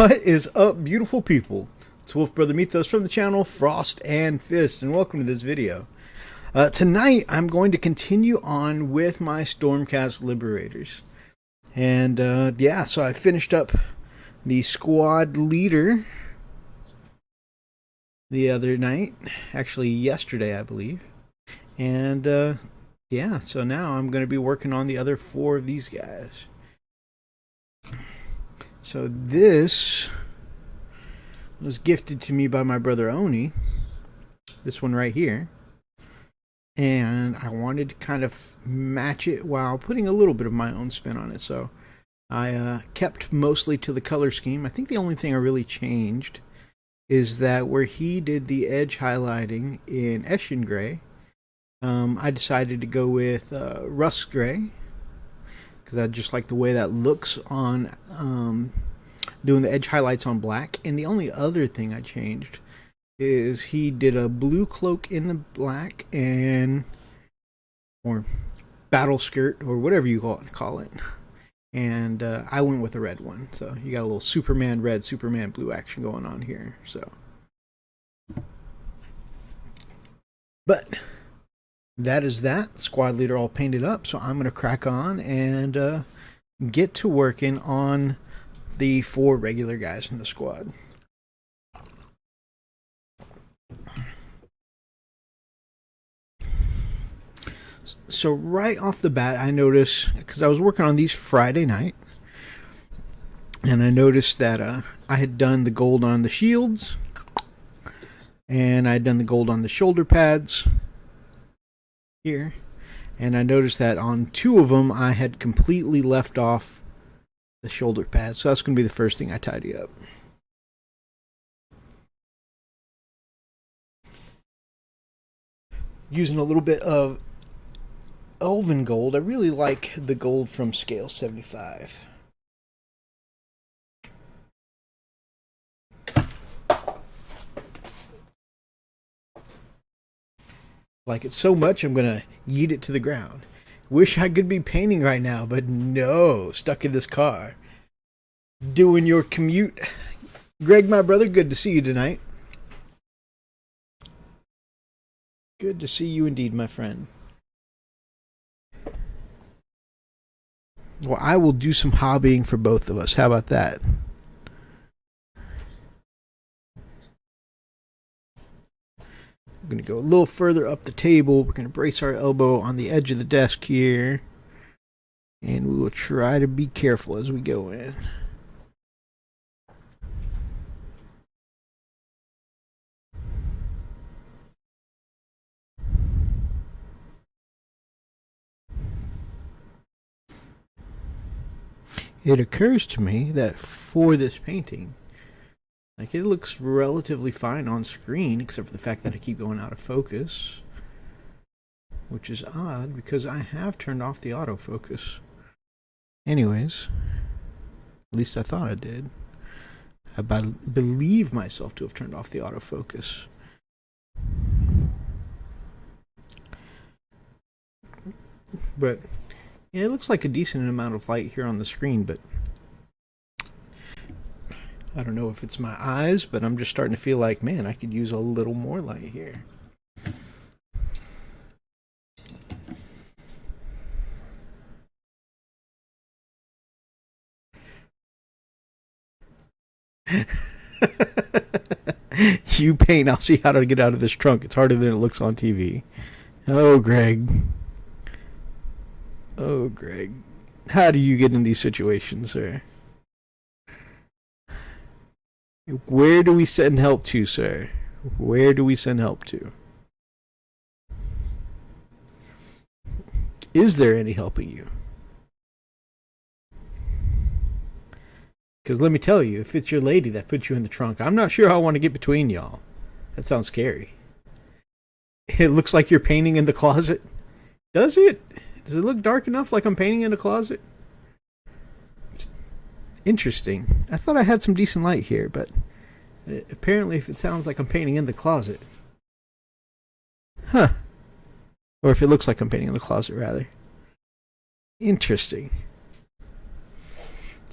What is up, beautiful people? It's Wolfbrother Mythos from the channel Frost and Fist, and welcome to this video. Tonight, I'm going to continue on with my Stormcast Liberators. And, yeah, so I finished up the squad leader the other night. Actually, yesterday, I believe. And, yeah, so now I'm going to be working on the other 4 of these guys. So this was gifted to me by my brother Oni, this one right here, and I wanted to kind of match it while putting a little bit of my own spin on it. So I kept mostly to the color scheme. I think the only thing I really changed is that where he did the edge highlighting in Eshin Gray, I decided to go with Rust Gray, because I just like the way that looks on doing the edge highlights on black. And the only other thing I changed is he did a blue cloak in the black or battle skirt or whatever you call it. And I went with a red one. So you got a little Superman red, Superman blue action going on here. So, but that is that. Squad leader all painted up, so I'm going to crack on and get to working on the 4 regular guys in the squad. So right off the bat, I noticed, because I was working on these Friday night, and I noticed that I had done the gold on the shields, and I had done the gold on the shoulder pads here, and I noticed that on 2 of them I had completely left off the shoulder pads, so that's going to be the first thing I tidy up. Using a little bit of Elven gold. I really like the gold from scale 75. Like it so much, I'm going to yeet it to the ground. Wish I could be painting right now, but no. Stuck in this car. Doing your commute. Greg, my brother, good to see you tonight. Good to see you indeed, my friend. Well, I will do some hobbying for both of us. How about that? We're going to go a little further up the table. We're going to brace our elbow on the edge of the desk here. And we will try to be careful as we go in. It occurs to me that for this painting, like, it looks relatively fine on screen, except for the fact that I keep going out of focus. Which is odd, because I have turned off the autofocus. Anyways, at least I thought I did. I believe myself to have turned off the autofocus. But, yeah, it looks like a decent amount of light here on the screen, but I don't know if it's my eyes, but I'm just starting to feel like, man, I could use a little more light here. You paint, I'll see how to get out of this trunk. It's harder than it looks on TV. Oh, Greg. Oh, Greg. How do you get in these situations, sir? Where do we send help to, sir? Where do we send help to? Is there any helping you? Because let me tell you, if it's your lady that put you in the trunk, I'm not sure how I want to get between y'all. That sounds scary. It looks like you're painting in the closet. Does it? Does it look dark enough like I'm painting in a closet? Interesting. I thought I had some decent light here, but apparently if it sounds like I'm painting in the closet. Huh. Or if it looks like I'm painting in the closet, rather. Interesting.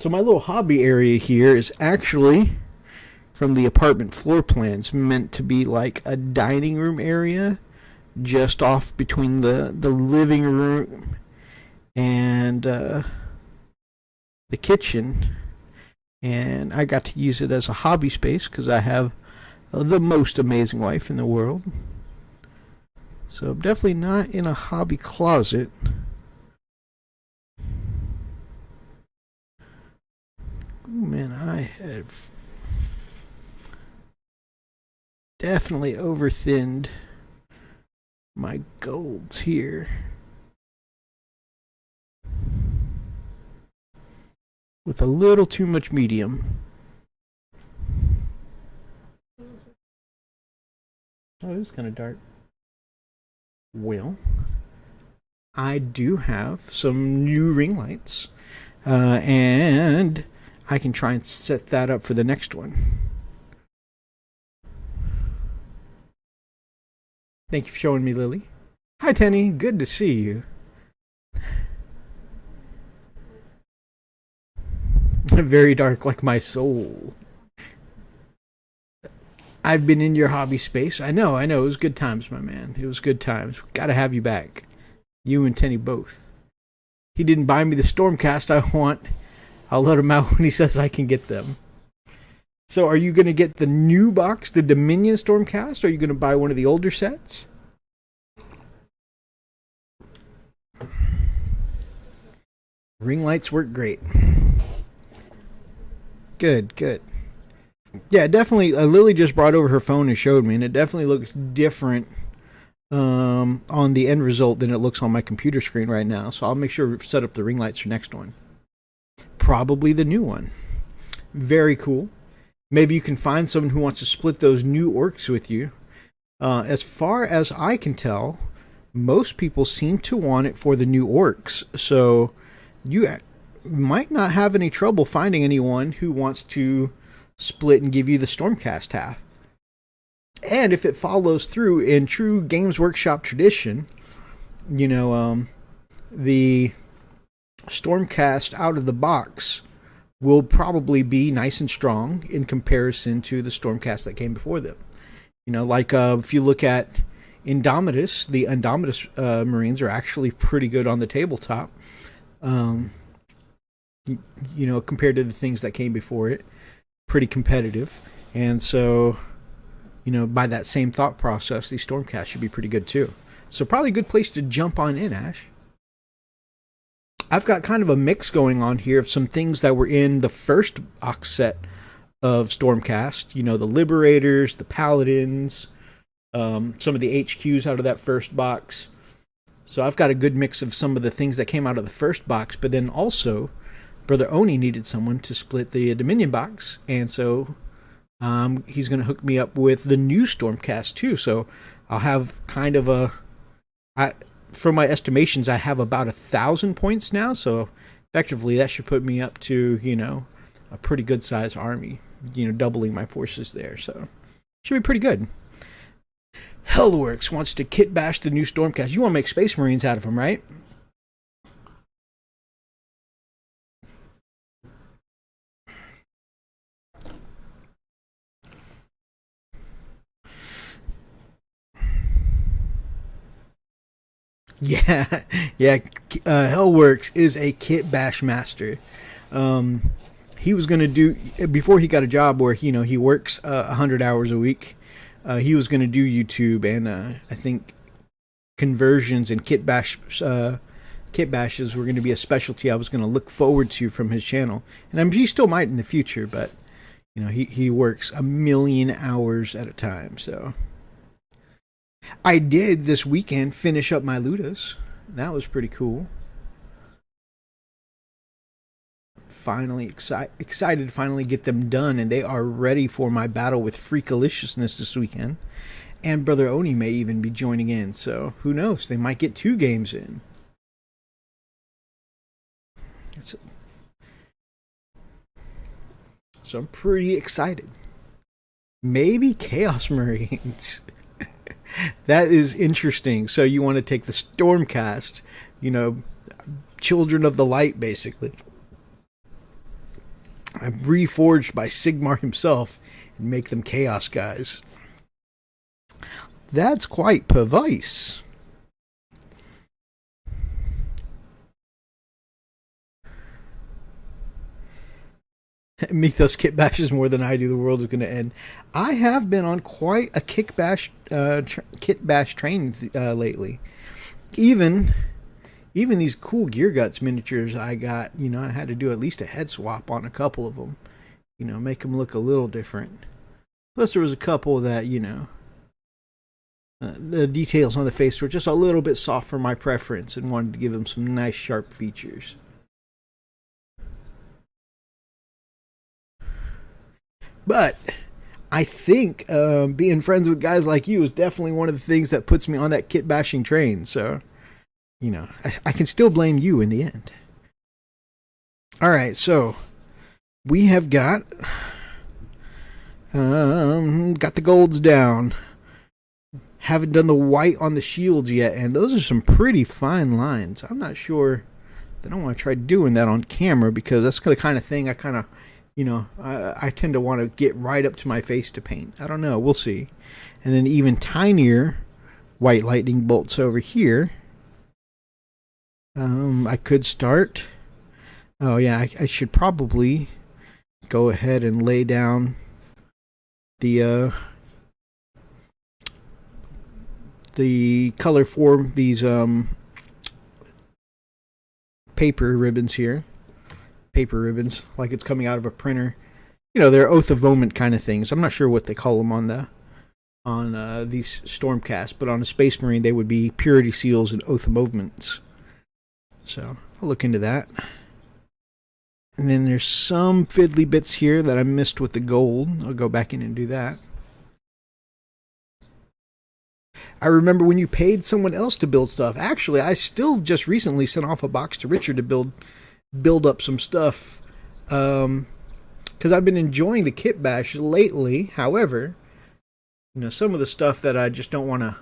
So my little hobby area here is actually, from the apartment floor plans, meant to be like a dining room area just off between the living room and the kitchen. And I got to use it as a hobby space because I have the most amazing wife in the world. So I'm definitely not in a hobby closet. Ooh, man, I have definitely overthinned my golds here. With a little too much medium. Oh, it is kind of dark. Well, I do have some new ring lights, and I can try and set that up for the next one. Thank you for showing me, Lily. Hi, Tenny. Good to see you. Very dark like my soul. I've been in your hobby space. I know. It was good times, my man. It was good times. Gotta have you back. You and Tenny both. He didn't buy me the Stormcast I want. I'll let him out when he says I can get them. So are you going to get the new box, the Dominion Stormcast? Or are you going to buy one of the older sets? Ring lights work great. Good. Yeah, definitely. Lily just brought over her phone and showed me, and it definitely looks different on the end result than it looks on my computer screen right now. So I'll make sure to set up the ring lights for next one. Probably the new one. Very cool. Maybe you can find someone who wants to split those new orcs with you. As far as I can tell, most people seem to want it for the new orcs. So you might not have any trouble finding anyone who wants to split and give you the Stormcast half. And if it follows through in true Games Workshop tradition, the Stormcast out of the box will probably be nice and strong in comparison to the Stormcast that came before them. If you look at Indomitus, the Indomitus Marines are actually pretty good on the tabletop. Compared to the things that came before it, pretty competitive. And so, by that same thought process, these Stormcast should be pretty good too. So probably a good place to jump on in, Ash. I've got kind of a mix going on here of some things that were in the first box set of Stormcast. The Liberators, the Paladins, some of the HQs out of that first box. So I've got a good mix of some of the things that came out of the first box, but then also Brother Oni needed someone to split the Dominion box, and so he's going to hook me up with the new Stormcast too. So I'll have kind of from my estimations, I have about 1,000 points now. So effectively, that should put me up to a pretty good sized army. Doubling my forces there. So should be pretty good. Hellworks wants to kit bash the new Stormcast. You want to make Space Marines out of them, right? Yeah. Hellworks is a kit bash master. He was going to do, before he got a job where he works 100 hours a week, he was going to do YouTube, and I think conversions and kit bashes were going to be a specialty I was going to look forward to from his channel. And he still might in the future, but he works 1,000,000 hours at a time. So I did this weekend finish up my Ludas. That was pretty cool. Finally excited to finally get them done, and they are ready for my battle with Freakaliciousness this weekend. And Brother Oni may even be joining in, so who knows? They might get 2 games in. So I'm pretty excited. Maybe Chaos Marines. That is interesting. So you want to take the Stormcast, Children of the Light, basically. reforged by Sigmar himself and make them Chaos guys. That's quite pervice. Mythos kit bashes more than I do. The world is going to end. I have been on quite a kit bash train lately. Even these cool Gear Guts miniatures I got, I had to do at least a head swap on a couple of them. Make them look a little different. Plus there was a couple that, the details on the face were just a little bit soft for my preference and wanted to give them some nice sharp features. But I think being friends with guys like you is definitely one of the things that puts me on that kit bashing train. So, I can still blame you in the end. All right, so we have got the golds down. Haven't done the white on the shields yet, and those are some pretty fine lines. I'm not sure that I want to try doing that on camera because that's the kind of thing I kind of, I tend to want to get right up to my face to paint. I don't know. We'll see. And then even tinier white lightning bolts over here. I could start. Oh, yeah, I should probably go ahead and lay down the color for these paper ribbons here. Paper ribbons, like it's coming out of a printer. They're Oath of Moment kind of things. I'm not sure what they call them on these Stormcast, but on a Space Marine they would be Purity Seals and Oath of Moments. So I'll look into that. And then there's some fiddly bits here that I missed with the gold. I'll go back in and do that. I remember when you paid someone else to build stuff. Actually, I still just recently sent off a box to Richard to build up some stuff. Because I've been enjoying the kit bash lately. However, some of the stuff that I just don't want to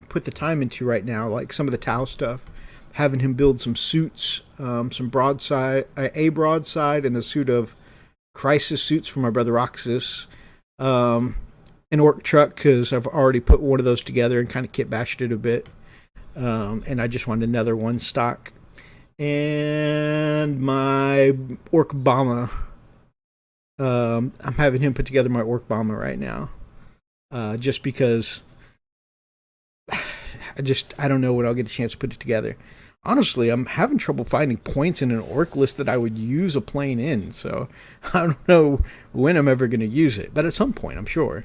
put the time into right now, like some of the Tau stuff, having him build some suits, some broadside, a broadside and a suit of Crisis suits for my brother Roxas, an orc truck because I've already put one of those together and kind of kit bashed it a bit, and I just wanted another one stock, and my orc bomber. I'm having him put together my orc bomber right now, just because I don't know when I'll get a chance to put it together. Honestly, I'm having trouble finding points in an orc list that I would use a plane in, so I don't know when I'm ever going to use it, but at some point, I'm sure.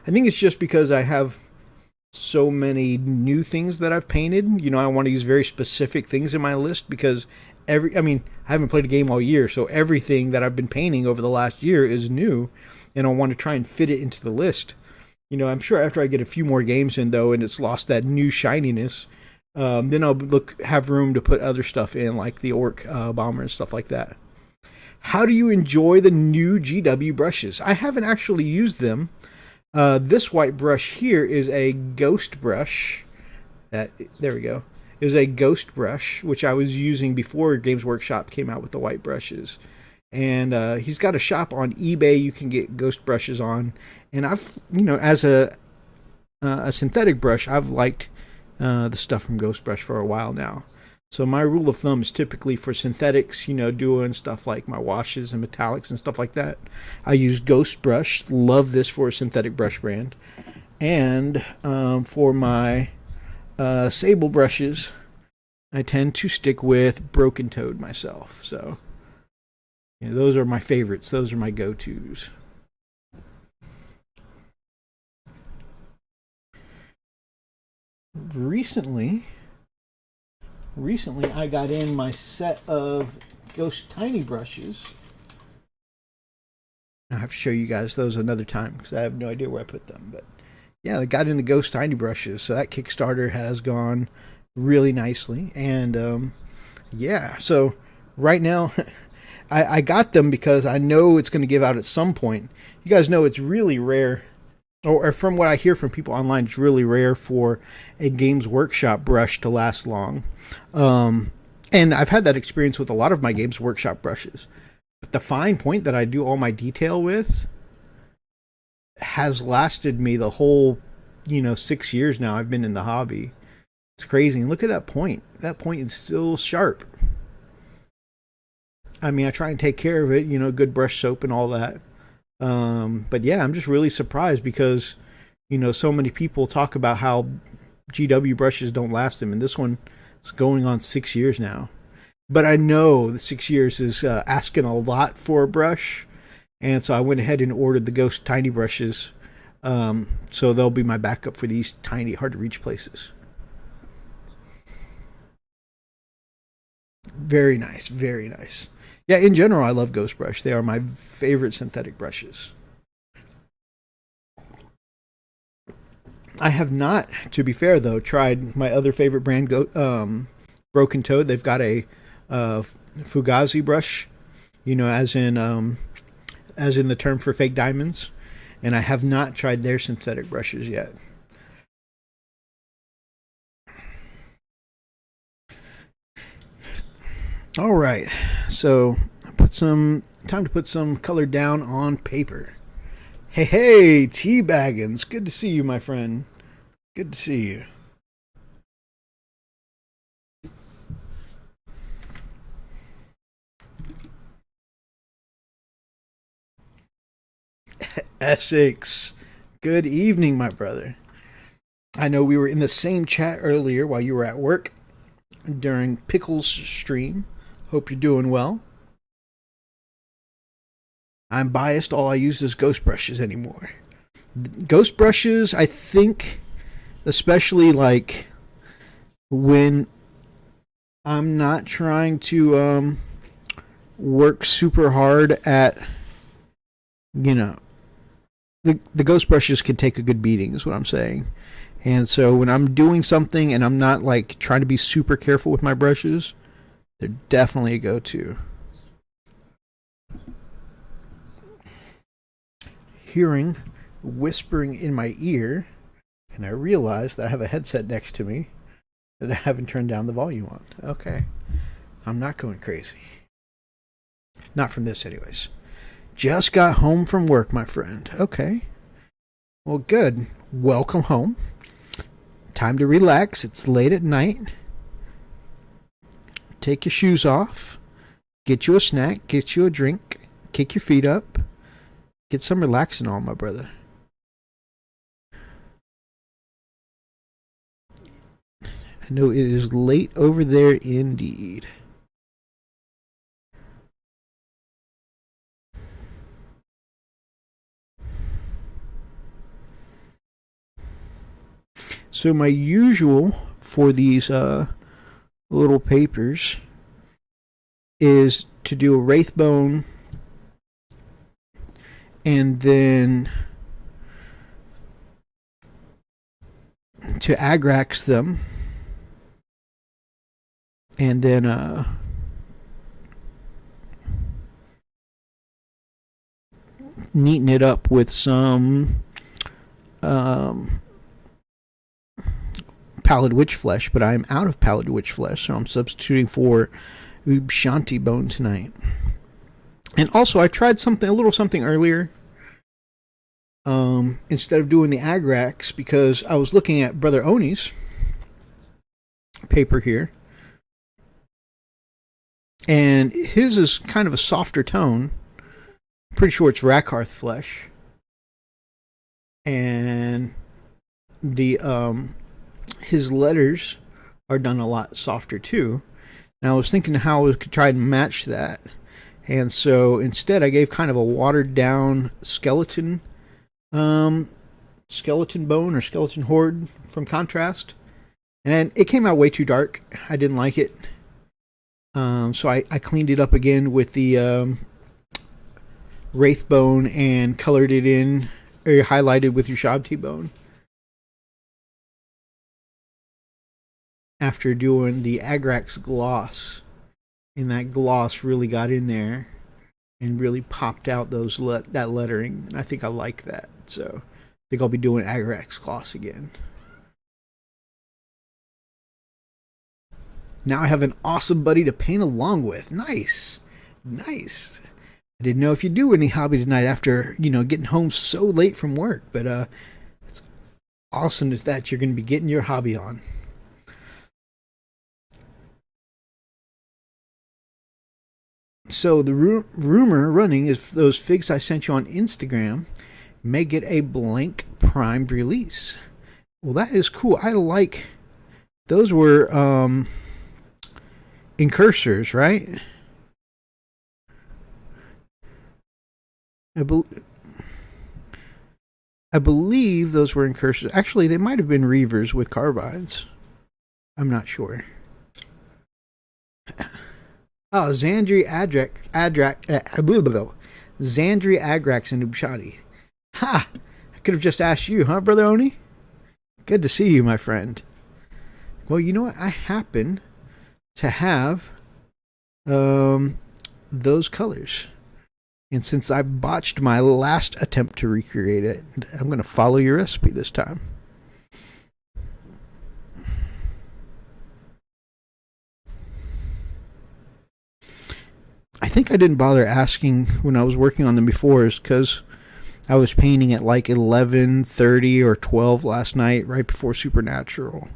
I think it's just because I have so many new things that I've painted. I want to use very specific things in my list because I haven't played a game all year, so everything that I've been painting over the last year is new, and I want to try and fit it into the list. I'm sure after I get a few more games in, though, and it's lost that new shininess, then I'll have room to put other stuff in, like the orc bomber and stuff like that. How do you enjoy the new GW brushes? I haven't actually used them. This white brush here is a ghost brush. There we go. Is a ghost brush, which I was using before Games Workshop came out with the white brushes. And he's got a shop on eBay you can get ghost brushes on. And I've, as a synthetic brush, I've liked the stuff from Ghost Brush for a while now. So my rule of thumb is typically for synthetics, doing stuff like my washes and metallics and stuff like that, I use Ghost Brush. Love this for a synthetic brush brand. And for my sable brushes, I tend to stick with Broken Toad myself. So those are my favorites. Those are my go-tos. Recently I got in my set of Ghost Tiny brushes. I'll have to show you guys those another time because I have no idea where I put them. But yeah, I got in the Ghost Tiny brushes, so that Kickstarter has gone really nicely. And yeah, so right now I got them because I know it's going to give out at some point. You guys know it's really rare, or from what I hear from people online, it's really rare for a Games Workshop brush to last long. And I've had that experience with a lot of my Games Workshop brushes. But the fine point that I do all my detail with has lasted me the whole, 6 years now I've been in the hobby. It's crazy. And look at that point. That point is still sharp. I mean, I try and take care of it, good brush soap and all that. But yeah, I'm just really surprised because, so many people talk about how GW brushes don't last them. And this one is going on 6 years now. But I know the 6 years is asking a lot for a brush. And so I went ahead and ordered the Ghost Tiny brushes. So they'll be my backup for these tiny, hard to reach places. Very nice, very nice. Yeah, in general, I love Ghost Brush. They are my favorite synthetic brushes. I have not, to be fair though, tried my other favorite brand, Broken Toad. They've got a Fugazi brush, as in the term for fake diamonds, and I have not tried their synthetic brushes yet. All right, so time to put some color down on paper. Hey, T-Baggins, good to see you, my friend. Good to see you. Essex, good evening, my brother. I know we were in the same chat earlier while you were at work during Pickle's stream. Hope you're doing well. I'm biased. All I use is ghost brushes anymore. Ghost brushes, I think, especially like when I'm not trying to work super hard at, the ghost brushes can take a good beating is what I'm saying. And so when I'm doing something and I'm not like trying to be super careful with my brushes, they're definitely a go-to. Hearing whispering in my ear, and I realize that I have a headset next to me that I haven't turned down the volume on. Okay. I'm not going crazy. Not from this, anyways. Just got home from work, my friend. Okay. Well, good. Welcome home. Time to relax. It's late at night. Take your shoes off. Get you a snack. Get you a drink. Kick your feet up. Get some relaxing on, my brother. I know it is late over there indeed. So my usual for these little papers is to do a Wraithbone and then to Agrax them and then neaten it up with some Pallid Witch flesh, but I'm out of Pallid Witch flesh, so I'm substituting for Shanti bone tonight. And also, I tried a little something earlier. Instead of doing the Agrax, because I was looking at Brother Oni's paper here, and his is kind of a softer tone. Pretty sure it's Rakarth flesh, and the his letters are done a lot softer too. And I was thinking how I could try and match that. And so instead I gave kind of a watered down skeleton bone or skeleton horde from Contrast. And it came out way too dark. I didn't like it. So I cleaned it up again with the Wraithbone and colored it in, or highlighted with your Shabti bone. After doing the Agrax gloss, and that gloss really got in there and really popped out that lettering, and I think I like that. So I think I'll be doing Agrax gloss again. Now I have an awesome buddy to paint along with. Nice. I didn't know if you do any hobby tonight after, getting home so late from work. But it's awesome is that you're going to be getting your hobby on. So the rumor running is those figs I sent you on Instagram may get a blank primed release. Well, that is cool. I like those were incursors, right? I believe those were incursors. Actually, they might have been reavers with carbines. I'm not sure. Oh, Zandri Agrax and Ubshadi. Ha! I could have just asked you, huh, Brother Oni? Good to see you, my friend. Well, you know what? I happen to have those colors. And since I botched my last attempt to recreate it, I'm going to follow your recipe this time. I think I didn't bother asking when I was working on them before is because I was painting at like 11:30 or 12 last night, right before Supernatural.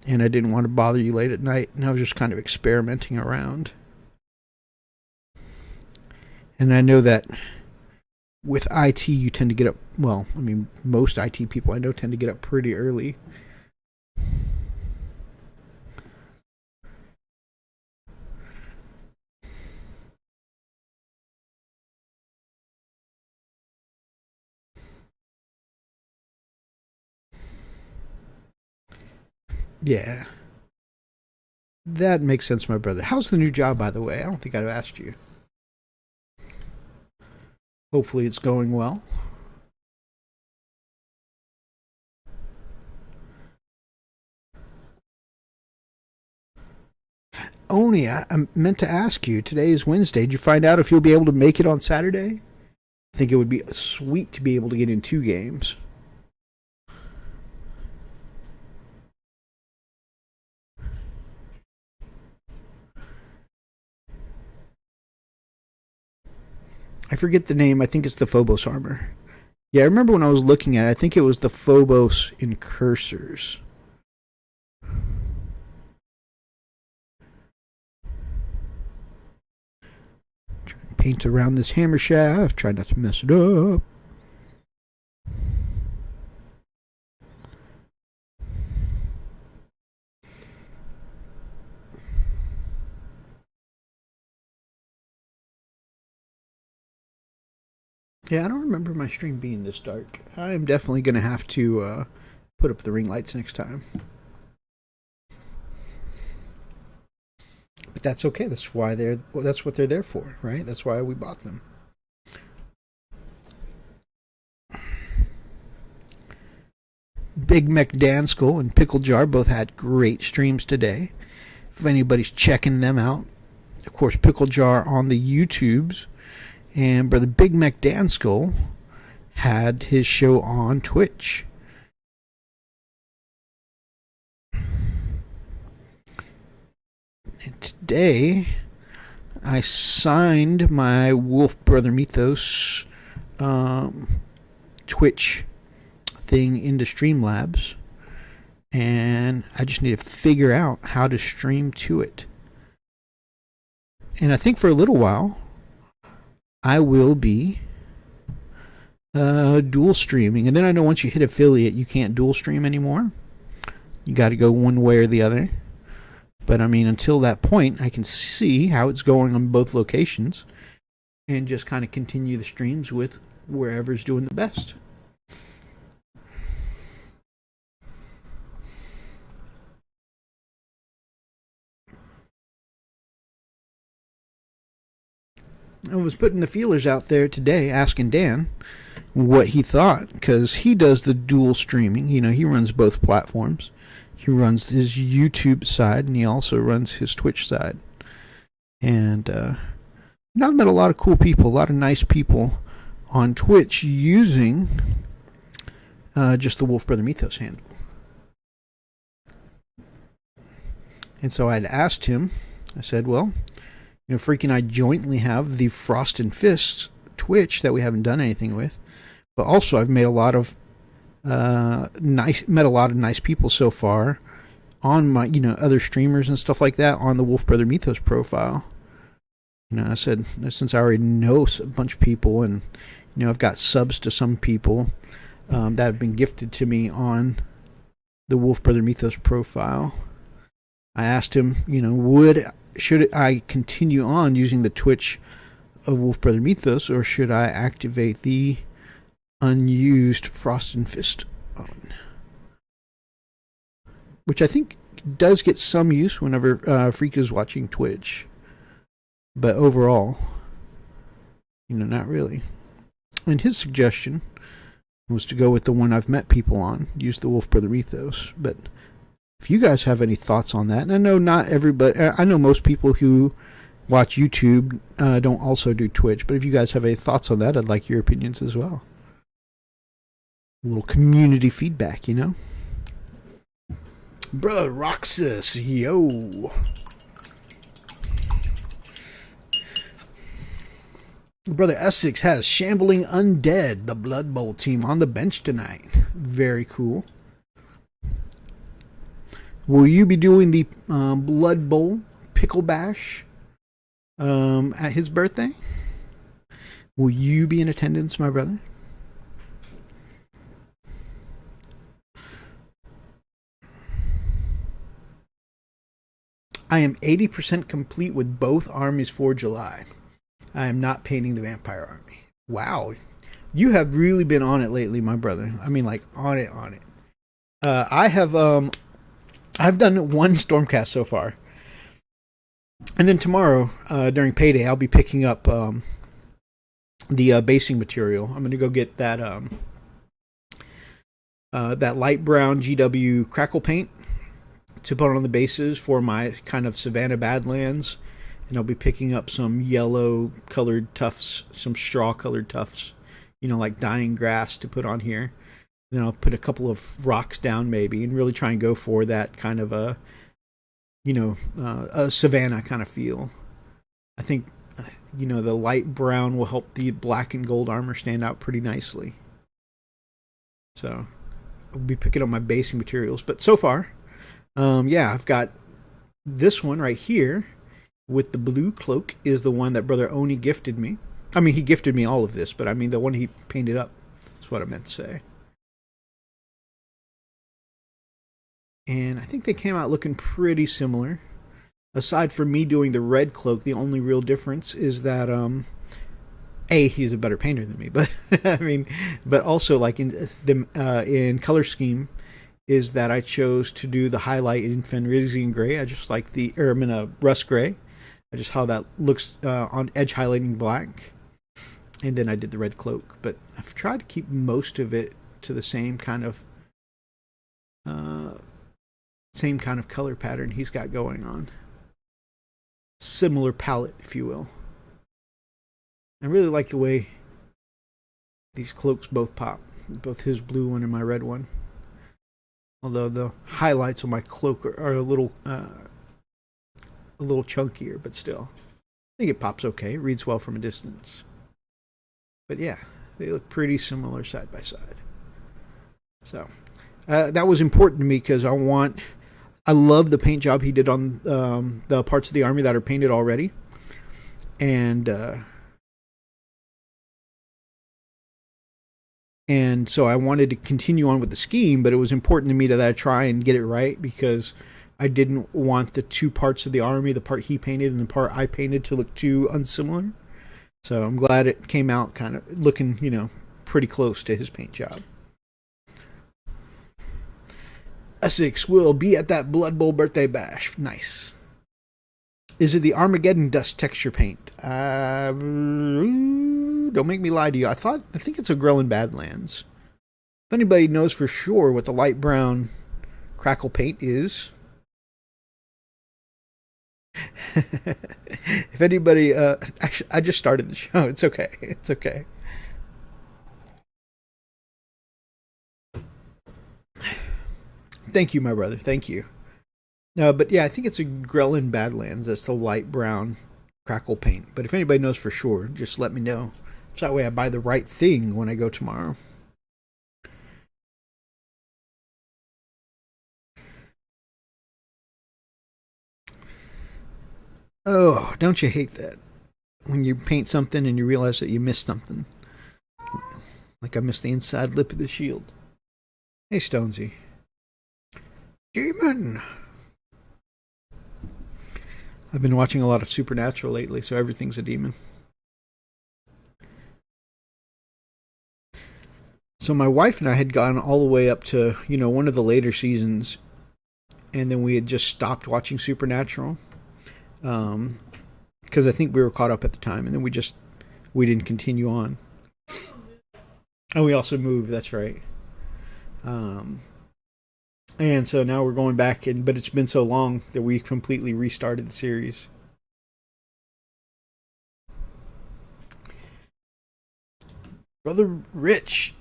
And I didn't want to bother you late at night, and I was just kind of experimenting around. And I know that with IT, you tend to get up, well, I mean, most IT people I know tend to get up pretty early. Yeah. That makes sense, my brother. How's the new job, by the way? I don't think I've asked you. Hopefully it's going well. Oni, I meant to ask you, today is Wednesday. Did you find out if you'll be able to make it on Saturday? I think it would be sweet to be able to get in 2 games. I forget the name. I think it's the Phobos armor. Yeah, I remember when I was looking at it, I think it was the Phobos Incursors. Trying to paint around this hammer shaft. Try not to mess it up. Yeah, I don't remember my stream being this dark. I am definitely going to have to put up the ring lights next time. But that's okay. That's why that's what they're there for, right? That's why we bought them. Big Mech Danskull and Pickle Jar both had great streams today. If anybody's checking them out, of course, Pickle Jar on the YouTubes. And Brother Big Mech Danskull had his show on Twitch. And today, I signed my Wolfbrother Mythos Twitch thing into Streamlabs. And I just need to figure out how to stream to it. And I think for a little while, I will be dual streaming. And then I know once you hit affiliate, you can't dual stream anymore. You got to go one way or the other. But I mean, until that point, I can see how it's going on both locations and just kind of continue the streams with wherever's doing the best. I was putting the feelers out there today, asking Dan what he thought, because he does the dual streaming. You know, he runs both platforms. He runs his YouTube side, and he also runs his Twitch side. And I've met a lot of cool people, a lot of nice people on Twitch using just the Wolfbrother Mythos handle. And so I'd asked him, I said, well, Freak and I jointly have the Frost and Fists Twitch that we haven't done anything with. But also, I've made a lot of nice people so far on my, other streamers and stuff like that on the Wolfbrother Mythos profile. I said, since I already know a bunch of people, and I've got subs to some people that have been gifted to me on the Wolfbrother Mythos profile. I asked him, should I continue on using the Twitch of Wolfbrother Mythos, or should I activate the unused Frost and Fist on? Which I think does get some use whenever Freak is watching Twitch. But overall, not really. And his suggestion was to go with the one I've met people on, use the Wolfbrother Mythos. But if you guys have any thoughts on that, and I know not everybody, I know most people who watch YouTube don't also do Twitch, but if you guys have any thoughts on that, I'd like your opinions as well. A little community feedback, Brother Roxas, yo. Brother Essex has Shambling Undead, the Blood Bowl team, on the bench tonight. Very cool. Will you be doing the Blood Bowl Pickle Bash at his birthday? Will you be in attendance, my brother? I am 80% complete with both armies for July. I am not painting the Vampire Army. Wow. You have really been on it lately, my brother. I mean, like, on it. I've done one Stormcast so far. And then tomorrow, during payday, I'll be picking up the basing material. I'm going to go get that that light brown GW crackle paint to put on the bases for my kind of Savannah Badlands. And I'll be picking up some yellow colored tufts, some straw colored tufts, like dying grass to put on here. Then I'll put a couple of rocks down maybe and really try and go for that kind of a Savannah kind of feel. I think, the light brown will help the black and gold armor stand out pretty nicely. So I'll be picking up my basing materials. But so far, I've got this one right here with the blue cloak is the one that Brother Oni gifted me. I mean, he gifted me all of this, but I mean the one he painted up. That's what I meant to say. And I think they came out looking pretty similar. Aside from me doing the red cloak, the only real difference is that, he's a better painter than me, but but also like in color scheme, is that I chose to do the highlight in Fenrisian gray. I just like rust gray. I just how that looks on edge highlighting black. And then I did the red cloak. But I've tried to keep most of it to the same kind of color pattern he's got going on. Similar palette, if you will. I really like the way these cloaks both pop. Both his blue one and my red one. Although the highlights on my cloak are a little chunkier, but still. I think it pops okay. It reads well from a distance. But yeah, they look pretty similar side by side. So, that was important to me because I love the paint job he did on the parts of the army that are painted already. And so I wanted to continue on with the scheme, but it was important to me that I try and get it right because I didn't want the two parts of the army, the part he painted and the part I painted, to look too unsimilar. So I'm glad it came out kind of looking, pretty close to his paint job. Essex will be at that Blood Bowl birthday bash. Nice. Is it the Armageddon dust texture paint? Don't make me lie to you. I think it's a Grelin Badlands. If anybody knows for sure what the light brown crackle paint is, if anybody, actually, I just started the show. It's okay. It's okay. Thank you, my brother. Thank you. But yeah, I think it's a Grelin Badlands. That's the light brown crackle paint. But if anybody knows for sure, just let me know. So that way I buy the right thing when I go tomorrow. Oh, don't you hate that? When you paint something and you realize that you missed something. Like I missed the inside lip of the shield. Hey, Stonesy. Demon! I've been watching a lot of Supernatural lately, so everything's a demon. So my wife and I had gone all the way up to, one of the later seasons, and then we had just stopped watching Supernatural. Because I think we were caught up at the time, and then we didn't continue on. And we also moved, that's right. And so now we're going back, but it's been so long that we completely restarted the series. Brother Rick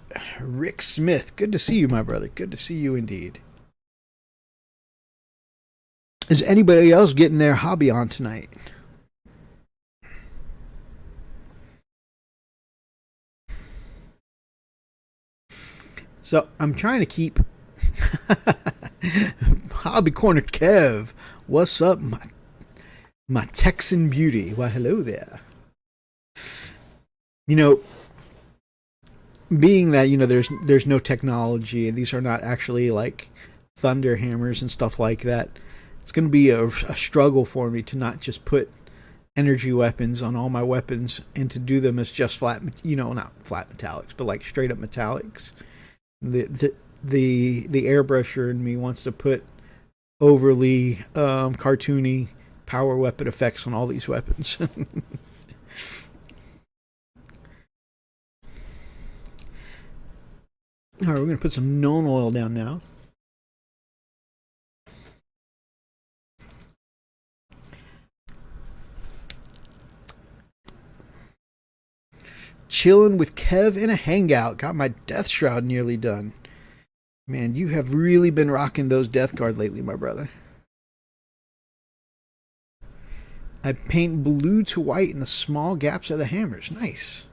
Smith, good to see you, my brother. Good to see you indeed. Is anybody else getting their hobby on tonight? So I'm trying to keep Hobby Corner Kev. What's up, my Texan beauty? Why, hello there. Being that there's no technology, and these are not actually like thunder hammers and stuff like that, it's going to be a struggle for me to not just put energy weapons on all my weapons and to do them as just flat, not flat metallics, but like straight up metallics. The airbrusher in me wants to put overly cartoony power weapon effects on all these weapons. All right, we're going to put some known oil down now. Chilling with Kev in a hangout. Got my Death Shroud nearly done. Man, you have really been rocking those Death Guard lately, my brother. I paint blue to white in the small gaps of the hammers. Nice.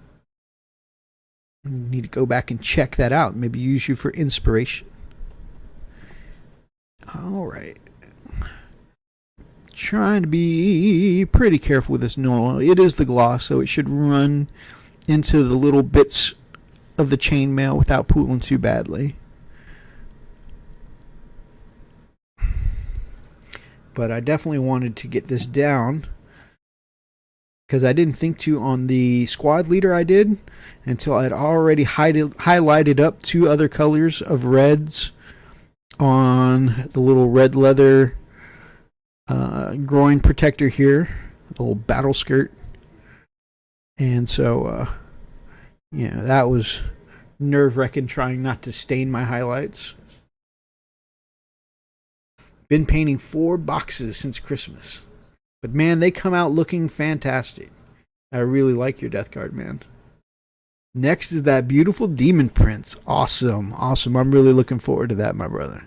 I need to go back and check that out. Maybe use you for inspiration. All right. Trying to be pretty careful with this oil. It is the gloss, so it should run into the little bits of the chainmail without pooling too badly. But I definitely wanted to get this down because I didn't think to on the squad leader I did until I had already highlighted up 2 other colors of reds on the little red leather groin protector here, the little battle skirt. And so, that was nerve-wracking trying not to stain my highlights. Been painting 4 boxes since Christmas. But man, they come out looking fantastic. I really like your Death Guard, man. Next is that beautiful Demon Prince. Awesome. Awesome. I'm really looking forward to that, my brother.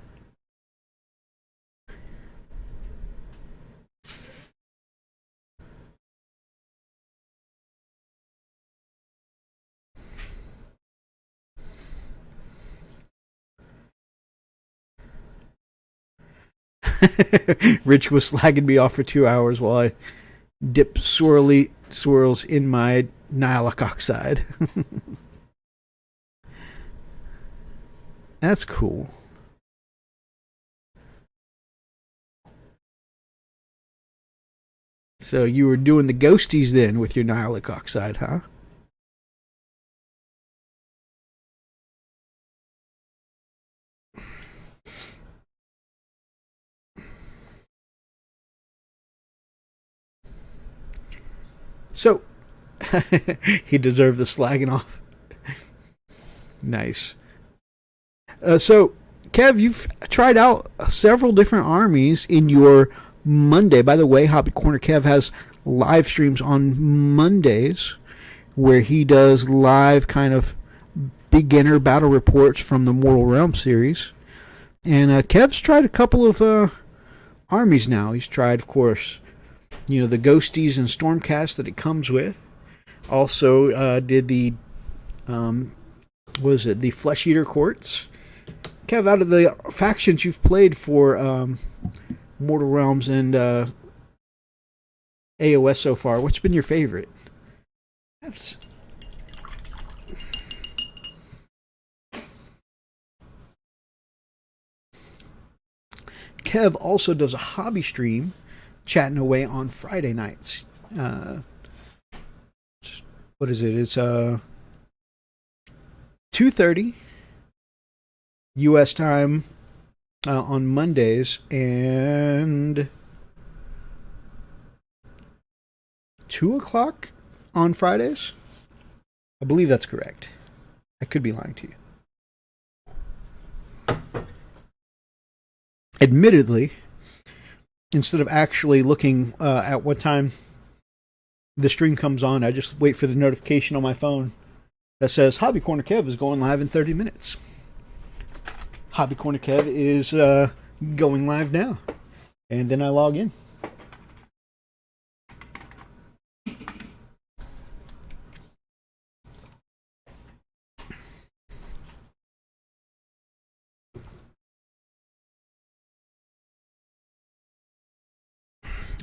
Rich was slagging me off for 2 hours while I dip swirls in my nihilic oxide. That's cool. So you were doing the ghosties then with your nihilic oxide, huh? So, he deserved the slagging off. Nice. So, Kev, you've tried out several different armies in your Monday. By the way, Hobby Corner Kev has live streams on Mondays where he does live kind of beginner battle reports from the Mortal Realm series. And Kev's tried a couple of armies now. He's tried, of course, the Ghosties and Stormcast that it comes with. Also did the the Flesh Eater Courts. Kev, out of the factions you've played for Mortal Realms and AOS so far, what's been your favorite? Kev also does a hobby stream chatting away on Friday nights. What is it? It's 2:30 U.S. time on Mondays and 2 o'clock on Fridays. I believe that's correct. I could be lying to you. Admittedly, instead of actually looking at what time the stream comes on, I just wait for the notification on my phone that says Hobby Corner Kev is going live in 30 minutes. Hobby Corner Kev is going live now. And then I log in.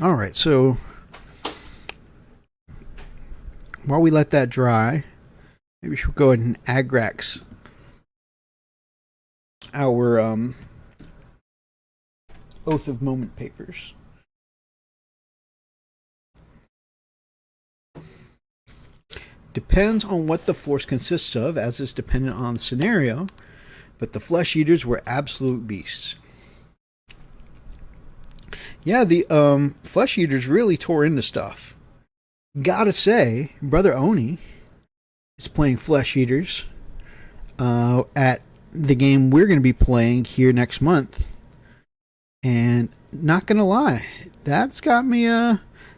All right, so while we let that dry, maybe we should go ahead and Agrax our Oath of Moment papers. Depends on what the force consists of, as is dependent on the scenario, but the Flesh Eaters were absolute beasts. Yeah, the Flesh Eaters really tore into stuff. Gotta say, Brother Oni is playing Flesh Eaters at the game we're going to be playing here next month. And not going to lie, that's got me,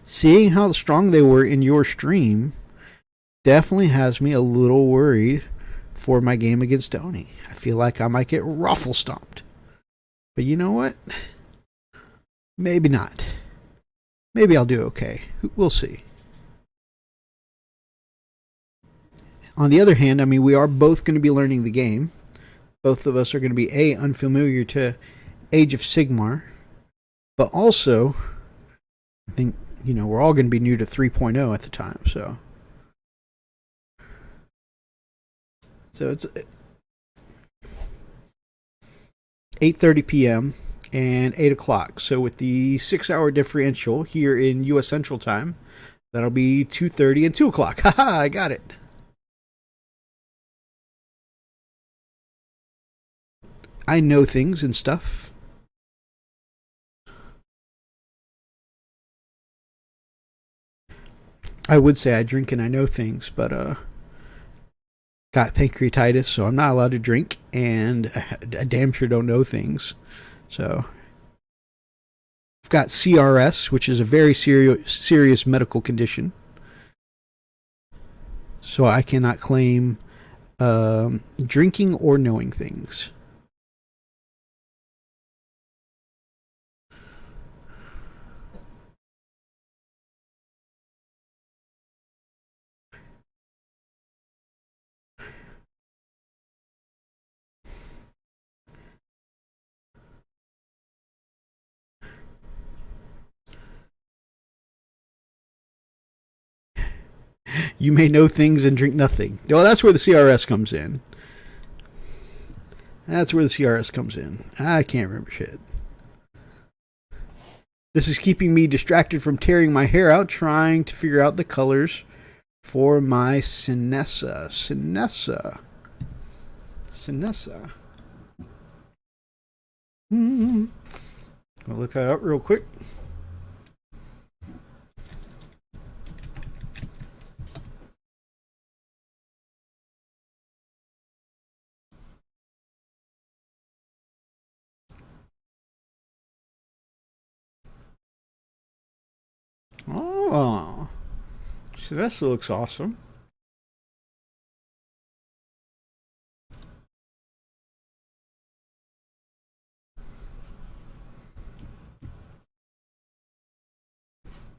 seeing how strong they were in your stream, definitely has me a little worried for my game against Oni. I feel like I might get ruffle stomped. But you know what? Maybe not. Maybe I'll do okay. We'll see. On the other hand, I mean, we are both going to be learning the game. Both of us are going to be unfamiliar to Age of Sigmar, but also, I think, we're all going to be new to 3.0 at the time, so it's 8:30 p.m. and 8 o'clock. So with the 6-hour differential here in U.S. Central Time, that'll be 2:30 and 2 o'clock. Haha, I got it. I know things and stuff. I would say I drink and I know things, but got pancreatitis, so I'm not allowed to drink, and I damn sure don't know things. So I've got CRS, which is a very serious medical condition. So I cannot claim drinking or knowing things. You may know things and drink nothing. Well, that's where the CRS comes in. That's where the CRS comes in. I can't remember shit. This is keeping me distracted from tearing my hair out, trying to figure out the colors for my Sinessa. I'll look that up real quick. Oh, Sinessa looks awesome.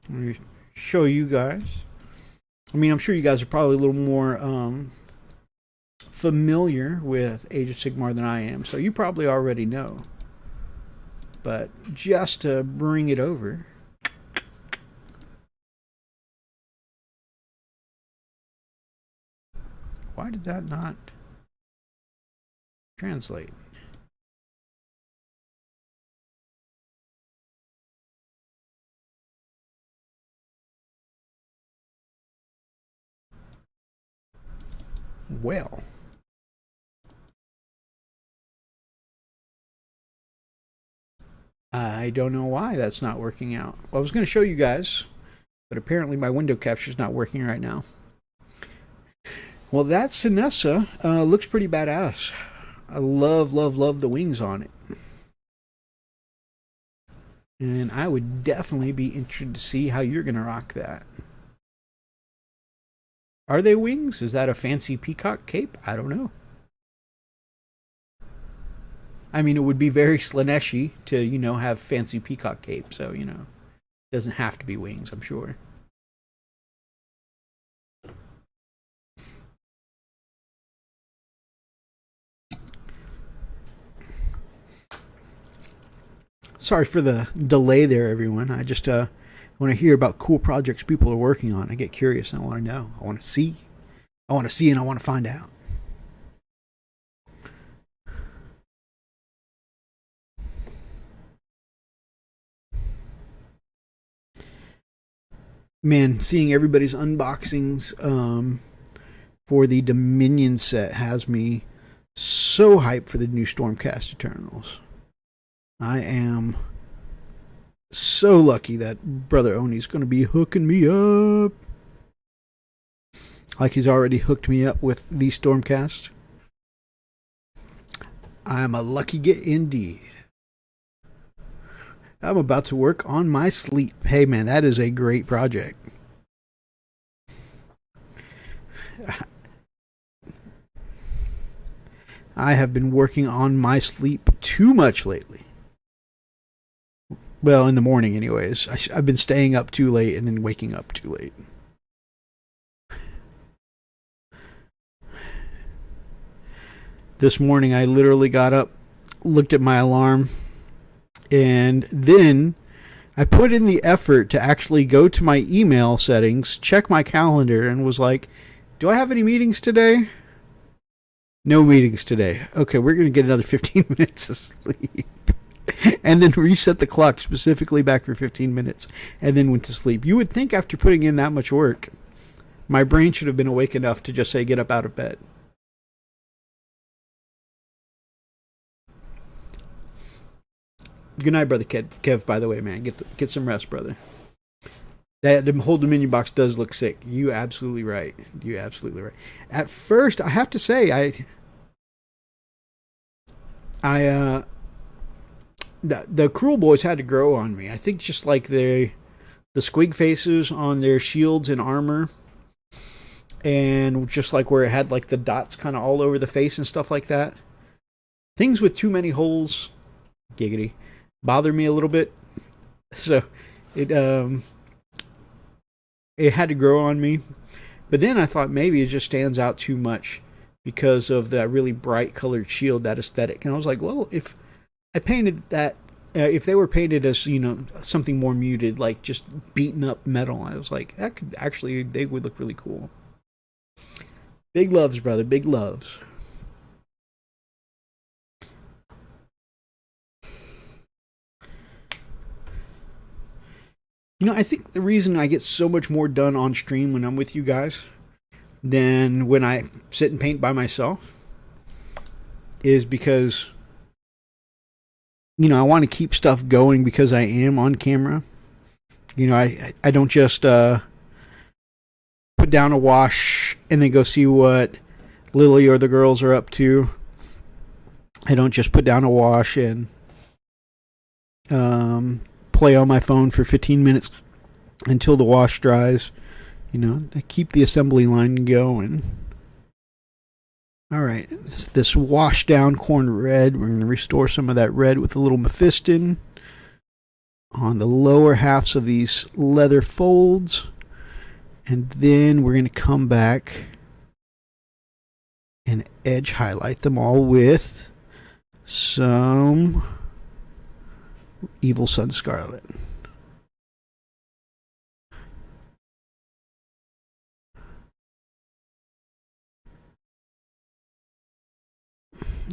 Let me show you guys. I mean, I'm sure you guys are probably a little more familiar with Age of Sigmar than I am, so you probably already know. But just to bring it over, why did that not translate? Well, I don't know why that's not working out. Well, I was going to show you guys, but apparently my window capture is not working right now. Well, that Sinessa looks pretty badass. I love, love, love the wings on it. And I would definitely be interested to see how you're going to rock that. Are they wings? Is that a fancy peacock cape? I don't know. I mean, it would be very Slaneshi to, you know, have fancy peacock cape. So, you know, it doesn't have to be wings, I'm sure. Sorry for the delay there, everyone. I just want to hear about cool projects people are working on. I get curious and I want to know. I want to see. I want to see and I want to find out. Man, seeing everybody's unboxings for the Dominion set has me so hyped for the new Stormcast Eternals. I am so lucky that Brother Oni's going to be hooking me up. Like he's already hooked me up with the Stormcast. I'm a lucky get indeed. I'm about to work on my sleep. Hey man, that is a great project. I have been working on my sleep too much lately. Well, in the morning anyways. I've been staying up too late and then waking up too late. This morning I literally got up, looked at my alarm, and then I put in the effort to actually go to my email settings, check my calendar, and was like, do I have any meetings today? No meetings today. Okay, we're going to get another 15 minutes of sleep. And then reset the clock specifically back for 15 minutes, and then went to sleep. You would think after putting in that much work, my brain should have been awake enough to just say, get up out of bed. Good night, Brother Kev, by the way, man. Get some rest, brother. That the whole Dominion box does look sick. You absolutely right. You absolutely right. At first, I have to say, the Cruel Boys had to grow on me. I think just like the squig faces on their shields and armor, and just like where it had like the dots kind of all over the face and stuff like that. Things with too many holes, giggity, bother me a little bit. So it had to grow on me. But then I thought maybe it just stands out too much because of that really bright colored shield, that aesthetic. And I was like, well, if I painted that, if they were painted as, you know, something more muted, like just beaten up metal, I was like, that could actually, they would look really cool. Big loves, brother, big loves. You know, I think the reason I get so much more done on stream when I'm with you guys than when I sit and paint by myself is because, you know, I want to keep stuff going because I am on camera. You know, I don't just put down a wash and then go see what Lily or the girls are up to. I don't just put down a wash and play on my phone for 15 minutes until the wash dries. You know, I keep the assembly line going. Alright, this washed down corn red, we're going to restore some of that red with a little Mephiston on the lower halves of these leather folds, and then we're going to come back and edge highlight them all with some Evil Sun Scarlet.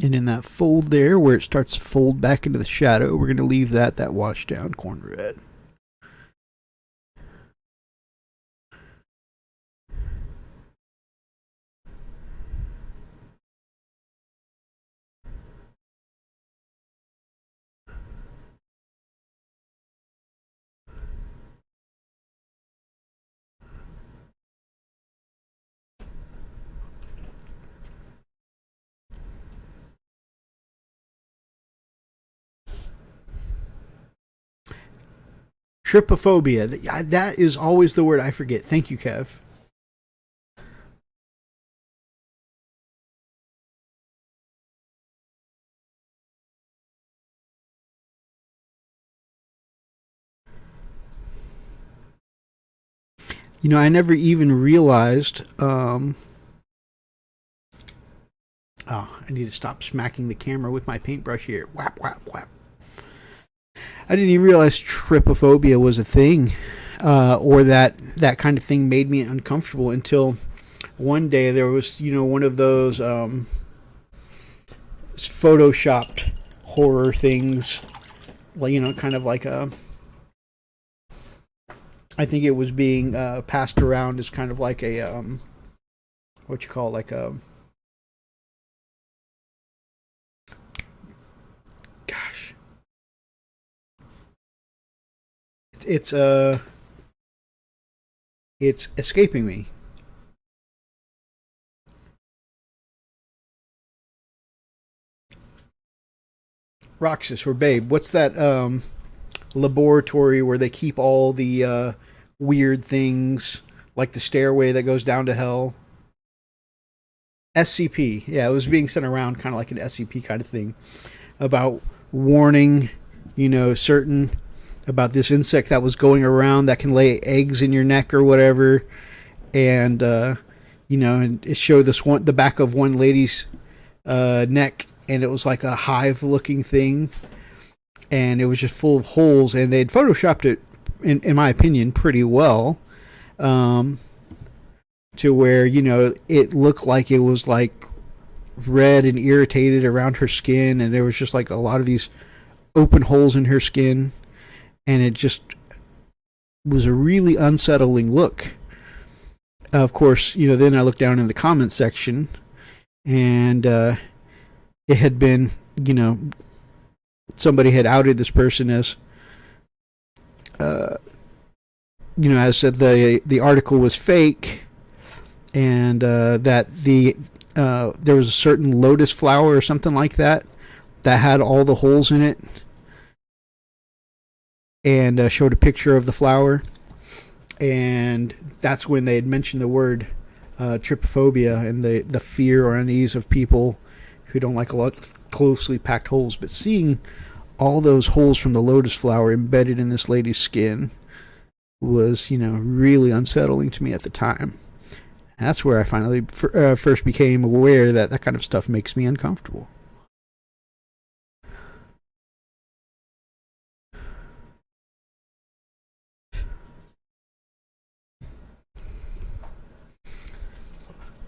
And in that fold there, where it starts to fold back into the shadow, we're going to leave that washed down corn red. Trypophobia. That is always the word I forget. Thank you, Kev. You know, I never even realized. Oh, I need to stop smacking the camera with my paintbrush here. Whap, whap, whap. I didn't even realize trypophobia was a thing, or that kind of thing made me uncomfortable until one day there was, one of those photoshopped horror things, well, kind of like I think it was being passed around as kind of like a what you call, like a, gosh, it's escaping me. Roxas or Babe, what's that laboratory where they keep all the weird things, like the stairway that goes down to hell? SCP. Yeah, it was being sent around kind of like an SCP kind of thing about warning, certain about this insect that was going around that can lay eggs in your neck or whatever. And and it showed the back of one lady's neck, and it was like a hive looking thing, and it was just full of holes, and they'd photoshopped it, in my opinion, pretty well, to where, it looked like it was like red and irritated around her skin, and there was just like a lot of these open holes in her skin, and it just was a really unsettling look. Of course, then I looked down in the comments section, and it had been, somebody had outed this person as, as said the article was fake, and that there was a certain lotus flower or something like that had all the holes in it, and showed a picture of the flower, and that's when they had mentioned the word trypophobia and the fear or unease of people who don't like a lot of closely packed holes. But seeing all those holes from the lotus flower embedded in this lady's skin was, really unsettling to me at the time. And that's where I finally first became aware that kind of stuff makes me uncomfortable.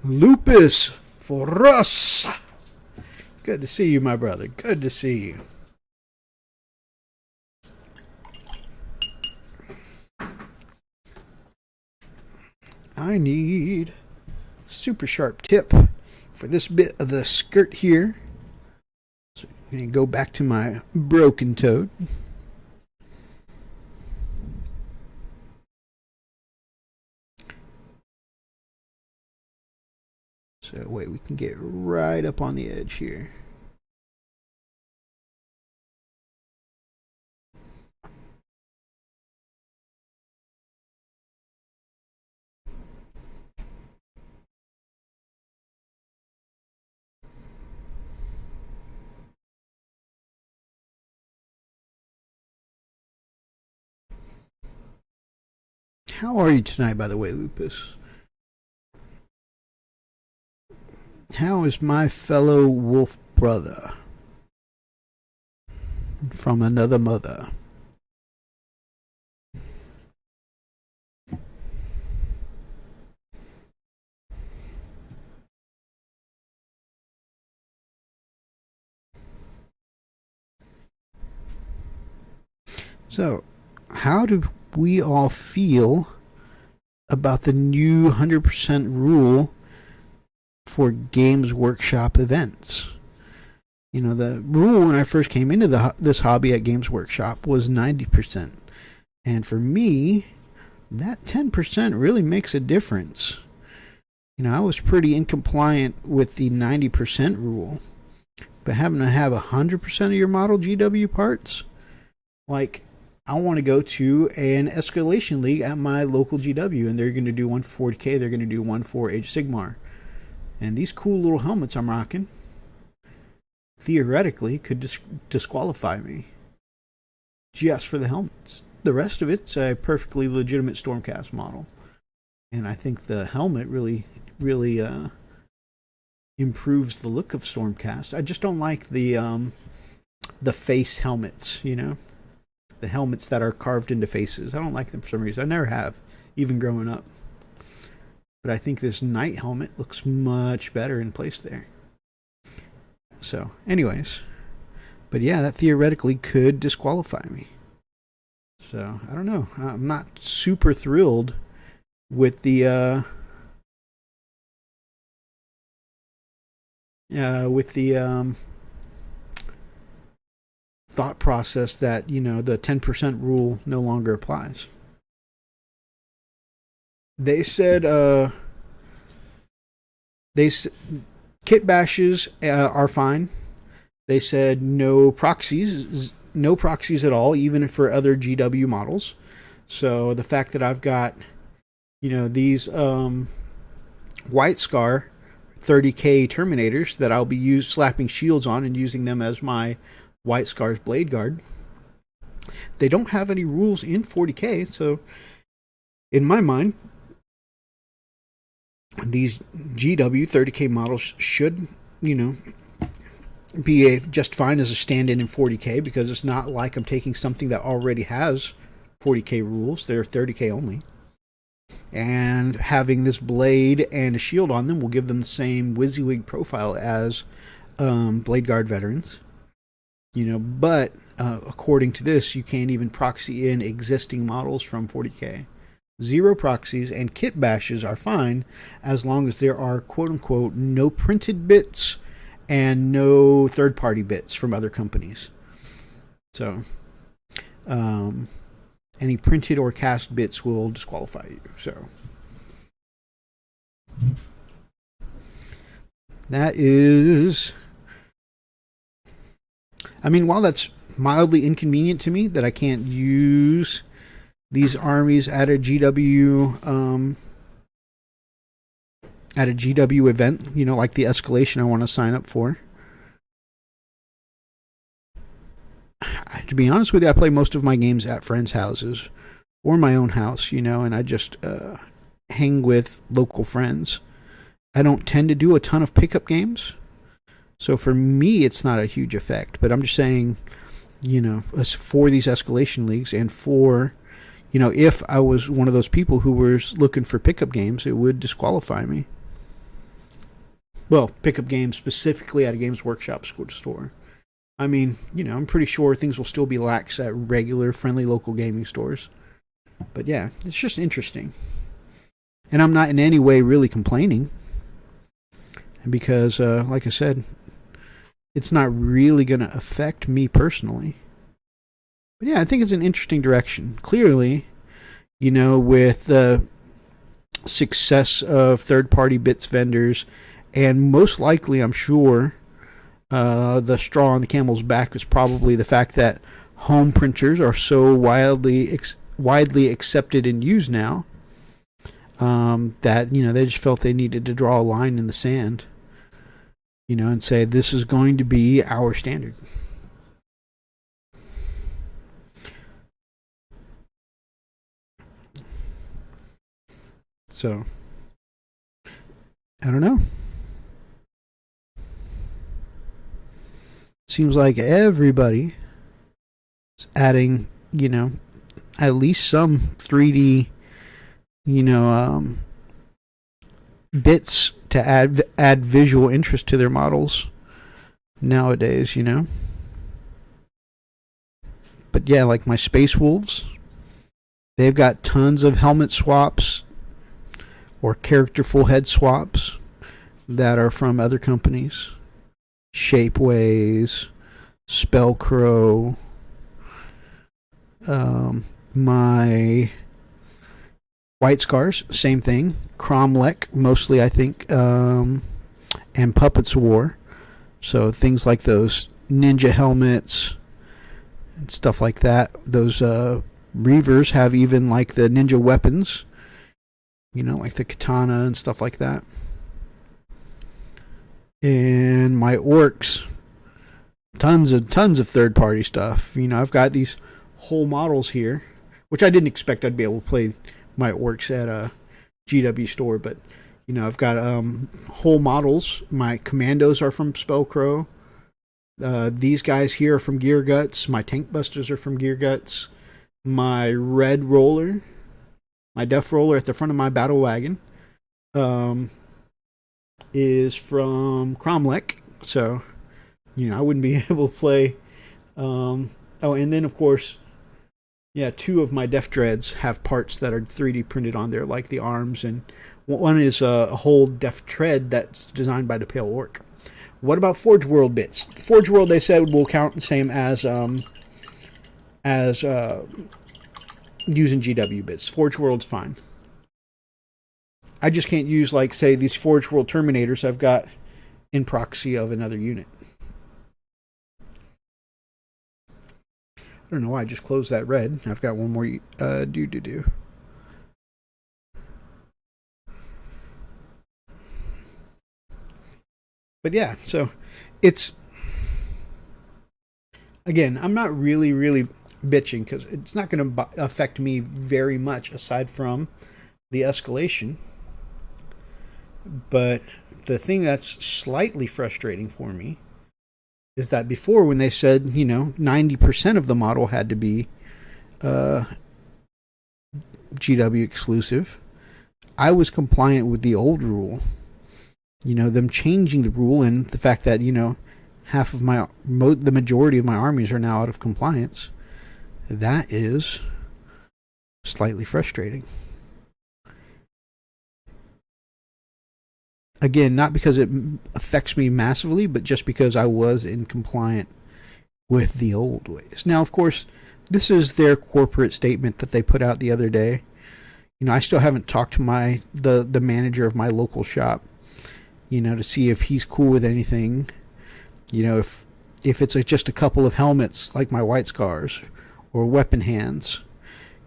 Lupus for us. Good to see you, my brother. Good to see you. I need a super sharp tip for this bit of the skirt here. So I'm going to go back to my broken toad. So wait, we can get right up on the edge here. How are you tonight, by the way, Lupus? How is my fellow wolf brother from another mother? So, how do we all feel about the new 100% rule for Games Workshop events? You know, the rule when I first came into this hobby at Games Workshop was 90%. And for me, that 10% really makes a difference. You know, I was pretty incompliant with the 90% rule. But having to have 100% of your model GW parts, like, I want to go to an escalation league at my local GW, and they're going to do one for 40K, they're going to do one for Age Sigmar. And these cool little helmets I'm rocking, theoretically, could disqualify me just for the helmets. The rest of it's a perfectly legitimate Stormcast model. And I think the helmet really improves the look of Stormcast. I just don't like the face helmets, you know? The helmets that are carved into faces. I don't like them for some reason. I never have, even growing up. But I think this knight helmet looks much better in place there. So, anyways. But yeah, that theoretically could disqualify me. So, I don't know. I'm not super thrilled with the thought process that, you know, the 10% rule no longer applies. They said kit bashes are fine. They said no proxies at all, even for other GW models. So the fact that I've got, you know, these White Scar 30K Terminators that I'll be slapping shields on and using them as my White Scar's Blade Guard. They don't have any rules in 40K, so in my mind, these GW 30K models should, you know, be just fine as a stand-in in 40K, because it's not like I'm taking something that already has 40K rules. They're 30K only. And having this blade and a shield on them will give them the same WYSIWYG profile as Blade Guard veterans. You know, but according to this, you can't even proxy in existing models from 40K. 0 proxies and kit bashes are fine as long as there are quote-unquote no printed bits and no third-party bits from other companies. So, any printed or cast bits will disqualify you. So, that is... I mean, while that's mildly inconvenient to me that I can't use these armies at a GW event, you know, like the escalation I want to sign up for. To be honest with you, I play most of my games at friends' houses or my own house, you know, and I just hang with local friends. I don't tend to do a ton of pickup games. So for me, it's not a huge effect. But I'm just saying, you know, as for these escalation leagues and for, you know, if I was one of those people who was looking for pickup games, it would disqualify me. Well, pickup games specifically at a Games Workshop store. I mean, you know, I'm pretty sure things will still be lax at regular, friendly local gaming stores. But yeah, it's just interesting. And I'm not in any way really complaining. Because, like I said, it's not really going to affect me personally. But yeah, I think it's an interesting direction. Clearly, you know, with the success of third-party bits vendors, and most likely, I'm sure, the straw on the camel's back is probably the fact that home printers are so widely accepted and used now, that, you know, they just felt they needed to draw a line in the sand. You know, and say, this is going to be our standard. So, I don't know. Seems like everybody is adding, at least some 3D, bits to add visual interest to their models nowadays, But yeah, like my Space Wolves, they've got tons of helmet swaps or character full head swaps that are from other companies. Shapeways, Spellcrow, my White Scars, same thing. Cromlech, mostly, I think, and Puppets War. So things like those ninja helmets and stuff like that. Those Reavers have even like the ninja weapons, like the katana and stuff like that. And my Orcs, tons of third-party stuff. I've got these whole models here, which I didn't expect I'd be able to play my Orcs at a GW store, but I've got whole models. My Commandos are from Spellcrow. These guys here are from Gear Guts. My Tank Busters are from Gear Guts. My Red Roller, my Death Roller at the front of my Battle Wagon, is from Cromlech. So, I wouldn't be able to play. And then of course, two of my Def Dreads have parts that are 3D printed on there, like the arms, and one is a whole Def Dread that's designed by the Pale Orc. What about Forge World bits? Forge World, they said, will count the same as using GW bits. Forge World's fine. I just can't use, like, say, these Forge World Terminators I've got in proxy of another unit. I don't know why I just closed that red. I've got one more do. But yeah, so it's, again, I'm not really bitching because it's not going to affect me very much aside from the escalation. But the thing that's slightly frustrating for me is that before, when they said, 90% of the model had to be GW exclusive, I was compliant with the old rule. Them changing the rule and the fact that, half of the majority of my armies are now out of compliance. That is slightly frustrating. Again, not because it affects me massively, but just because I was in compliant with the old ways. Now, of course, this is their corporate statement that they put out the other day. I still haven't talked to the manager of my local shop, to see if he's cool with anything. If it's just a couple of helmets like my White Scars or weapon hands,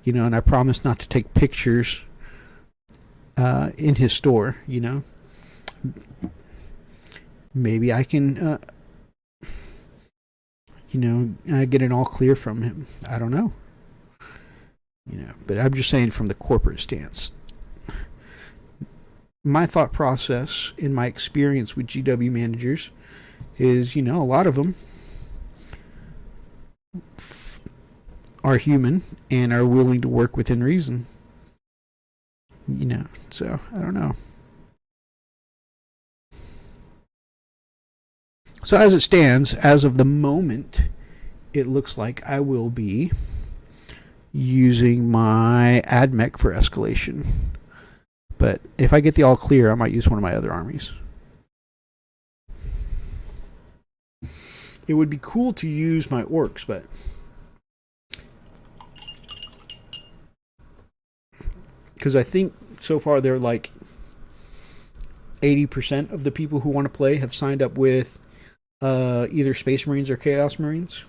and I promise not to take pictures in his store, maybe I can, get an all clear from him. I don't know. But I'm just saying from the corporate stance. My thought process in my experience with GW managers is, a lot of them are human and are willing to work within reason. So I don't know. So as it stands, as of the moment, it looks like I will be using my AdMech for escalation. But if I get the all clear, I might use one of my other armies. It would be cool to use my Orcs, but because I think so far they're like 80% of the people who want to play have signed up with either Space Marines or Chaos Marines.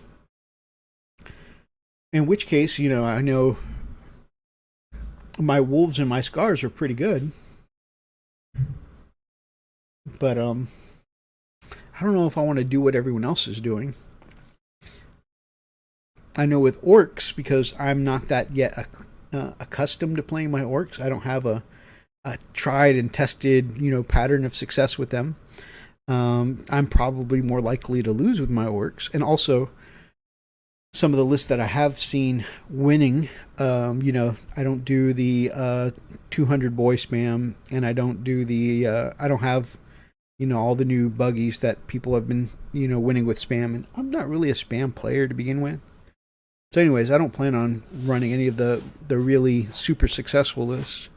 In which case, I know my Wolves and my Scars are pretty good. But I don't know if I want to do what everyone else is doing. I know with Orcs, because I'm not that yet accustomed to playing my Orcs, I don't have a tried and tested, pattern of success with them, I'm probably more likely to lose with my orcs. And also, some of the lists that I have seen winning, I don't do the 200 boy spam, and I don't do the, I don't have, all the new buggies that people have been, winning with spam. And I'm not really a spam player to begin with. So anyways, I don't plan on running any of the really super successful lists.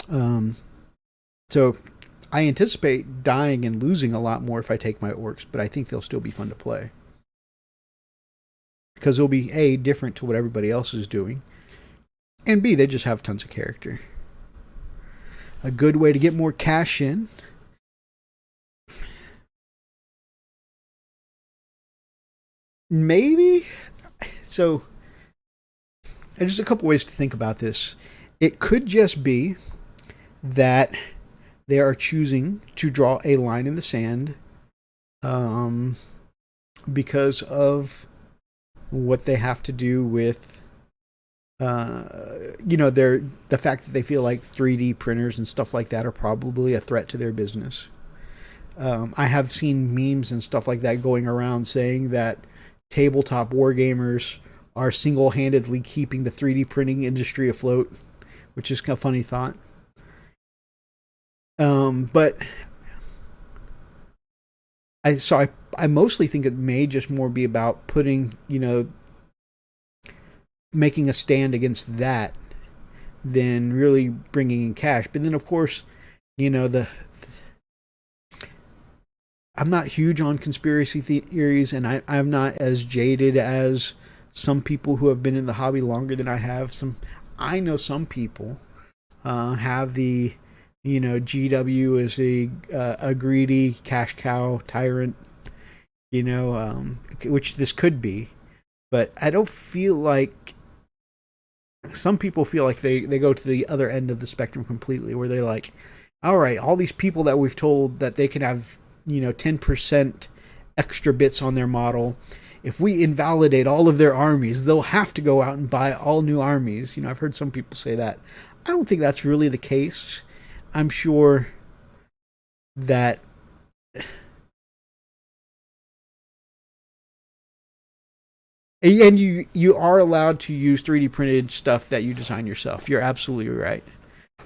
So I anticipate dying and losing a lot more if I take my orcs, but I think they'll still be fun to play. Because they'll be, A, different to what everybody else is doing, and B, they just have tons of character. A good way to get more cash in. Maybe. So, there's a couple ways to think about this. It could just be that they are choosing to draw a line in the sand because of what they have to do with the fact that they feel like 3D printers and stuff like that are probably a threat to their business. I have seen memes and stuff like that going around saying that tabletop wargamers are single-handedly keeping the 3D printing industry afloat, which is a funny thought. But I mostly think it may just more be about putting, making a stand against that than really bringing in cash. But then, of course, I'm not huge on conspiracy theories, and I'm not as jaded as some people who have been in the hobby longer than I have. I know some people have the, GW is a greedy cash cow tyrant, which this could be. But I don't feel like, some people feel like they go to the other end of the spectrum completely, where they're like, all right, all these people that we've told that they can have 10% extra bits on their model, if we invalidate all of their armies, they'll have to go out and buy all new armies. I've heard some people say that. I don't think that's really the case. I'm sure that and you are allowed to use 3D printed stuff that you design yourself. You're absolutely right.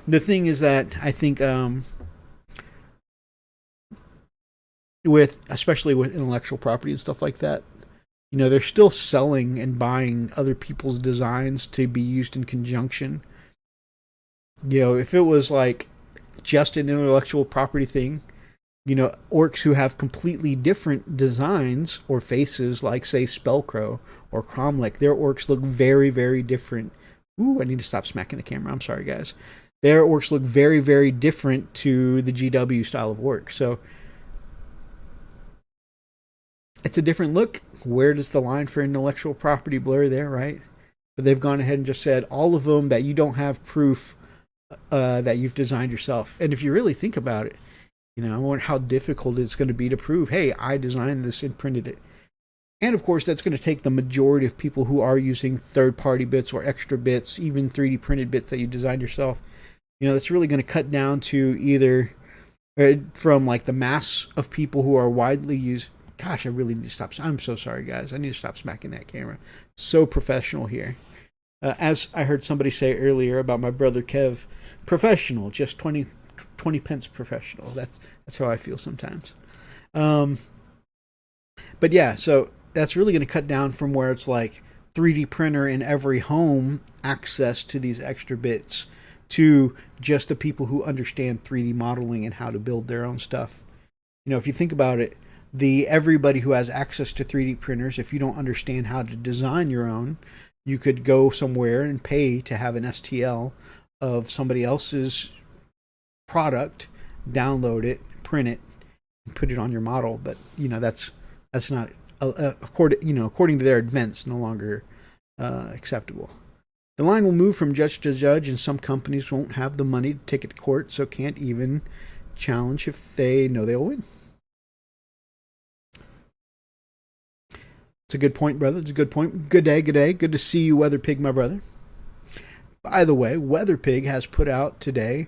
The thing is that I think especially with intellectual property and stuff like that, they're still selling and buying other people's designs to be used in conjunction. If it was like just an intellectual property thing, orcs who have completely different designs or faces, like say Spellcrow or Cromlech, their orcs look very, very different. Ooh, I need to stop smacking the camera. I'm sorry, guys. Their orcs look very, very different to the GW style of orc. So it's a different look. Where does the line for intellectual property blur there, right? But they've gone ahead and just said all of them that you don't have proof that you've designed yourself. And if you really think about it, I wonder how difficult it's going to be to prove, hey, I designed this and printed it. And of course, that's going to take the majority of people who are using third-party bits or extra bits, even 3D printed bits that you designed yourself. That's really going to cut down to either from like the mass of people who are widely used. Gosh, I really need to stop. I'm so sorry, guys. I need to stop smacking that camera. So professional here. As I heard somebody say earlier about my brother Kev, professional, just 20 pence professional. That's how I feel sometimes. But yeah, so that's really going to cut down from where it's like 3D printer in every home access to these extra bits to just the people who understand 3D modeling and how to build their own stuff. If you think about it, everybody who has access to 3D printers, if you don't understand how to design your own, you could go somewhere and pay to have an STL of somebody else's product, download it, print it, and put it on your model. But that's not according to their advents, no longer acceptable. The line will move from judge to judge, and some companies won't have the money to take it to court, so can't even challenge if they know they'll win. It's a good point, brother. It's a good point. Good day, good day. Good to see you, Weather Pig, my brother. By the way, Weather Pig has put out today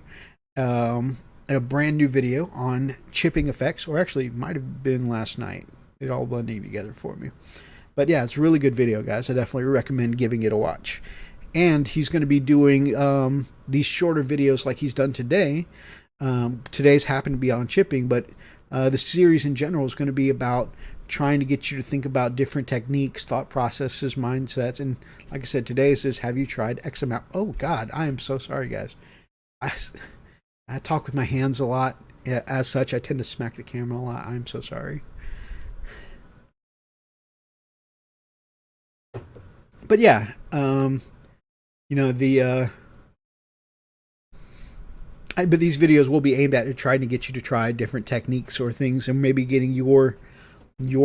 a brand new video on chipping effects, or actually it might have been last night. It all blending together for me. But yeah, it's a really good video, guys. I definitely recommend giving it a watch. And he's going to be doing these shorter videos like he's done today. Today's happened to be on chipping, but the series in general is going to be about trying to get you to think about different techniques, thought processes, mindsets. And like I said, today is, have you tried X amount? Oh, God, I am so sorry, guys. I talk with my hands a lot. As such, I tend to smack the camera a lot. I'm so sorry. But yeah, you know, but these videos will be aimed at trying to get you to try different techniques or things, and maybe getting your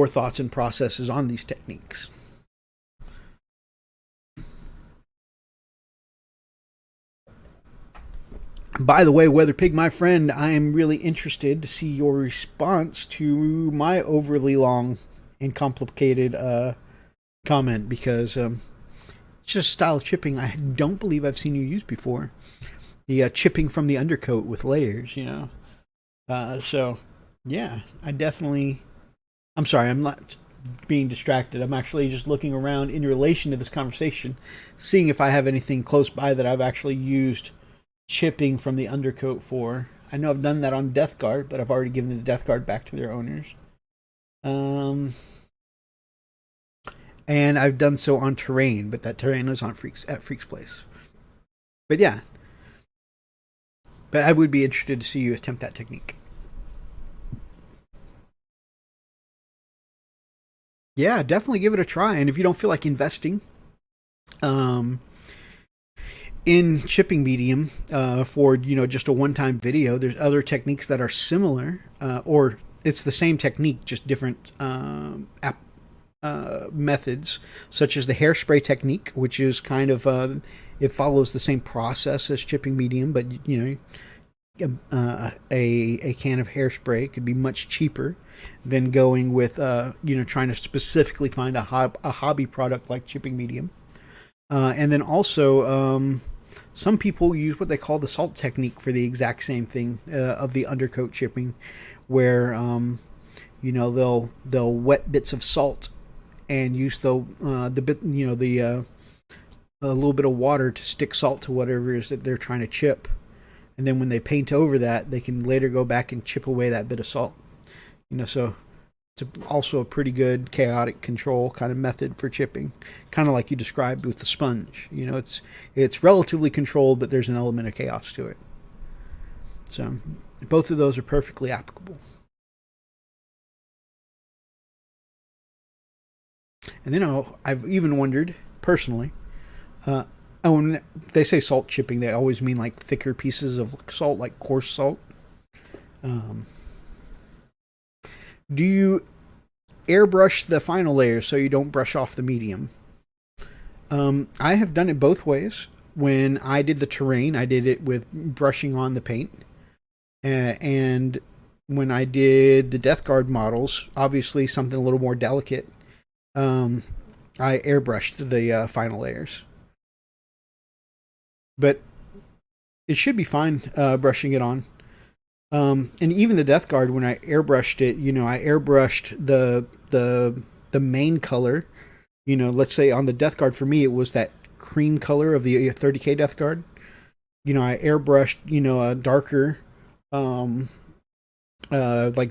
thoughts and processes on these techniques. By the way, Weather Pig, my friend, I am really interested to see your response to my overly long and complicated comment, because it's just a style of chipping I don't believe I've seen you use before. The chipping from the undercoat with layers, you know. So, yeah, I'm sorry, I'm not being distracted. I'm actually just looking around in relation to this conversation, seeing if I have anything close by that I've actually used chipping from the undercoat for. I know I've done that on Death Guard, but I've already given the Death Guard back to their owners. And I've done so on terrain, but that terrain is on Freak's Place. But yeah. But I would be interested to see you attempt that technique. Yeah, definitely give it a try. And if you don't feel like investing in chipping medium for, you know, just a one-time video, there's other techniques that are similar, or it's the same technique, just different methods, such as the hairspray technique, which is kind of it follows the same process as chipping medium, but you know, a can of hairspray could be much cheaper than going with you know, trying to specifically find a hobby product like chipping medium. And then also some people use what they call the salt technique for the exact same thing of the undercoat chipping, where you know, they'll wet bits of salt and use the bit, you know, a little bit of water to stick salt to whatever it is that they're trying to chip, and then when they paint over that, they can later go back and chip away that bit of salt. You know, so it's also a pretty good chaotic control kind of method for chipping, kind of like you described with the sponge. You know, it's relatively controlled, but there's an element of chaos to it. So both of those are perfectly applicable. And then I've even wondered, personally, when they say salt chipping, they always mean like thicker pieces of salt, like coarse salt. Do you airbrush the final layer so you don't brush off the medium? I have done it both ways. When I did the terrain, I did it with brushing on the paint. And when I did the Death Guard models, obviously something a little more delicate, I airbrushed the final layers. But it should be fine brushing it on. And even the Death Guard, when I airbrushed it, you know, I airbrushed the main color. You know, let's say on the Death Guard, for me, it was that cream color of the 30K Death Guard. You know, I airbrushed, you know, a darker, like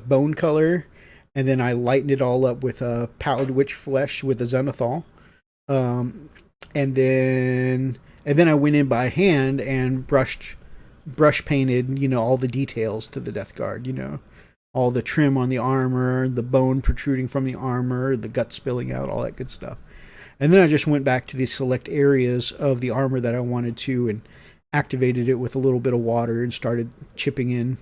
bone color, and then I lightened it all up with a Pallid Witch Flesh with a Zenithal. And then I went in by hand and brush painted, you know, all the details to the Death Guard, you know, all the trim on the armor, the bone protruding from the armor, the gut spilling out, all that good stuff. And then I just went back to the select areas of the armor that I wanted to and activated it with a little bit of water and started chipping in.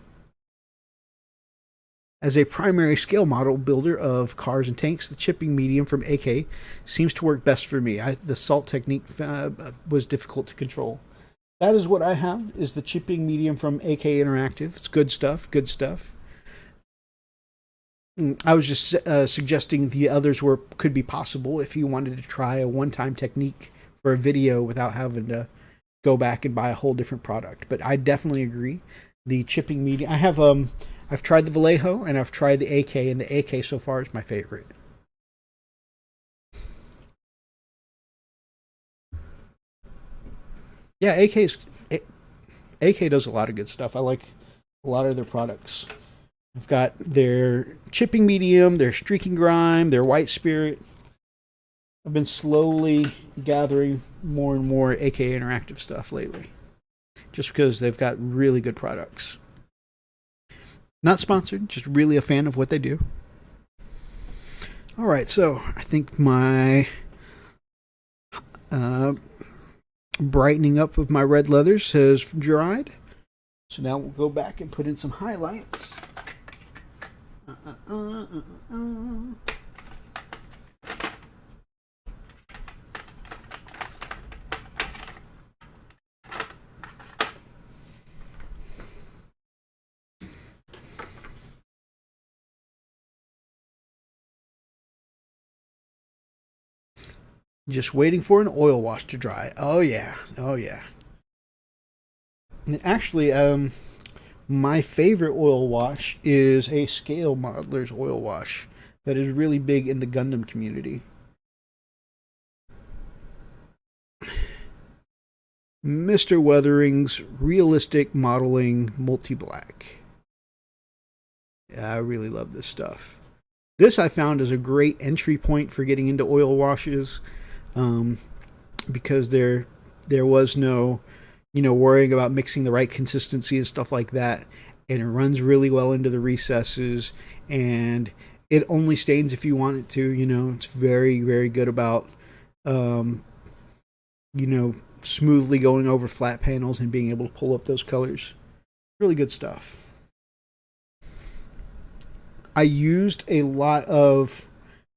As a primary scale model builder of cars and tanks, the chipping medium from AK seems to work best for me. The salt technique was difficult to control. That is what I have, is the chipping medium from AK Interactive. It's good stuff, good stuff. I was just suggesting the others could be possible if you wanted to try a one-time technique for a video without having to go back and buy a whole different product. But I definitely agree. the chipping medium. I've tried the Vallejo and I've tried the AK, and the AK so far is my favorite. Yeah, AK does a lot of good stuff. I like a lot of their products. I've got their chipping medium, their streaking grime, their white spirit. I've been slowly gathering more and more AK Interactive stuff lately, just because they've got really good products. Not sponsored, just really a fan of what they do. All right, so I think my brightening up of my red leathers has dried. So now we'll go back and put in some highlights. Just waiting for an oil wash to dry. Oh yeah, oh yeah. And actually, my favorite oil wash is a Scale Modeler's oil wash that is really big in the Gundam community. Mr. Weathering's Realistic Modeling Multi-Black. Yeah, I really love this stuff. This I found is a great entry point for getting into oil washes, because there was no, worrying about mixing the right consistency and stuff like that, and it runs really well into the recesses, and it only stains if you want it to. It's very, very good about, smoothly going over flat panels and being able to pull up those colors. Really good stuff. I used a lot of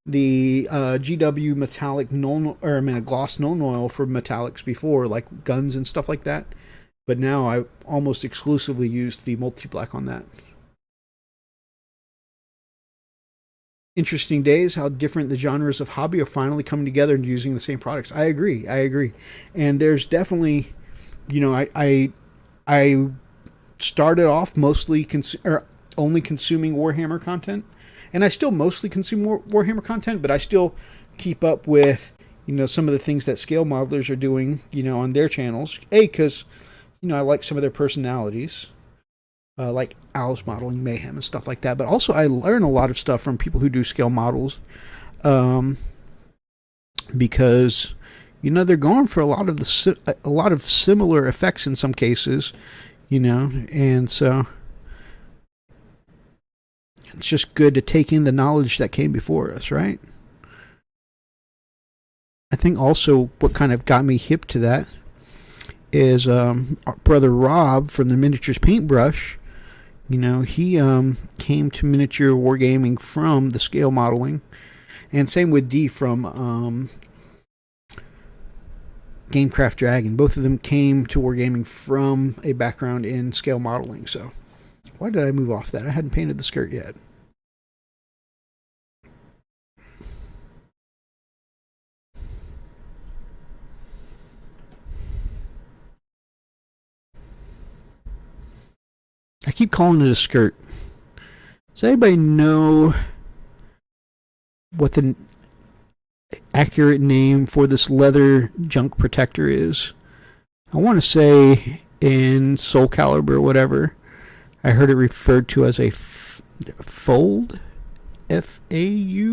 the GW metallic gloss Nuln oil for metallics before, like guns and stuff like that. But now I almost exclusively use the multi-black on that. Interesting days, how different the genres of hobby are finally coming together and using the same products. I agree. And there's definitely, I started off mostly only consuming Warhammer content, and I still mostly consume Warhammer content, but I still keep up with some of the things that Scale Modelers are doing on their channels. Because I like some of their personalities, like Owl's Modeling Mayhem and stuff like that. But also I learn a lot of stuff from people who do scale models, because they're going for a lot of similar effects in some cases, and so it's just good to take in the knowledge that came before us, right? I think also what kind of got me hip to that is our brother Rob from the Miniatures Paintbrush. He came to miniature wargaming from the scale modeling, and same with D from Gamecraft Dragon. Both of them came to wargaming from a background in scale modeling. So why did I move off that? I hadn't painted the skirt yet. I keep calling it a skirt. Does anybody know what the accurate name for this leather junk protector is? I want to say in Soul Calibur or whatever, I heard it referred to as a fold, F-A-U-D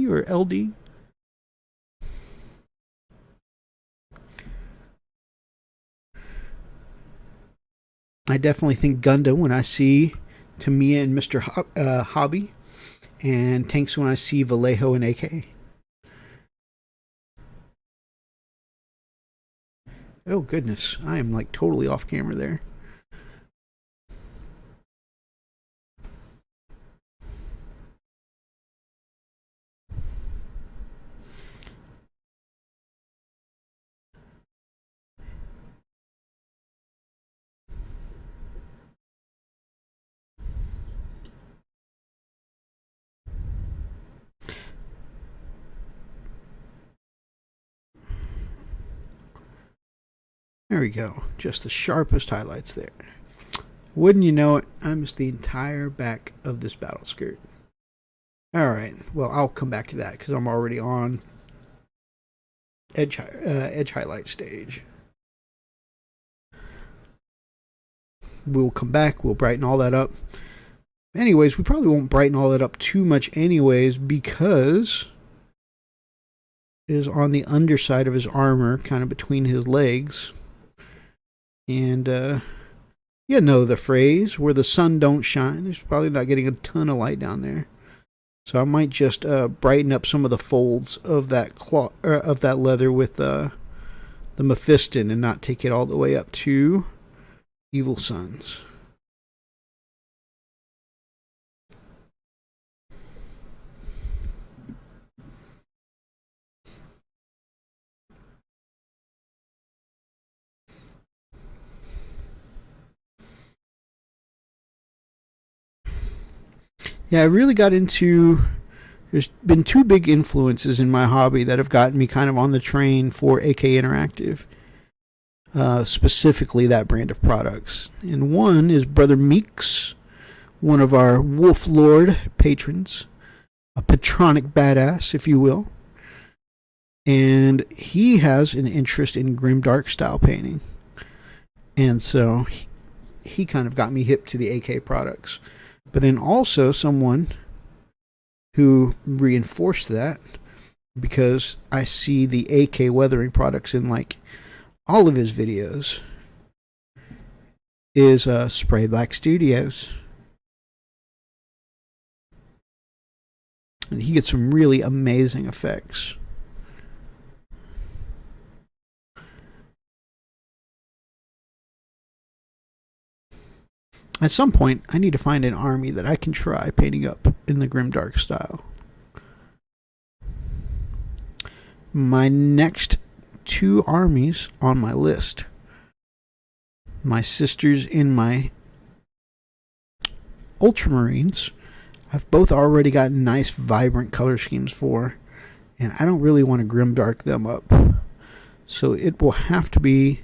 or L-D. I definitely think Gundam when I see Tamiya and Mr. Hobby, and tanks when I see Vallejo and AK. Oh goodness, I am like totally off camera there. There we go. Just the sharpest highlights there. Wouldn't you know it, I missed the entire back of this battle skirt. Alright, well, I'll come back to that because I'm already on edge highlight stage. We'll come back, we'll brighten all that up. Anyways, we probably won't brighten all that up too much anyways because it is on the underside of his armor, kind of between his legs. And, you know the phrase, where the sun don't shine, there's probably not getting a ton of light down there. So I might just brighten up some of the folds of that cloth, of that leather with the Mephiston and not take it all the way up to Evil Sun's. Yeah, I really got into... There's been two big influences in my hobby that have gotten me kind of on the train for AK Interactive. Specifically that brand of products. And one is Brother Meeks, one of our Wolf Lord patrons. A patronic badass, if you will. And he has an interest in grimdark style painting. And so he kind of got me hip to the AK products. But then also someone who reinforced that, because I see the AK weathering products in like all of his videos, is Spray Black Studios. And he gets some really amazing effects. At some point, I need to find an army that I can try painting up in the grimdark style. My next two armies on my list, my sisters in my Ultramarines, I've both already got nice vibrant color schemes for, and I don't really want to grimdark them up. So it will have to be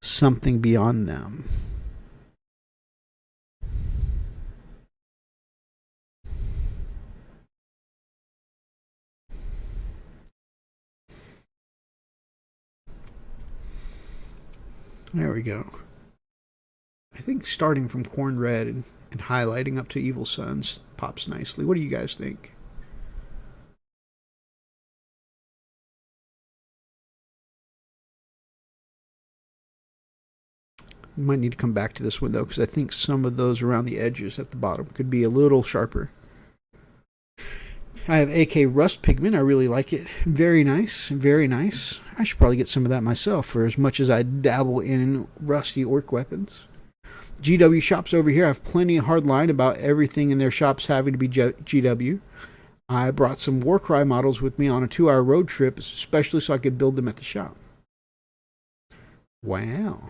something beyond them. There we go. I think starting from Corn Red and highlighting up to Evil Suns pops nicely. What do you guys think? Might need to come back to this one though, because I think some of those around the edges at the bottom could be a little sharper. I have AK Rust Pigment. I really like it. Very nice. Very nice. I should probably get some of that myself, for as much as I dabble in rusty orc weapons. GW shops over here have plenty of hard line about everything in their shops having to be GW. I brought some Warcry models with me on a 2-hour road trip, especially so I could build them at the shop. Wow.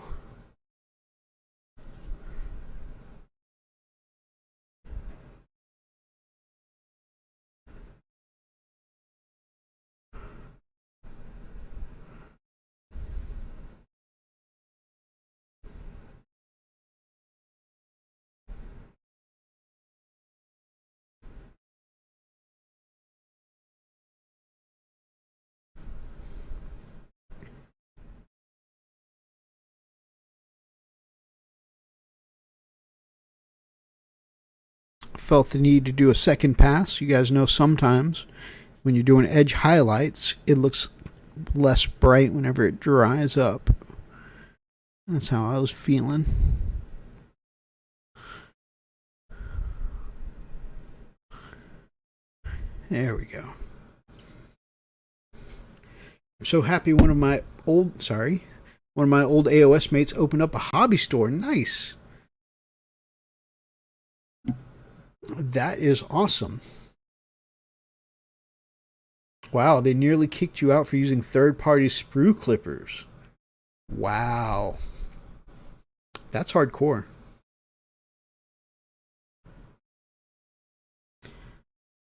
Felt the need to do a second pass. You guys know sometimes when you're doing edge highlights, it looks less bright whenever it dries up. That's how I was feeling. There we go. I'm so happy one of my old AOS mates opened up a hobby store. Nice. That is awesome. Wow, they nearly kicked you out for using third-party sprue clippers. Wow. That's hardcore.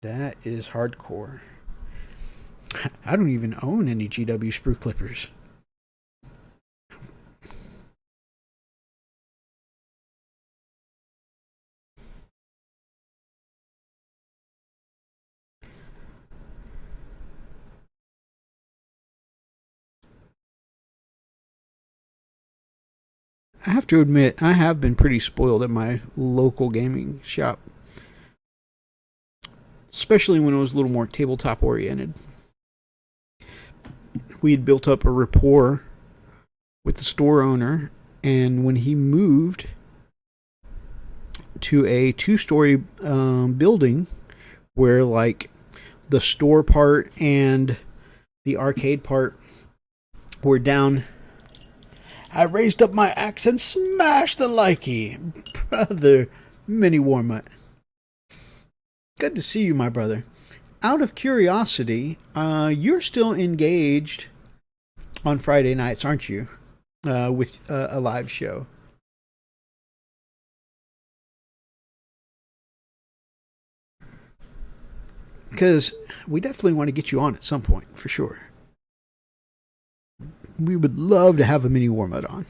That is hardcore. I don't even own any GW sprue clippers. I have to admit, I have been pretty spoiled at my local gaming shop, especially when it was a little more tabletop oriented. We had built up a rapport with the store owner, and when he moved to a 2-story building where like the store part and the arcade part were down, I raised up my axe and smashed the likey. Brother Mini Warmut. Good to see you, my brother. Out of curiosity, you're still engaged on Friday nights, aren't you? With a live show. Because we definitely want to get you on at some point, for sure. We would love to have a Mini Warmut on.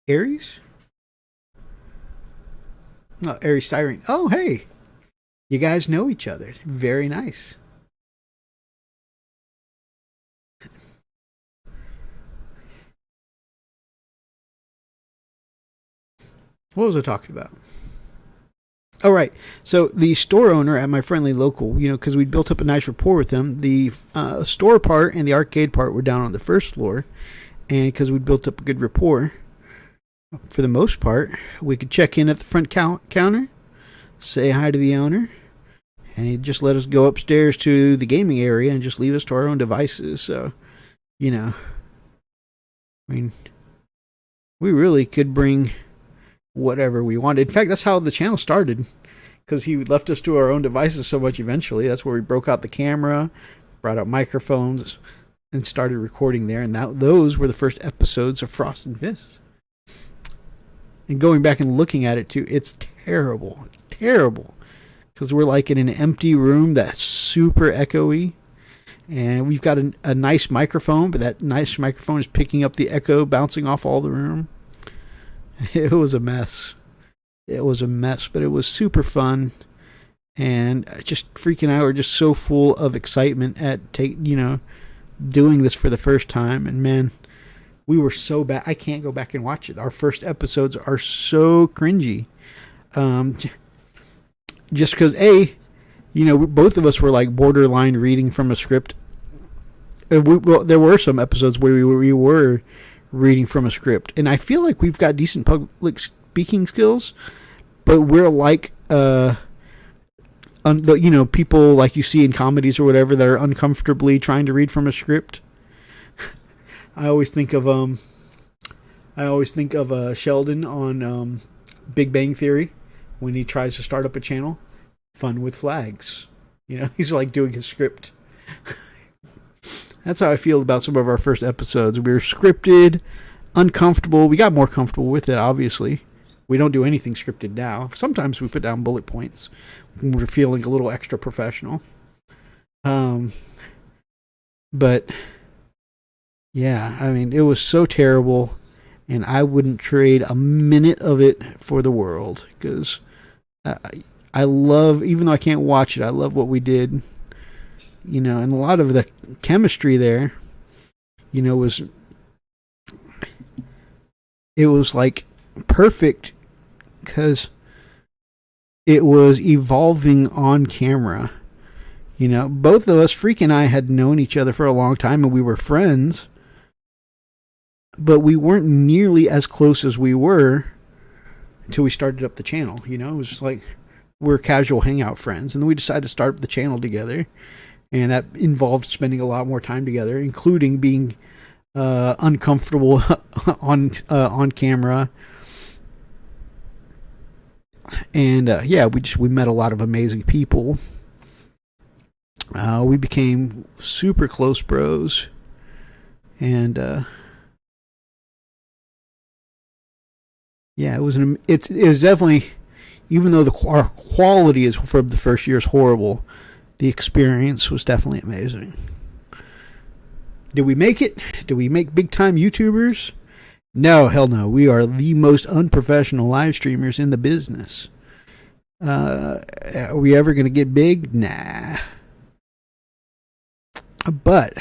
Aries? Oh, Aries Styrene. Oh, hey. You guys know each other. Very nice. What was I talking about? Oh, right. So the store owner at my friendly local, because we'd built up a nice rapport with them, the store part and the arcade part were down on the first floor. And because we'd built up a good rapport, for the most part, we could check in at the front counter, say hi to the owner, and he'd just let us go upstairs to the gaming area and just leave us to our own devices. So, I mean, we really could bring whatever we wanted. In fact, that's how the channel started, because he left us to our own devices so much eventually. That's where we broke out the camera, brought out microphones, and started recording there. And those were the first episodes of Frost and Fist. And going back and looking at it too, it's terrible. It's terrible. Because we're like in an empty room that's super echoey. And we've got a nice microphone, but that nice microphone is picking up the echo bouncing off all the room. It was a mess. It was a mess, but it was super fun. And just freaking out. We're just so full of excitement at doing this for the first time. And man, we were so bad. I can't go back and watch it. Our first episodes are so cringy. Just because, both of us were like borderline reading from a script. There were some episodes where we were reading from a script, and I feel like we've got decent public speaking skills, but we're like people like you see in comedies or whatever that are uncomfortably trying to read from a script. I always think of Sheldon on Big Bang Theory when he tries to start up a channel. Fun with flags. He's like doing his script. That's how I feel about some of our first episodes. We were scripted, uncomfortable. We got more comfortable with it, obviously. We don't do anything scripted now. Sometimes we put down bullet points when we're feeling a little extra professional. But, yeah, I mean, it was so terrible, and I wouldn't trade a minute of it for the world, because I love, even though I can't watch it, I love what we did. And a lot of the chemistry there, was like perfect, because it was evolving on camera. Both of us, Freak and I, had known each other for a long time, and we were friends, but we weren't nearly as close as we were until we started up the channel. It was just like we're casual hangout friends, and then we decided to start up the channel together. And that involved spending a lot more time together, including being uncomfortable on camera. And we met a lot of amazing people. We became super close bros, and it was definitely, even though our quality is for the first year is horrible, the experience was definitely amazing. Did we make it? Did we make big-time YouTubers? No, hell no. We are the most unprofessional live streamers in the business. Are we ever going to get big? Nah. But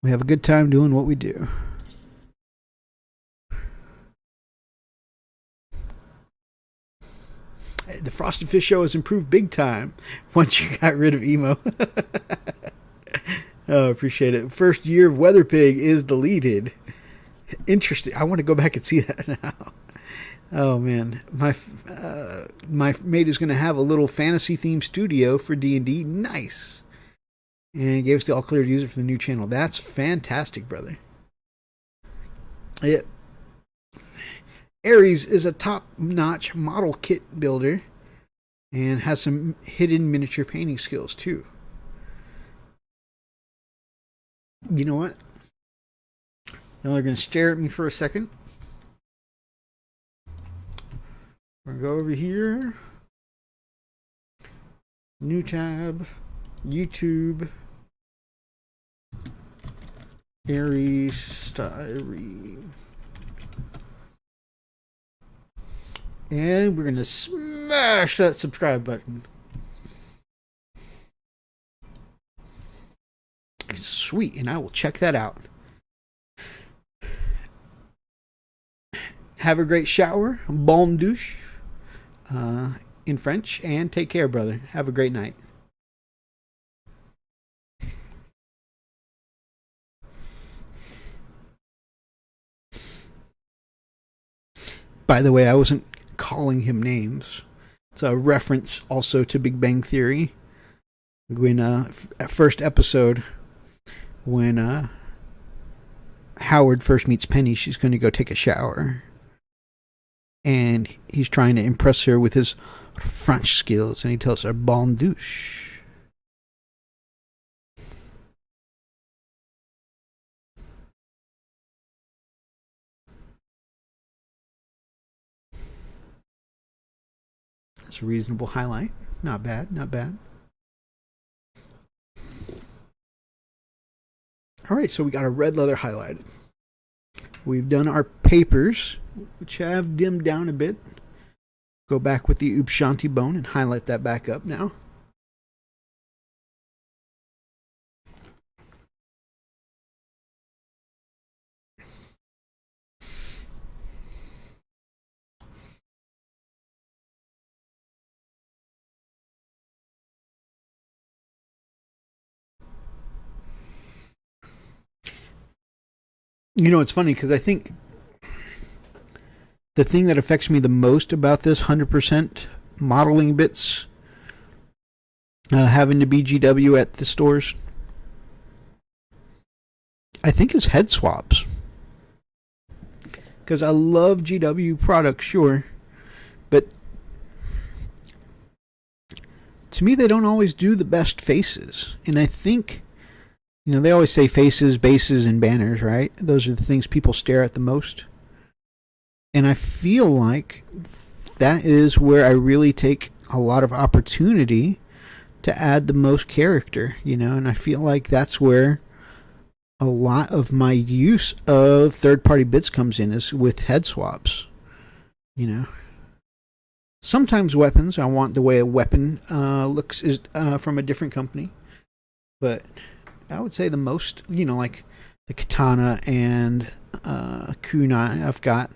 We have a good time doing what we do. The Frosted Fish Show has improved big time once you got rid of emo. Oh, appreciate it. First year of Weather Pig is deleted. Interesting. I want to go back and see that now. Oh man, my mate is going to have a little fantasy themed studio for D&D. Nice. And gave us the all clear to use it for the new channel. That's fantastic, brother. Yeah. Ares is a top-notch model kit builder and has some hidden miniature painting skills too. You know what? Now they're going to stare at me for a second. We're going to go over here. New tab. YouTube. Ares Styrene. And we're going to smash that subscribe button. Sweet, and I will check that out. Have a great shower. Bon douche. In French. And take care, brother. Have a great night. By the way, I wasn't calling him names. It's a reference also to Big Bang Theory. When first episode, when Howard first meets Penny, she's going to go take a shower, and he's trying to impress her with his French skills, and he tells her "bon douche." That's a reasonable highlight. Not bad, not bad. All right, so we got our red leather highlighted. We've done our papers, which have dimmed down a bit. Go back with the Upshanti bone and highlight that back up now. You know, it's funny because I think the thing that affects me the most about this 100% modeling bits having to be GW at the stores, I think, is head swaps. Because I love GW products, sure, but to me they don't always do the best faces. And I think, you know, they always say faces, bases, and banners, right? Those are the things people stare at the most. And I feel like that is where I really take a lot of opportunity to add the most character, you know, and I feel like that's where a lot of my use of third-party bits comes in, is with head swaps, you know. Sometimes weapons, I want the way a weapon looks is from a different company, but I would say the most, you know, like the katana and kunai I've got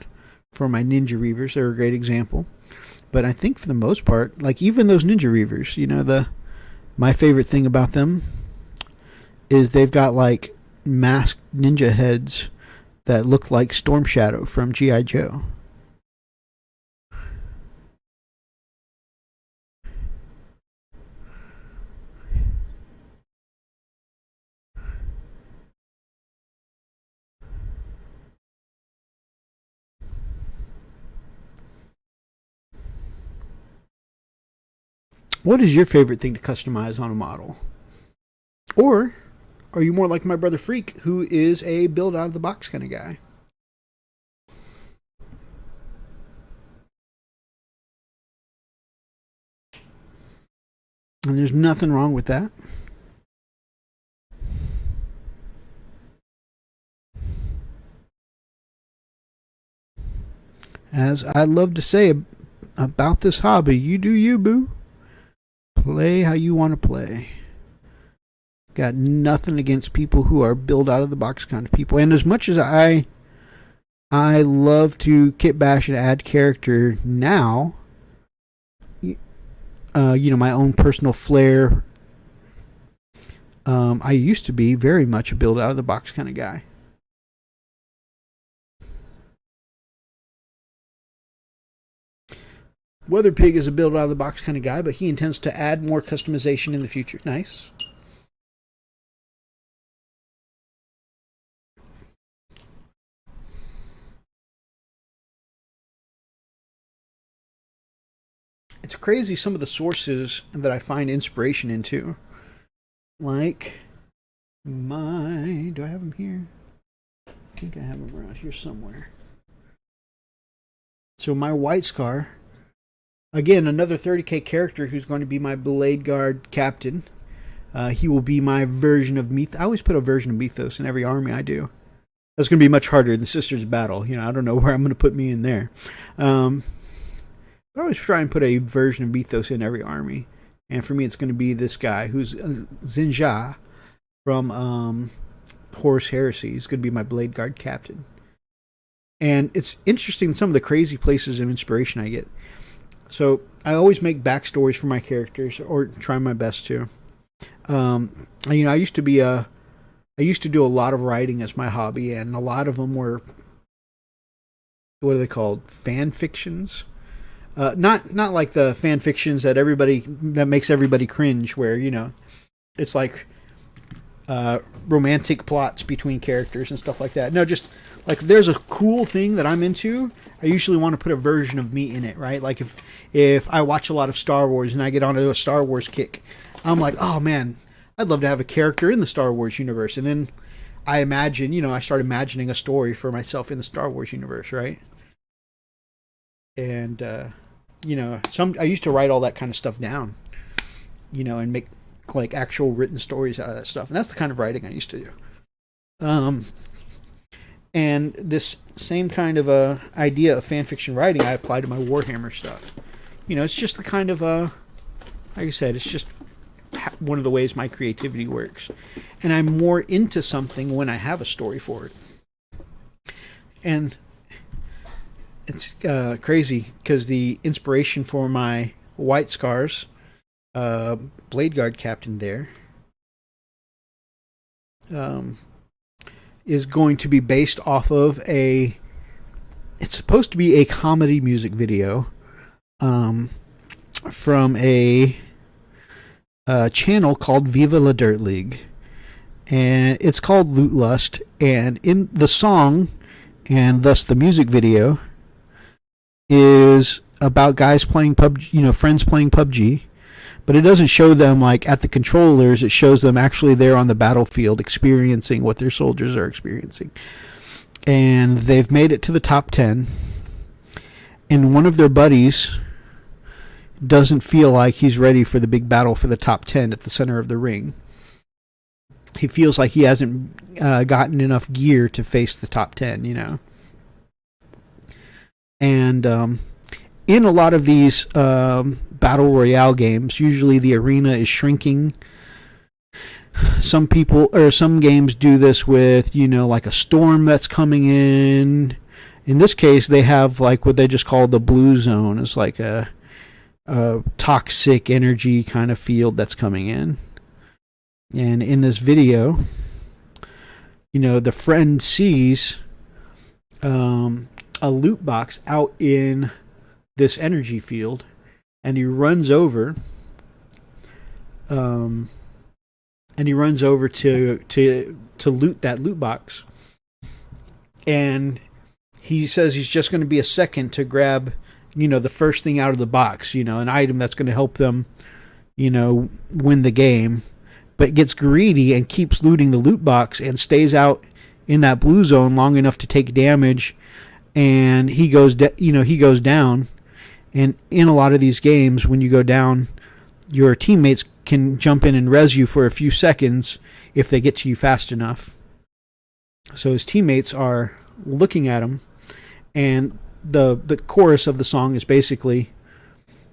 for my Ninja Reavers. They're a great example. But I think for the most part, like even those Ninja Reavers, you know, my favorite thing about them is they've got like masked ninja heads that look like Storm Shadow from G.I. Joe. What is your favorite thing to customize on a model? Or are you more like my brother Freak, who is a build out of the box kind of guy? And there's nothing wrong with that. As I love to say about this hobby, you do you, boo. Play how you want to play. Got nothing against people who are build out of the box kind of people. And as much as I love to kit bash and add character now, my own personal flair. I used to be very much a build out of the box kind of guy. Weatherpig is a build out of the box kind of guy, but he intends to add more customization in the future. Nice. It's crazy some of the sources that I find inspiration into. Like do I have them here? I think I have them around here somewhere. So my White Scar, again, another 30k character who's going to be my Blade Guard captain. He will be my version of Mythos. I always put a version of Mythos in every army I do. That's going to be much harder than Sisters Battle. I don't know where I'm going to put me in there. I always try and put a version of Mythos in every army. And for me, it's going to be this guy who's Zinja from Horus Heresy. He's going to be my Blade Guard captain. And it's interesting some of the crazy places of inspiration I get. So I always make backstories for my characters, or try my best to. I used to do a lot of writing as my hobby, and a lot of them were, what are they called? Fan fictions. Not like the fan fictions that makes everybody cringe, where it's like romantic plots between characters and stuff like that. No, just like if there's a cool thing that I'm into, I usually want to put a version of me in it, right? Like if I watch a lot of Star Wars and I get onto a Star Wars kick, I'm like, oh man, I'd love to have a character in the Star Wars universe. And then I start imagining a story for myself in the Star Wars universe, right? And I used to write all that kind of stuff down, and make like actual written stories out of that stuff. And that's the kind of writing I used to do. And this same kind of idea of fan fiction writing I apply to my Warhammer stuff. It's just the kind of like I said, it's just one of the ways my creativity works. And I'm more into something when I have a story for it. And it's crazy because the inspiration for my White Scars Blade Guard captain there is going to be based off of it's supposed to be a comedy music video from a channel called Viva La Dirt League, and it's called Loot Lust. And in the song, and thus the music video, is about guys playing PUBG, friends playing PUBG, but it doesn't show them like at the controllers. It shows them actually there on the battlefield experiencing what their soldiers are experiencing. And they've made it to the top 10, and one of their buddies doesn't feel like he's ready for the big battle for the top 10 at the center of the ring. He feels like he hasn't gotten enough gear to face the top 10, And in a lot of these battle royale games, usually the arena is shrinking. Some games do this with, like a storm that's coming in. In this case, they have like what they just call the blue zone. It's like a toxic energy kind of field that's coming in. And in this video, the friend sees a loot box out in this energy field, and he runs over to loot that loot box. And he says he's just going to be a second to grab the first thing out of the box, an item that's going to help them win the game, but gets greedy and keeps looting the loot box and stays out in that blue zone long enough to take damage. And he goes down. And in a lot of these games, when you go down, your teammates can jump in and res you for a few seconds if they get to you fast enough. So his teammates are looking at him, and the chorus of the song is basically,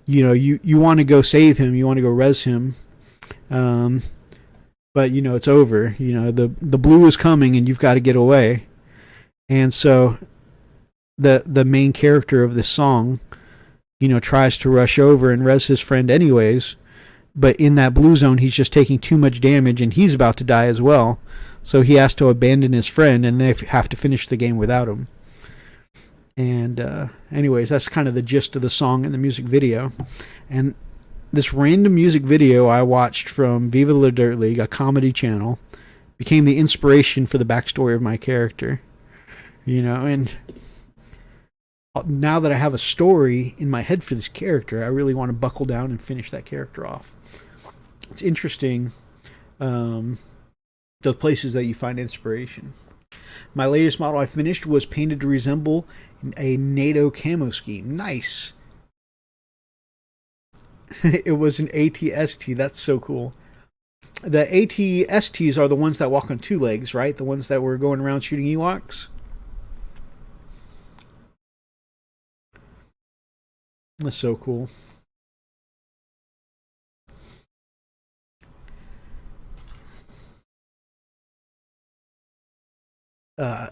you want to go save him, you want to go res him, but but you know it's over. You know the blue is coming, and you've got to get away. And so the main character of this song, you know, tries to rush over and res his friend anyways. But in that blue zone, he's just taking too much damage, and he's about to die as well. So he has to abandon his friend, and they have to finish the game without him. And anyways, that's kind of the gist of the song and the music video. And this random music video I watched from Viva La Dirt League, a comedy channel, became the inspiration for the backstory of my character. You know, and now that I have a story in my head for this character, I really want to buckle down and finish that character off. It's interesting, the places that you find inspiration. My latest model I finished was painted to resemble a NATO camo scheme. Nice. It was an ATST. That's so cool. The ATSTs are the ones that walk on two legs, right? The ones that were going around shooting Ewoks. That's so cool.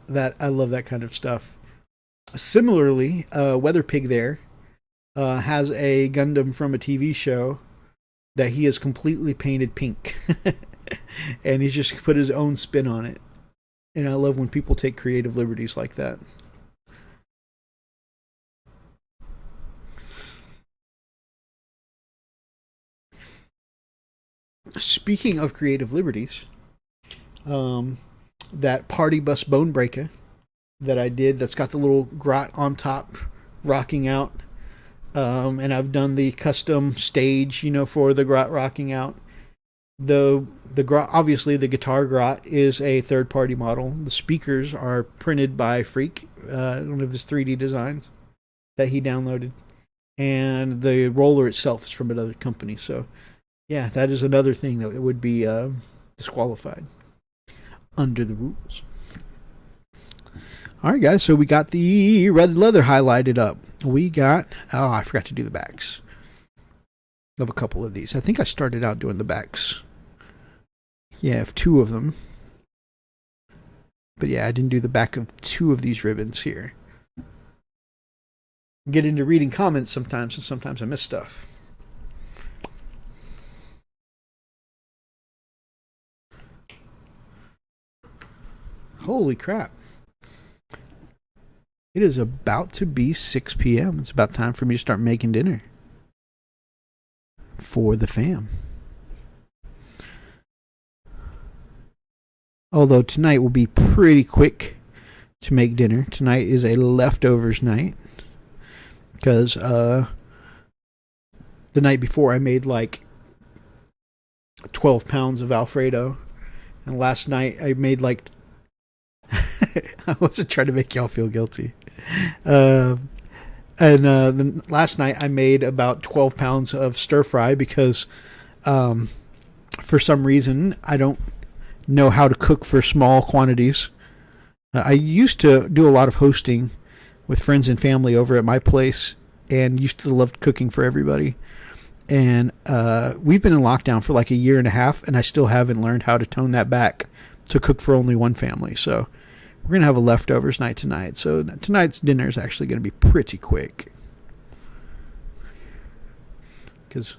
That I love that kind of stuff. Similarly, Weather Pig there has a Gundam from a TV show that he has completely painted pink. And he's just put his own spin on it. And I love when people take creative liberties like that. Speaking of creative liberties, that party bus bone breaker that I did, that's got the little grot on top rocking out, and I've done the custom stage, you know, for the grot rocking out. The grot, obviously the guitar grot is a third-party model. The speakers are printed by Freak, one of his 3D designs that he downloaded, and the roller itself is from another company. So yeah, that is another thing that would be disqualified under the rules. All right, guys, so we got the red leather highlighted up. We got, oh, I forgot to do the backs of a couple of these. I think I started out doing the backs. Yeah, of two of them. But yeah, I didn't do the back of two of these ribbons here. Get into reading comments sometimes, and sometimes I miss stuff. Holy crap. It is about to be 6 p.m. It's about time for me to start making dinner for the fam. Although tonight will be pretty quick to make dinner. Tonight is a leftovers night. Because the night before I made like 12 pounds of Alfredo. And last night I made like I wasn't trying to make y'all feel guilty. Then last night I made about 12 pounds of stir fry because for some reason I don't know how to cook for small quantities. I used to do a lot of hosting with friends and family over at my place and used to love cooking for everybody. And we've been in lockdown for like a year and a half, and I still haven't learned how to tone that back to cook for only one family. So we're going to have a leftovers night tonight. So tonight's dinner is actually going to be pretty quick. Because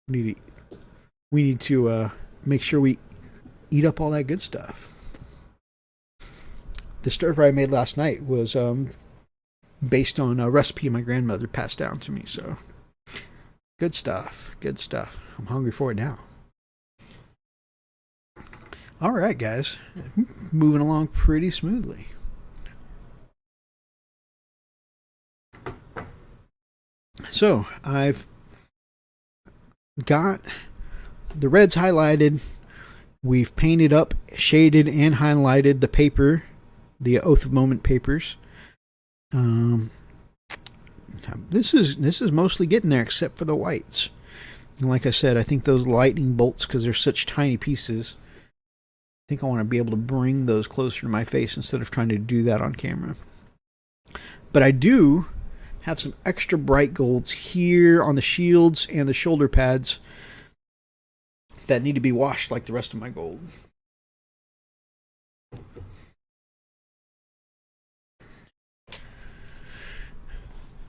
we need to make sure we eat up all that good stuff. The stir fry I made last night was based on a recipe my grandmother passed down to me. So good stuff. Good stuff. I'm hungry for it now. All right, guys. Moving along pretty smoothly. So I've got the reds highlighted. We've painted up, shaded, and highlighted the paper, the Oath of Moment papers. This is mostly getting there, except for the whites. And like I said, I think those lightning bolts, because they're such tiny pieces, I think I want to be able to bring those closer to my face instead of trying to do that on camera. But I do have some extra bright golds here on the shields and the shoulder pads that need to be washed like the rest of my gold.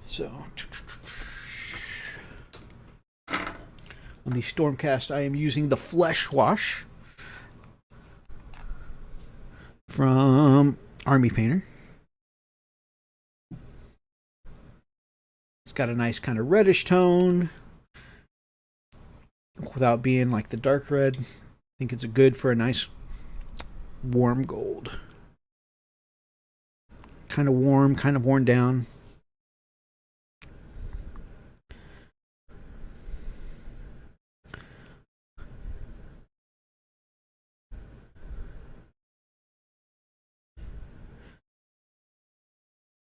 So, on the Stormcast, I am using the Flesh Wash from Army Painter. It's got a nice kind of reddish tone without being like the dark red. I think it's good for a nice warm gold. Kind of warm, kind of worn down.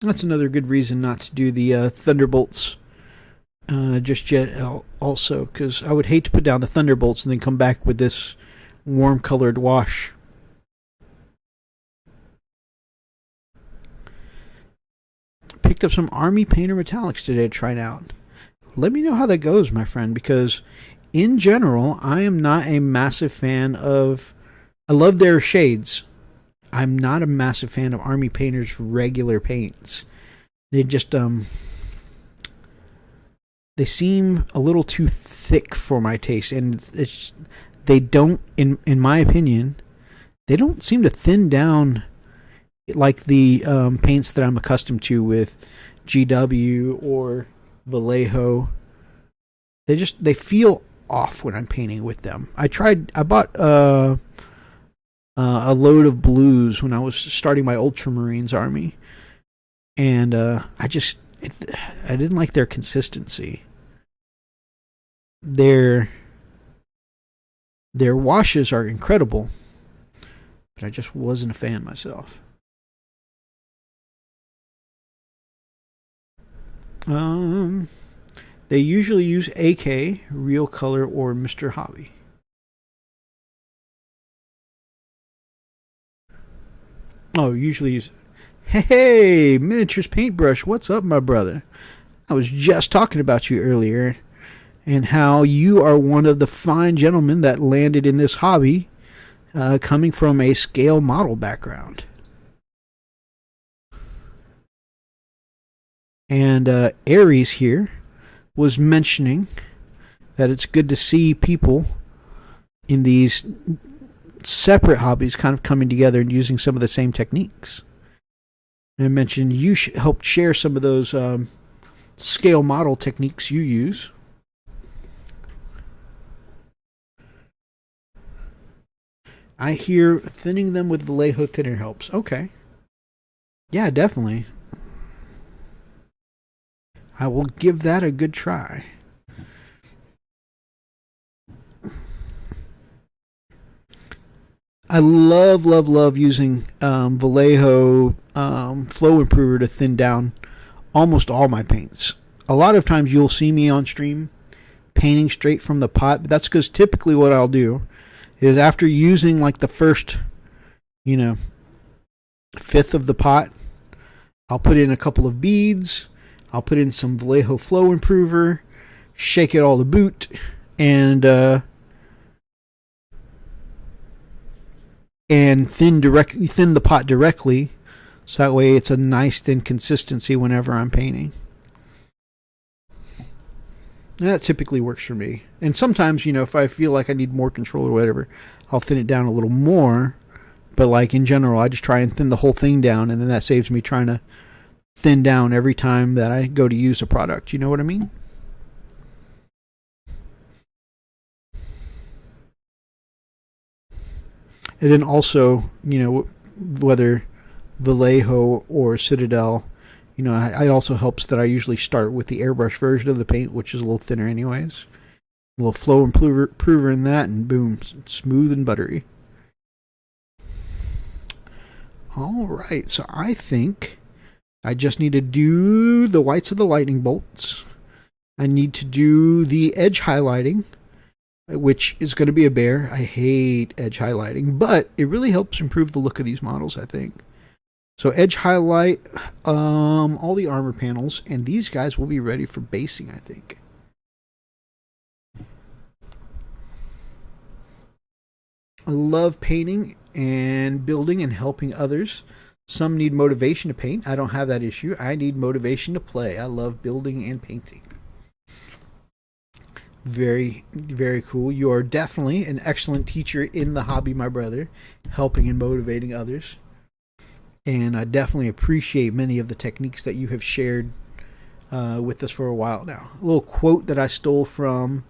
That's another good reason not to do the Thunderbolts just yet also, because I would hate to put down the Thunderbolts and then come back with this warm colored wash. Picked up some Army Painter Metallics today to try it out. Let me know how that goes, my friend, because in general, I am not a massive fan of... I love their shades. I'm not a massive fan of Army Painter's regular paints. They just, they seem a little too thick for my taste, and it's, they don't, in my opinion, they don't seem to thin down like the paints that I'm accustomed to with GW or Vallejo. They feel off when I'm painting with them. I bought a load of blues when I was starting my Ultramarines army, and I didn't like their consistency. Their washes are incredible, but I just wasn't a fan myself. They usually use AK, Real Color, or Mr. Hobby. Oh, usually use... Hey, Miniatures Paintbrush, what's up, my brother? I was just talking about you earlier, and how you are one of the fine gentlemen that landed in this hobby, coming from a scale model background. And Aries here was mentioning that it's good to see people in these separate hobbies kind of coming together and using some of the same techniques. And I mentioned you helped share some of those scale model techniques you use. I hear thinning them with Vallejo thinner helps. Okay. Yeah, definitely. I will give that a good try. I love using Vallejo Flow Improver to thin down almost all my paints. A lot of times you'll see me on stream painting straight from the pot, but that's because typically what I'll do is after using like the first, fifth of the pot, I'll put in a couple of beads, I'll put in some Vallejo Flow Improver, shake it all to boot, and thin the pot directly, so that way it's a nice thin consistency whenever I'm painting. That typically works for me. And sometimes, if I feel like I need more control or whatever, I'll thin it down a little more. But like in general, I just try and thin the whole thing down, and then that saves me trying to thin down every time that I go to use a product. You know what I mean? And then also, whether Vallejo or Citadel, it also helps that I usually start with the airbrush version of the paint, which is a little thinner anyways. A little flow improver in that, and boom, smooth and buttery. All right, so I think I just need to do the whites of the lightning bolts. I need to do the edge highlighting, which is going to be a bear. I hate edge highlighting, but it really helps improve the look of these models, I think. So edge highlight all the armor panels, and these guys will be ready for basing, I think. I love painting and building and helping others. Some need motivation to paint. I don't have that issue. I need motivation to play. I love building and painting. Very, very cool. You are definitely an excellent teacher in the hobby, my brother, helping and motivating others. And I definitely appreciate many of the techniques that you have shared with us for a while now. A little quote that I stole from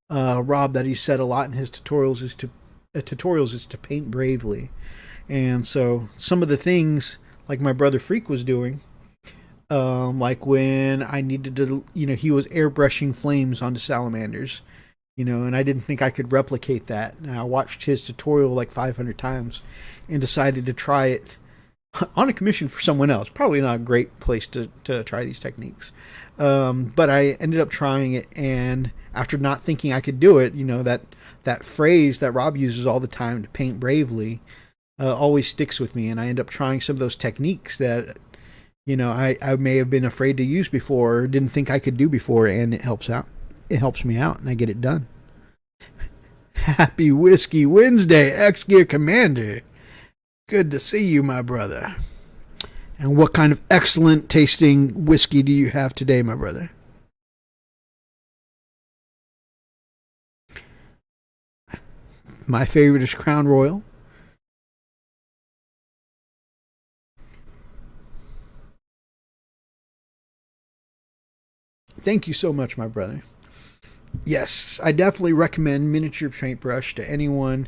Rob that he said a lot in his tutorials is to paint bravely. And so some of the things like my brother Freak was doing, like when I needed to, he was airbrushing flames onto salamanders, and I didn't think I could replicate that. And I watched his tutorial like 500 times and decided to try it on a commission for someone else. Probably not a great place to try these techniques. But I ended up trying it, and after not thinking I could do it, that phrase that Rob uses all the time, to paint bravely, always sticks with me. And I end up trying some of those techniques that, I may have been afraid to use before or didn't think I could do before, and it helps out. It helps me out, and I get it done. Happy Whiskey Wednesday, X-Gear Commander. Good to see you, my brother. And what kind of excellent tasting whiskey do you have today, my brother? My favorite is Crown Royal. Thank you so much, my brother. Yes, I definitely recommend Miniature Paintbrush to anyone,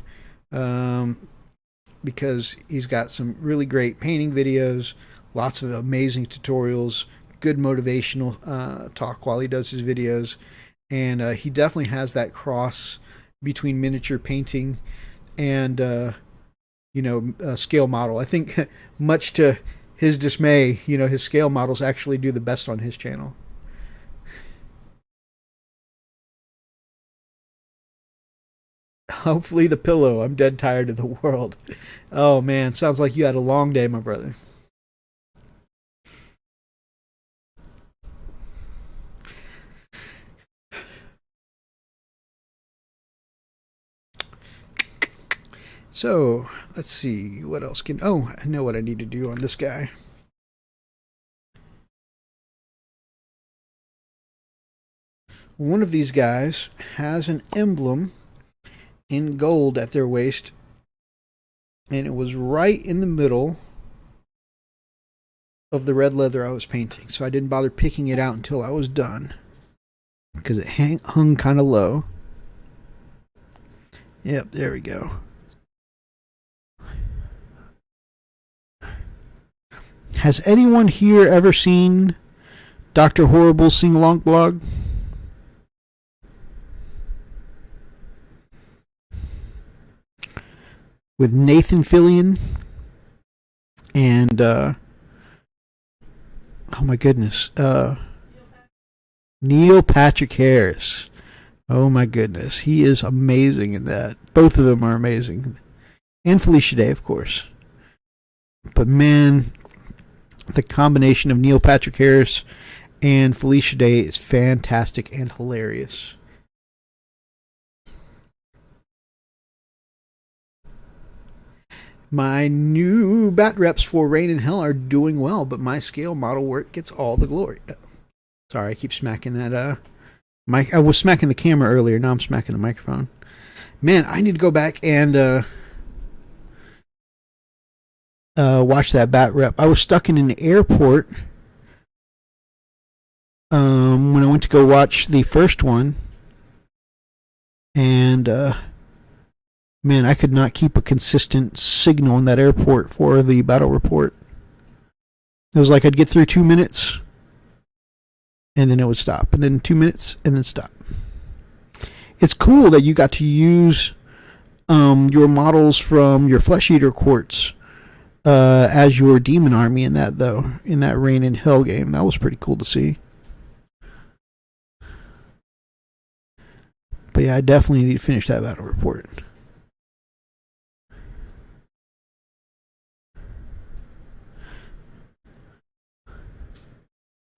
because he's got some really great painting videos, lots of amazing tutorials, good motivational talk while he does his videos, and he definitely has that cross between miniature painting and scale model. I think much to his dismay, his scale models actually do the best on his channel. Hopefully the pillow. I'm dead tired of the world. Oh man, sounds like you had a long day, my brother. So, let's see. What else can... Oh, I know what I need to do on this guy. One of these guys has an emblem in gold at their waist, and it was right in the middle of the red leather I was painting, so I didn't bother picking it out until I was done because it hung kind of low. Yep, there we go. Has anyone here ever seen Dr. Horrible's sing-along blog? With Nathan Fillion and oh my goodness, Neil Patrick Harris. Oh my goodness, he is amazing in that. Both of them are amazing, and Felicia Day, of course. But man, the combination of Neil Patrick Harris and Felicia Day is fantastic and hilarious. My new bat reps for Rain and Hell are doing well, but my scale model work gets all the glory. Sorry, I keep smacking that mic. I was smacking the camera earlier, now I'm smacking the microphone. Man, I need to go back and watch that bat rep. I was stuck in an airport when I went to go watch the first one, and man, I could not keep a consistent signal in that airport for the battle report. It was like I'd get through 2 minutes, and then it would stop, and then 2 minutes, and then stop. It's cool that you got to use your models from your Flesh Eater quartz as your demon army in that, though, in that Rain and Hell game. That was pretty cool to see. But yeah, I definitely need to finish that battle report.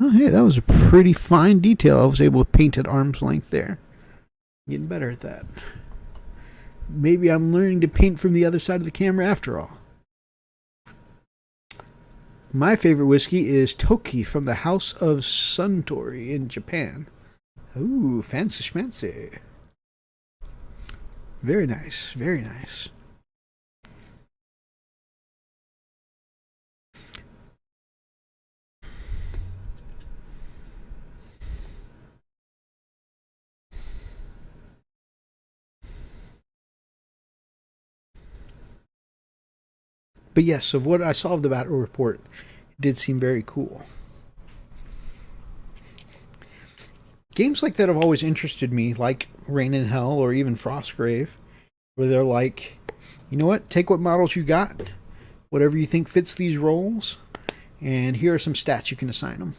Oh, hey, that was a pretty fine detail. I was able to paint at arm's length there. Getting better at that. maybe I'm learning to paint from the other side of the camera after all. My favorite whiskey is Toki from the House of Suntory in Japan. Ooh, fancy schmancy. Very nice, very nice. But yes, of what I saw of the battle report, it did seem very cool. Games like that have always interested me, like Reign in Hell or even Frostgrave, where they're like, you know what, take what models you got, whatever you think fits these roles, and here are some stats you can assign them.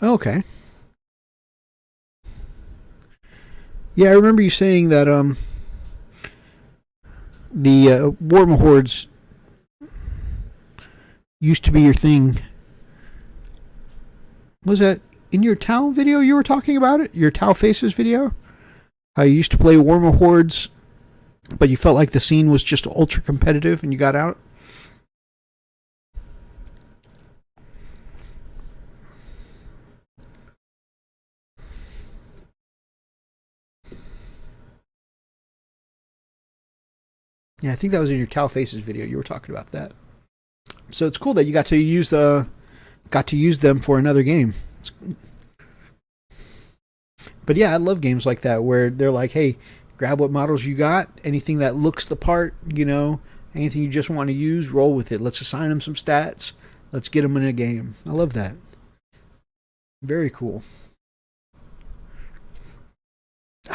Okay. Yeah, I remember you saying that the Warma Hordes used to be your thing. Was that in your Tau video you were talking about it? Your Tau Faces video? How you used to play Warma Hordes, but you felt like the scene was just ultra competitive and you got out? Yeah, I think that was in your Tau Faces video. You were talking about that. So it's cool that you got to use them for another game. But yeah, I love games like that where they're like, hey, grab what models you got, anything that looks the part, you know, anything you just want to use, roll with it. Let's assign them some stats. Let's get them in a game. I love that. Very cool.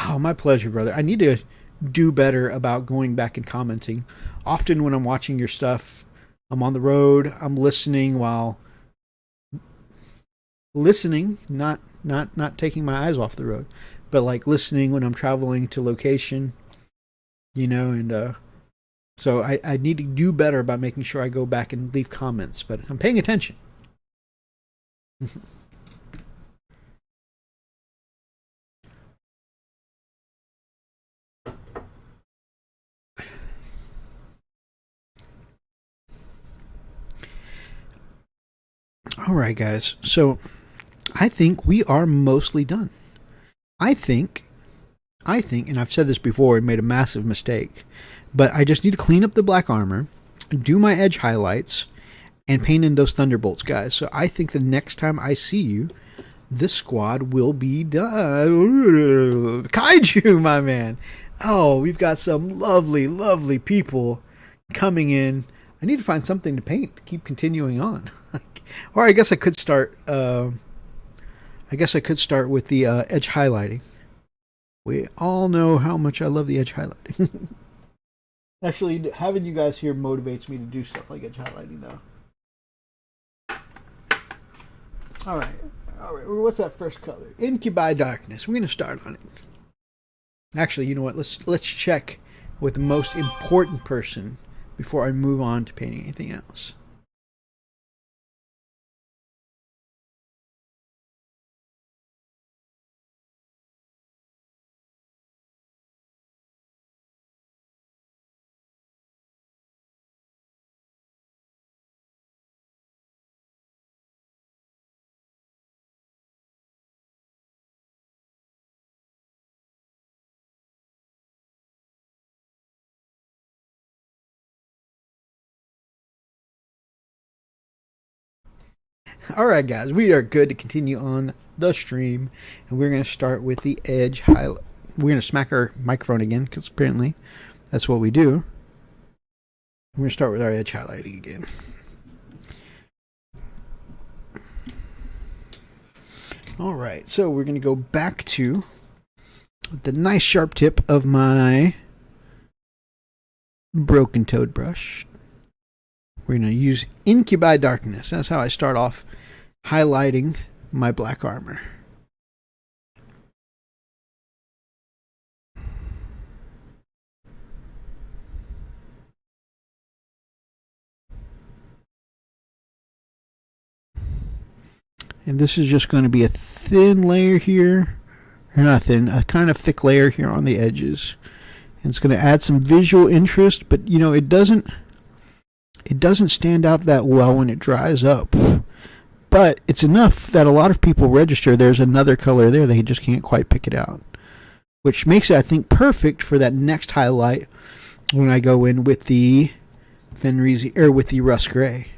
Oh, my pleasure, brother. I need to do better about going back and commenting. Often when I'm watching your stuff, I'm on the road, I'm listening while listening, not taking my eyes off the road, but like listening when I'm traveling to location, you know, and so I need to do better about making sure I go back and leave comments, but I'm paying attention. All right, guys. So I think we are mostly done. I think, and I've said this before and made a massive mistake, but I just need to clean up the black armor, do my edge highlights, and paint in those thunderbolts, guys. So I think the next time I see you, this squad will be done. Kaiju, my man. Oh, we've got some lovely, lovely people coming in. I need to find something to paint to keep continuing on. Or I guess I could start. I guess I could start with the edge highlighting. We all know how much I love the edge highlighting. Actually, having you guys here motivates me to do stuff like edge highlighting, though. All right. What's that first color? Incubi Darkness. We're gonna start on it. Actually, you know what? Let's check with the most important person before I move on to painting anything else. Alright guys, we are good to continue on the stream, and we're going to start with the edge highlight. We're going to smack our microphone again, because apparently that's what we do. We're going to start with our edge highlighting again. Alright, so we're going to go back to the nice sharp tip of my broken toed brush. We're going to use Incubi Darkness. That's how I start off highlighting my black armor. And this is just going to be a thin layer here or not thin, a kind of thick layer here on the edges. And it's going to add some visual interest, but you know, it doesn't stand out that well when it dries up. But it's enough that a lot of people register there's another color there, they just can't quite pick it out. Which makes it, I think, perfect for that next highlight when I go in with the Fenrizi, or with the Rust Gray.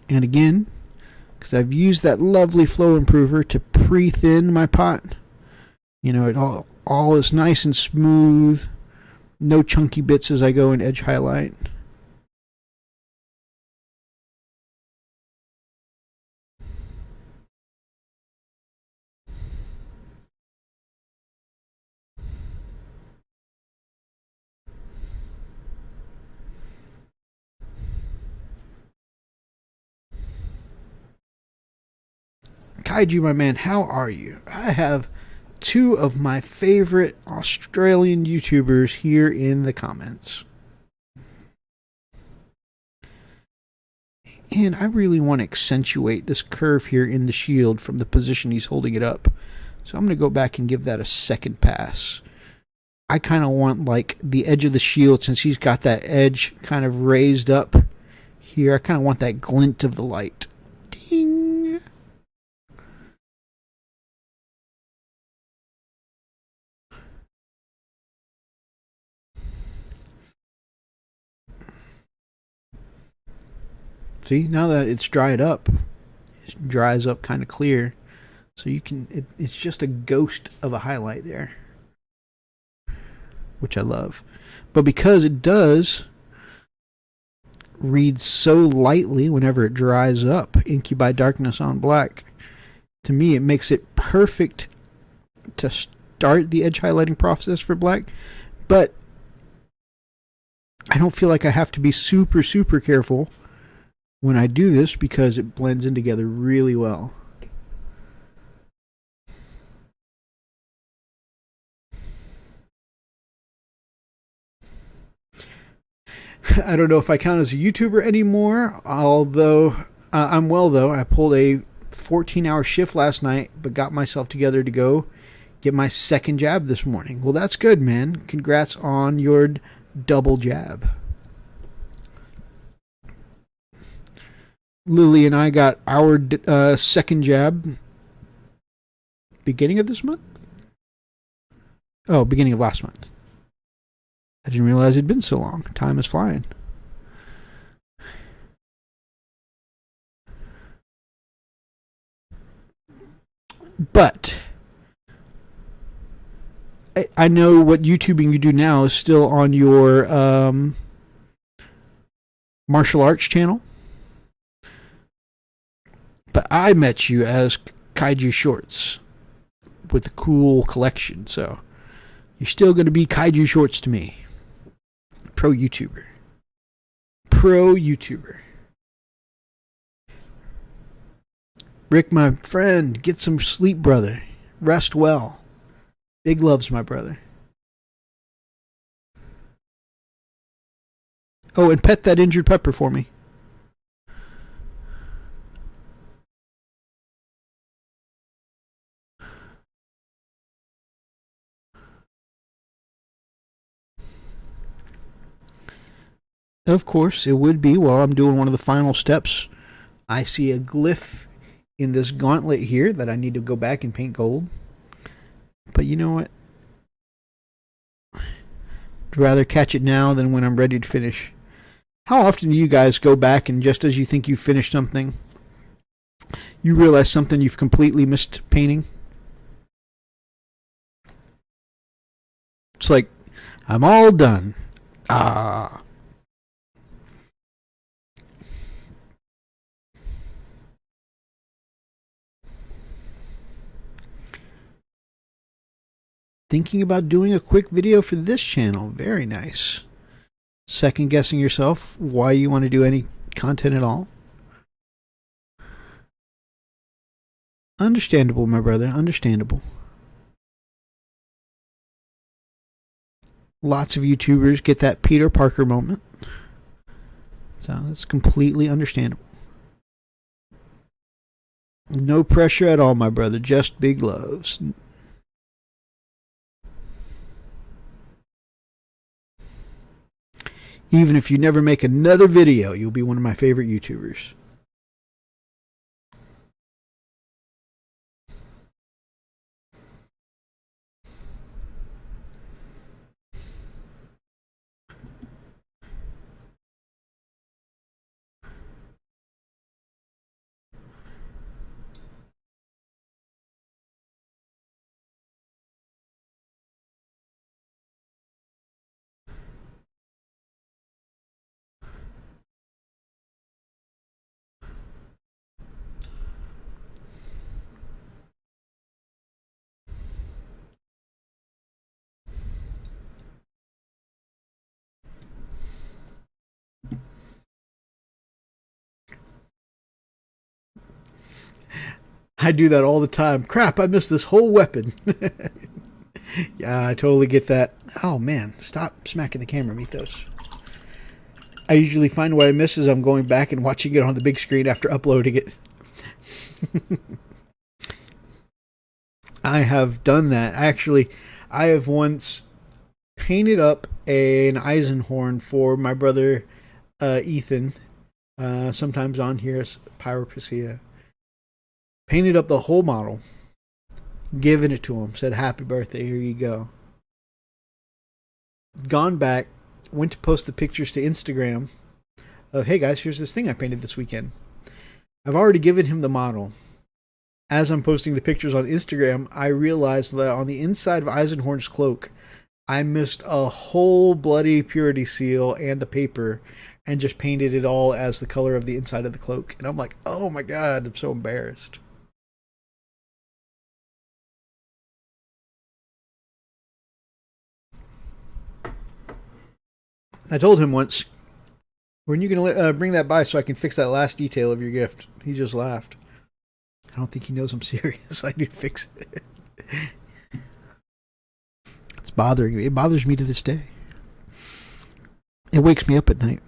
And again, because I've used that lovely flow improver to pre-thin my pot, you know, it all is nice and smooth, no chunky bits as I go and edge highlight. Kaiju, my man, how are you? I have two of my favorite Australian YouTubers here in the comments. And I really want to accentuate this curve here in the shield from the position he's holding it up. So I'm going to go back and give that a second pass. I kind of want like the edge of the shield, since he's got that edge kind of raised up here. I kind of want that glint of the light. Ding! See, now that it's dried up, it dries up kind of clear. So you can, it's just a ghost of a highlight there, which I love. But because it does read so lightly whenever it dries up, Inky by Darkness on black, to me it makes it perfect to start the edge highlighting process for black. But I don't feel like I have to be super, super careful when I do this, because it blends in together really well. I don't know if I count as a YouTuber anymore, although I'm well though. I pulled a 14-hour shift last night, but got myself together to go get my second jab this morning. Well, that's good, man. Congrats on your double jab. Lily and I got our second jab beginning of this month? Oh, beginning of last month. I didn't realize it'd been so long. Time is flying. But I know what YouTubing you do now is still on your martial arts channel. But I met you as Kaiju Shorts with the cool collection, so you're still going to be Kaiju Shorts to me. Pro YouTuber. Pro YouTuber. Rick, my friend, get some sleep, brother. Rest well. Big loves, my brother. Oh, and pet that injured pepper for me. Of course, it would be while I'm doing one of the final steps. I see a glyph in this gauntlet here that I need to go back and paint gold. But you know what? I'd rather catch it now than when I'm ready to finish. How often do you guys go back and just as you think you finished something, you realize something you've completely missed painting? It's like, I'm all done. Thinking about doing a quick video for this channel. Very nice. Second guessing yourself why you want to do any content at all. Understandable, my brother. Understandable. Lots of YouTubers get that Peter Parker moment. So that's completely understandable. No pressure at all, my brother. Just big loves. Even if you never make another video, you'll be one of my favorite YouTubers. I do that all the time. Crap, I missed this whole weapon. Yeah, I totally get that. Oh, man. Stop smacking the camera, Mythos. I usually find what I miss as I'm going back and watching it on the big screen after uploading it. I have done that. Actually, I have once painted up an Eisenhorn for my brother Ethan. Sometimes on here as Pyropacia. Painted up the whole model. Given it to him. Said, happy birthday, here you go. Gone back. Went to post the pictures to Instagram. Of, hey guys, here's this thing I painted this weekend. I've already given him the model. As I'm posting the pictures on Instagram, I realized that on the inside of Eisenhorn's cloak, I missed a whole bloody purity seal and the paper and just painted it all as the color of the inside of the cloak. And I'm like, oh my god, I'm so embarrassed. I told him once, when are you going to bring that by so I can fix that last detail of your gift? He just laughed. I don't think he knows I'm serious. I need to fix it. It's bothering me. It bothers me to this day. It wakes me up at night.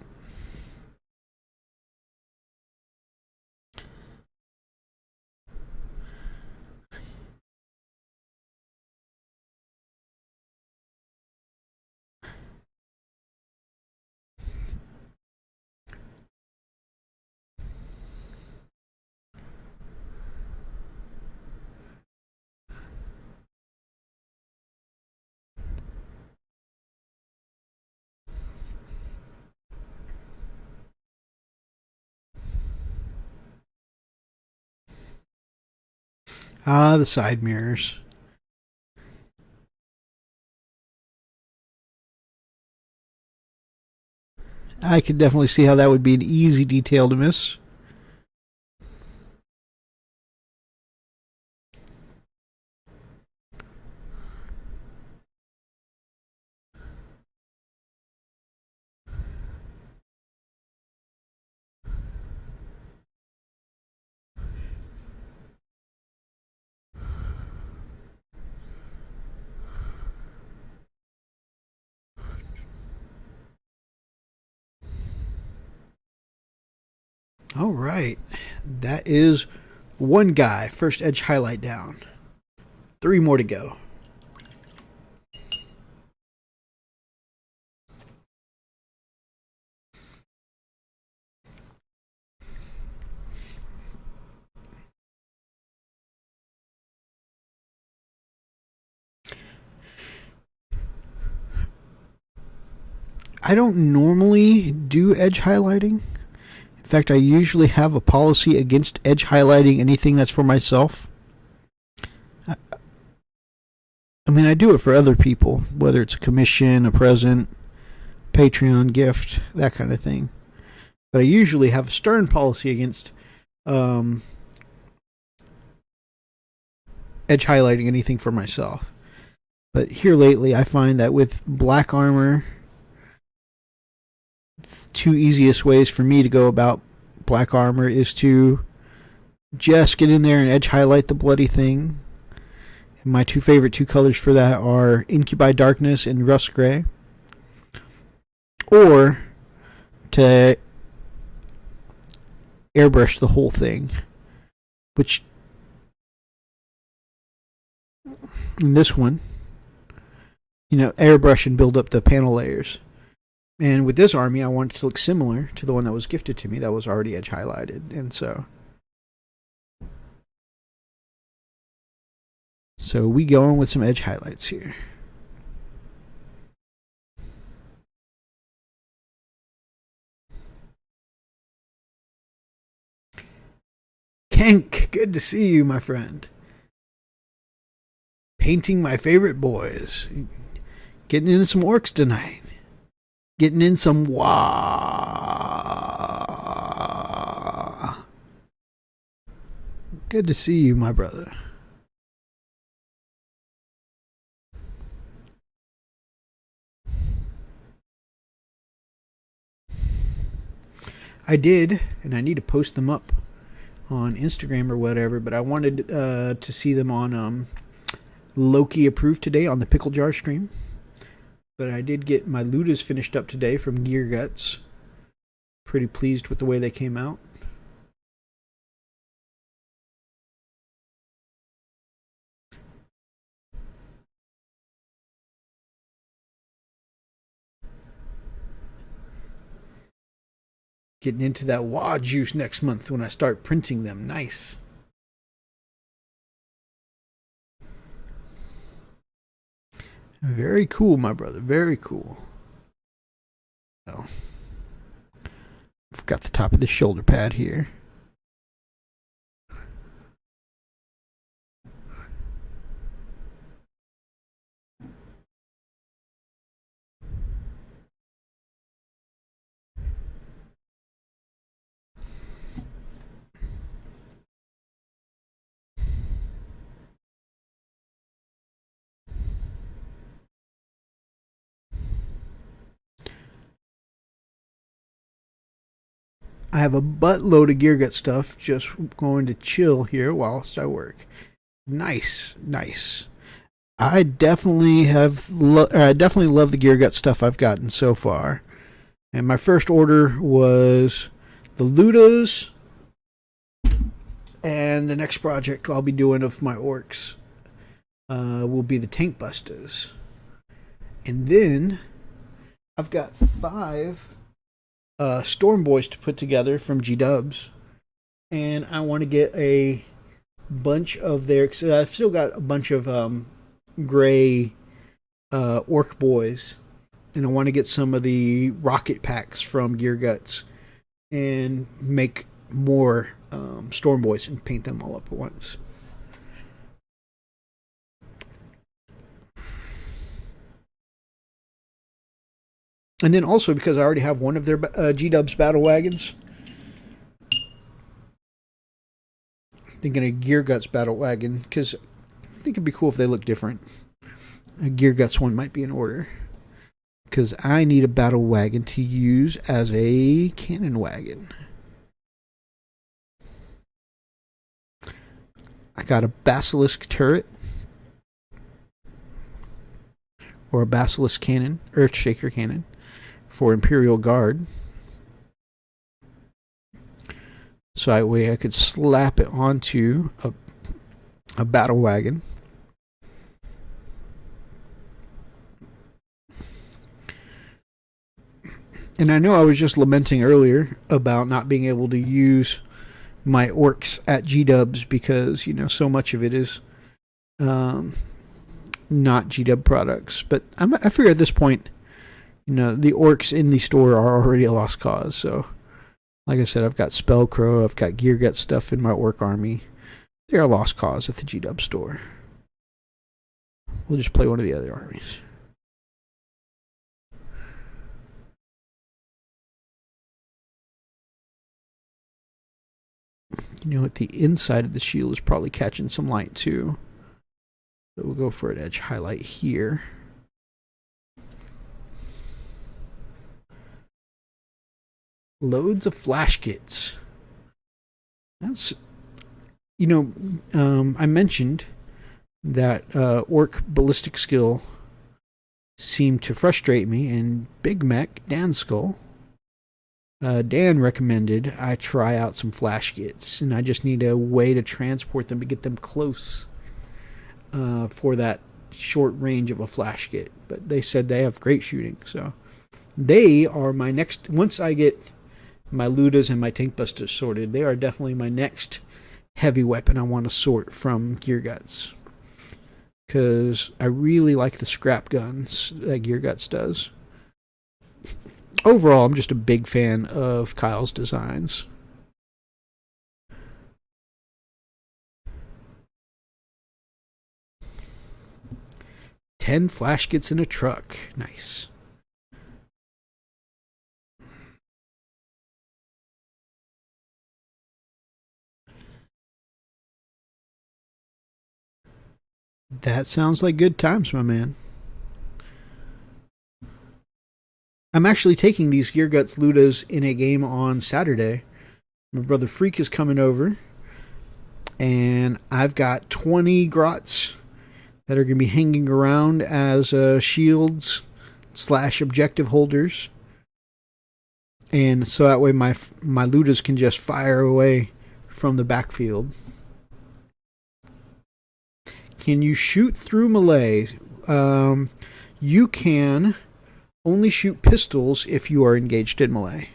Ah, the side mirrors. I could definitely see how that would be an easy detail to miss. All right. That is one guy. First edge highlight down. 3 more to go. I don't normally do edge highlighting. In fact, I usually have a policy against edge highlighting anything that's for myself. I mean, I do it for other people, whether it's a commission, a present, Patreon gift, that kind of thing. But I usually have a stern policy against edge highlighting anything for myself. But here lately, I find that with black armor, two easiest ways for me to go about black armor is to just get in there and edge highlight the bloody thing. And my two favorite colors for that are Incubi Darkness and Rust Gray. Or to airbrush the whole thing, which And this one, airbrush and build up the panel layers. And with this army, I wanted it to look similar to the one that was gifted to me that was already edge highlighted. And so we go on with some edge highlights here. Kenk, good to see you, my friend. Painting my favorite boys. Getting into some orcs tonight. Getting in some wah. Good to see you, my brother. I did, and I need to post them up on Instagram or whatever, but I wanted to see them on Loki approved today on the Pickle Jar stream. But I did get my Ludas finished up today from Gear Guts. Pretty pleased with the way they came out. Getting into that WA juice next month when I start printing them. Nice. Very cool, my brother. Very cool. Oh. Forgot the top of the shoulder pad here. I have a buttload of Gear Gut stuff, just going to chill here whilst I work. Nice, nice. I definitely love the Gear Gut stuff I've gotten so far. And my first order was the Ludas, and the next project I'll be doing of my orcs will be the Tank Busters. And then I've got 5 Storm Boys to put together from G-Dubs, and I want to get a bunch of their. I've still got a bunch of gray orc boys, and I want to get some of the rocket packs from Gear Guts and make more Storm Boys and paint them all up at once. And then also, because I already have one of their G-Dubs battle wagons, thinking a Gear Guts battle wagon, because I think it'd be cool if they look different. A Gear Guts one might be in order, because I need a battle wagon to use as a cannon wagon. I got a Basilisk turret, or a Basilisk cannon, Earthshaker cannon, for Imperial Guard. So that way I could slap it onto a battle wagon. And I know I was just lamenting earlier about not being able to use my orcs at G-Dubs because, so much of it is not G-Dub products. But I figure at this point, the orcs in the store are already a lost cause. So, like I said, I've got Spellcrow, I've got Gear Gut stuff in my orc army. They're a lost cause at the G-Dub store. We'll just play one of the other armies. The inside of the shield is probably catching some light too. So we'll go for an edge highlight here. Loads of flash kits. That's, I mentioned that orc ballistic skill seemed to frustrate me, and Big Mech Dan Skull, Dan recommended I try out some flash kits, and I just need a way to transport them to get them close. for that short range of a flash kit. But they said they have great shooting, so they are my next. Once I get my Ludas and my Tank Busters sorted, they are definitely my next heavy weapon I want to sort from Gear Guts, because I really like the scrap guns that Gear Guts does. Overall, I'm just a big fan of Kyle's designs. "10 flash kits in a truck." Nice. That sounds like good times, my man. I'm actually taking these Gear Guts Ludas in a game on Saturday. My brother Freak is coming over, and I've got 20 grots that are going to be hanging around as shields / objective holders. And so that way my Ludas can just fire away from the backfield. Can you shoot through melee? You can only shoot pistols if you are engaged in melee.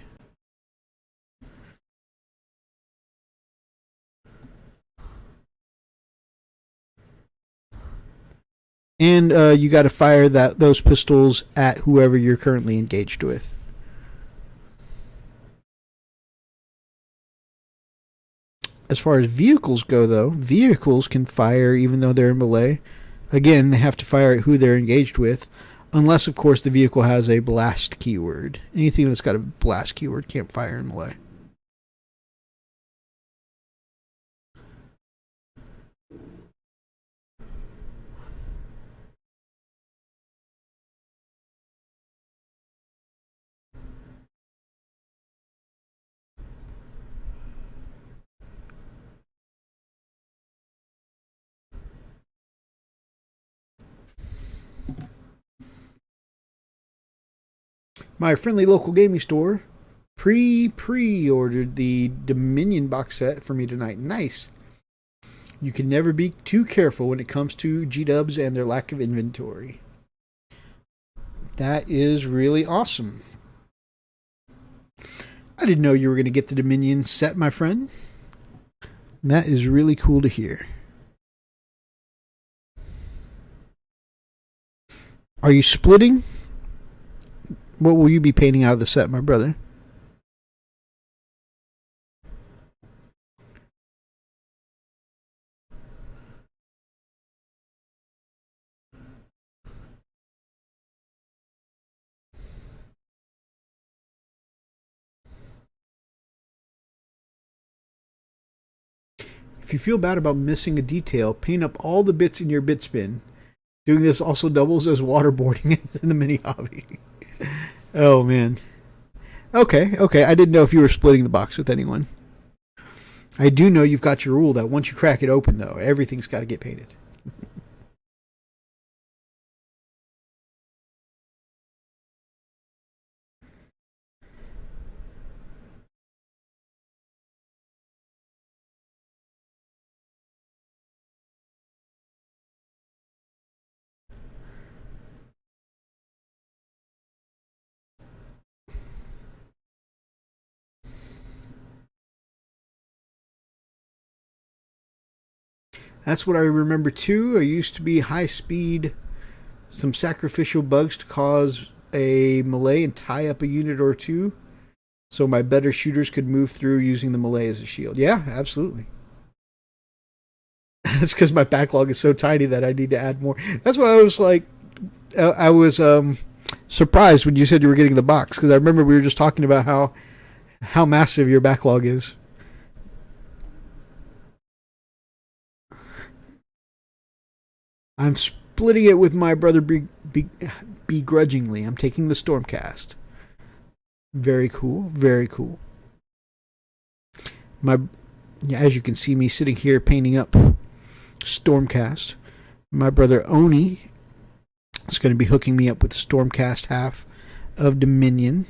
And you got to fire those pistols at whoever you're currently engaged with. As far as vehicles go, though, vehicles can fire even though they're in melee. Again, they have to fire at who they're engaged with, unless, of course, the vehicle has a blast keyword. Anything that's got a blast keyword can't fire in melee. My friendly local gaming store pre-ordered the Dominion box set for me tonight. Nice. You can never be too careful when it comes to G-dubs and their lack of inventory. That is really awesome. I didn't know you were going to get the Dominion set, my friend. That is really cool to hear. Are you splitting? What will you be painting out of the set, my brother? If you feel bad about missing a detail, paint up all the bits in your bit spin. Doing this also doubles as waterboarding in the mini hobby. Oh, man. Okay. I didn't know if you were splitting the box with anyone. I do know you've got your rule that once you crack it open, though, everything's got to get painted. That's what I remember too. I used to be high speed, some sacrificial bugs to cause a melee and tie up a unit or two, so my better shooters could move through using the melee as a shield. Yeah, absolutely. It's because my backlog is so tiny that I need to add more. That's why I was like, I was surprised when you said you were getting the box, because I remember we were just talking about how massive your backlog is. I'm splitting it with my brother begrudgingly. I'm taking the Stormcast. Very cool. Very cool. As you can see me sitting here painting up Stormcast. My brother Oni is going to be hooking me up with the Stormcast half of Dominion.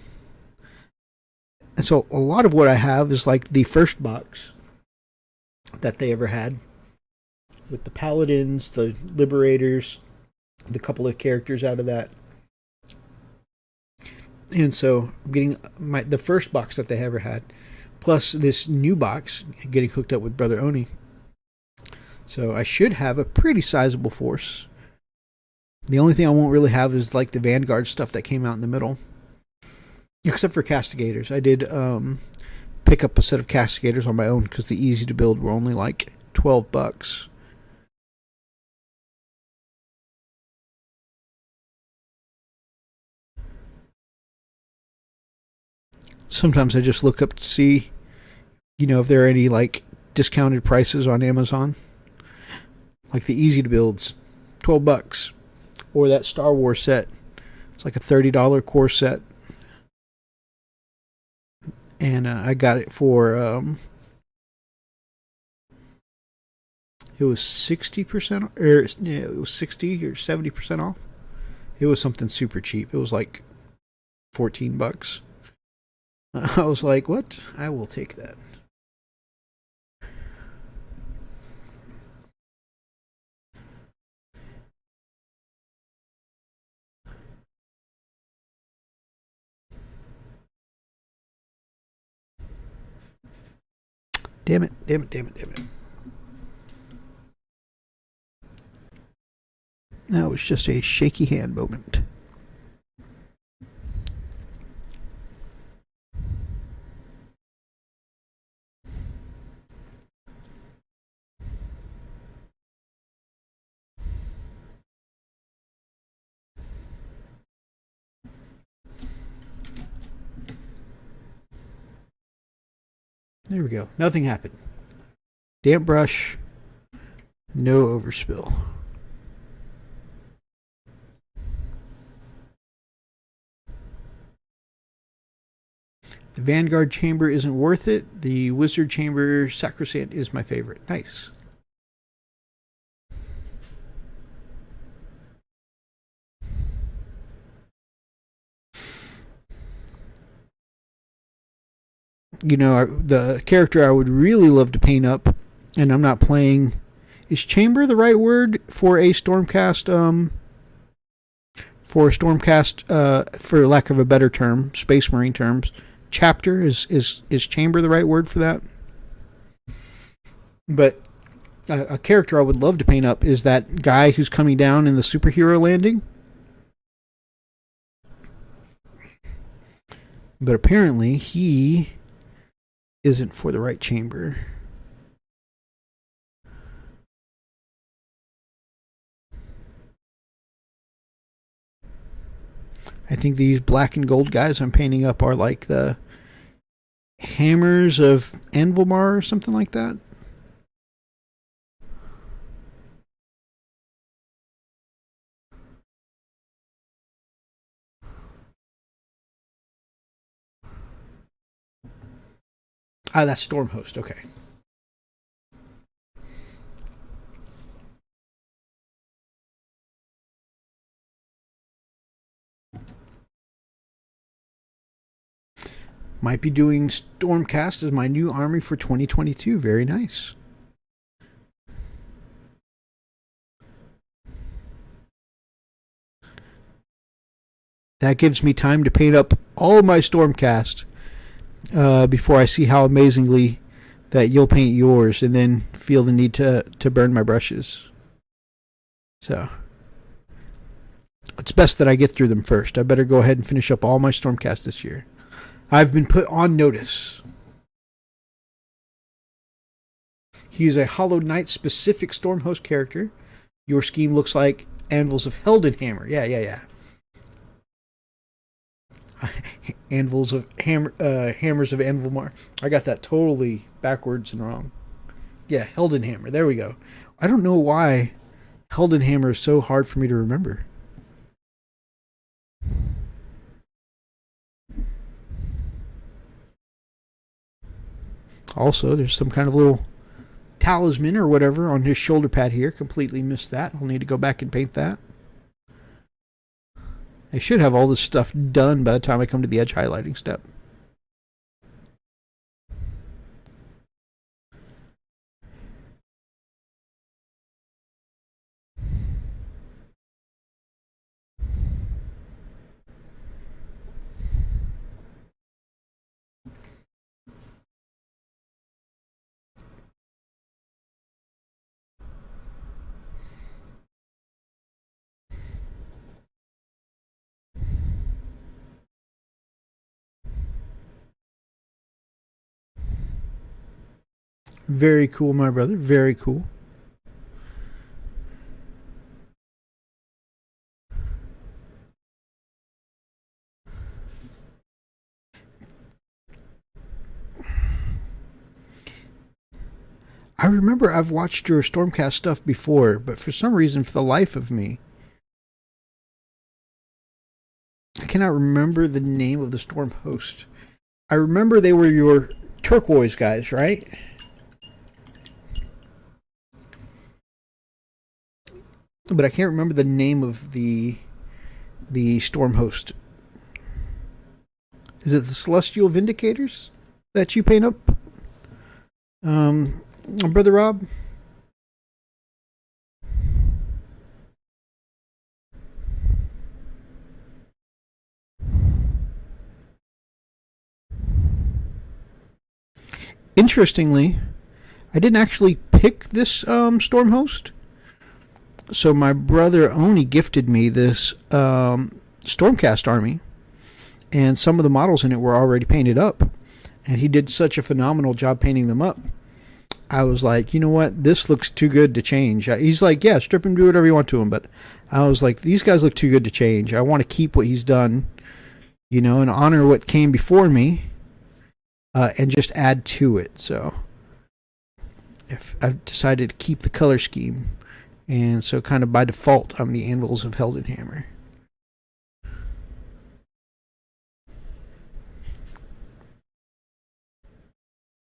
And so a lot of what I have is like the first box that they ever had. with the Paladins, the Liberators, the couple of characters out of that. And so I'm getting the first box that they ever had, plus this new box, getting hooked up with Brother Oni. So I should have a pretty sizable force. The only thing I won't really have is like the Vanguard stuff that came out in the middle. Except for Castigators. I did pick up a set of Castigators on my own because the easy to build were only like $12. Sometimes I just look up to see, if there are any like discounted prices on Amazon. Like the easy to builds, $12. Or that Star Wars set. It's like a $30 core set. And I got it for, it was 60%, it was 60 or 70% off. It was something super cheap. It was like $14. I was like, what? I will take that. Damn it. That was just a shaky hand moment. There we go. Nothing happened. Damp brush. No overspill. The Vanguard chamber isn't worth it. The Wizard chamber sacrosanct is my favorite. Nice. The character I would really love to paint up, and I'm not playing. Is chamber the right word for a Stormcast? For lack of a better term, Space Marine terms, chapter is chamber the right word for that? But a character I would love to paint up is that guy who's coming down in the superhero landing. But apparently he isn't for the right chamber. I think these black and gold guys I'm painting up are like the Hammers of Anvilmar or something like that. Ah, that's Stormhost. Okay. Might be doing Stormcast as my new army for 2022. Very nice. That gives me time to paint up all of my Stormcast before I see how amazingly that you'll paint yours, and then feel the need to burn my brushes. So it's best that I get through them first. I better go ahead and finish up all my Stormcast this year. I've been put on notice. He is a Hollow Knight specific Stormhost character. Your scheme looks like Anvils of Heldenhammer. Yeah. Anvils of Hammers of Anvilmar. I got that totally backwards and wrong. Yeah, Heldenhammer. There we go. I don't know why Heldenhammer is so hard for me to remember. Also, there's some kind of little talisman or whatever on his shoulder pad here. Completely missed that. I'll need to go back and paint that. I should have all this stuff done by the time I come to the edge highlighting step. Very cool, my brother. Very cool. I remember I've watched your Stormcast stuff before, but for some reason, for the life of me, I cannot remember the name of the Storm host. I remember they were your turquoise guys, right? But I can't remember the name of the Storm host. Is it the Celestial Vindicators that you paint up? Brother Rob? Interestingly, I didn't actually pick this Storm host. So my brother Oni gifted me this Stormcast army, and some of the models in it were already painted up, and he did such a phenomenal job painting them up. I was like, you know what, this looks too good to change. He's like, yeah, strip him, do whatever you want to him, but I was like, these guys look too good to change. I want to keep what he's done, you know, and honor what came before me, and just add to it. So if I've decided to keep the color scheme, and so kind of by default, I'm the Anvils of Heldenhammer.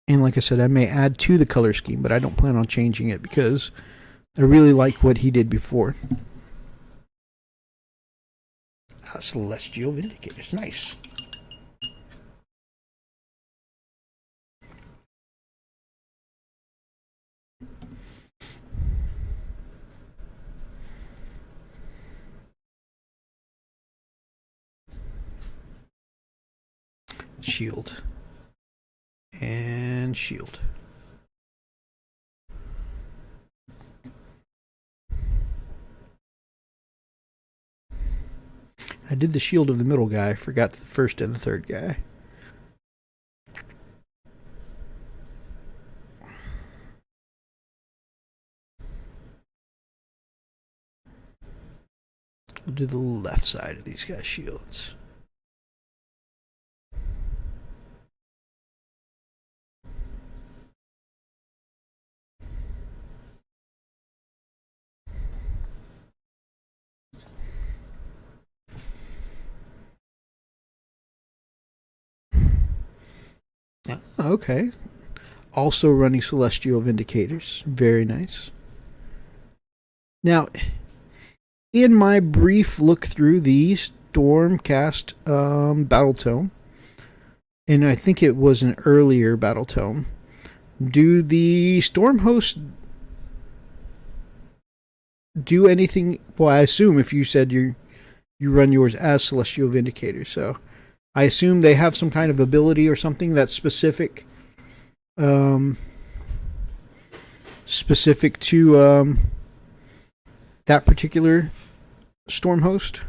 And like I said, I may add to the color scheme, but I don't plan on changing it because I really like what he did before. Celestial Vindicators. Nice. Shield. And shield. I did the shield of the middle guy. I forgot the first and the third guy. We'll do the left side of these guys' shields. Okay. Also running Celestial Vindicators. Very nice. Now, in my brief look through the Stormcast battle tome, and I think it was an earlier battle tome, do the Storm hosts do anything? Well, I assume if you said you run yours as Celestial Vindicators, so I assume they have some kind of ability or something that's specific to that particular Storm host.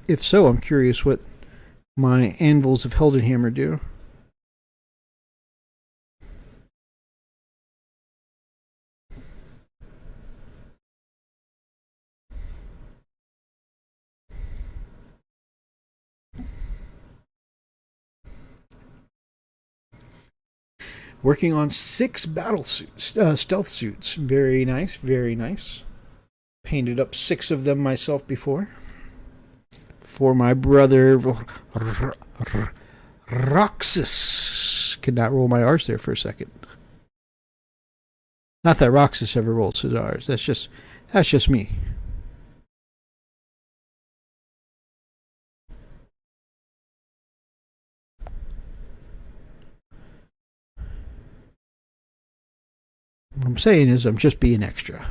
If so, I'm curious what my Anvils of Heldenhammer do. Working on 6 battle suits, stealth suits. Very nice, very nice. Painted up 6 of them myself before. For my brother Roxas. Could not roll my R's there for a second. Not that Roxas ever rolls his R's. That's just me. What I'm saying is I'm just being extra.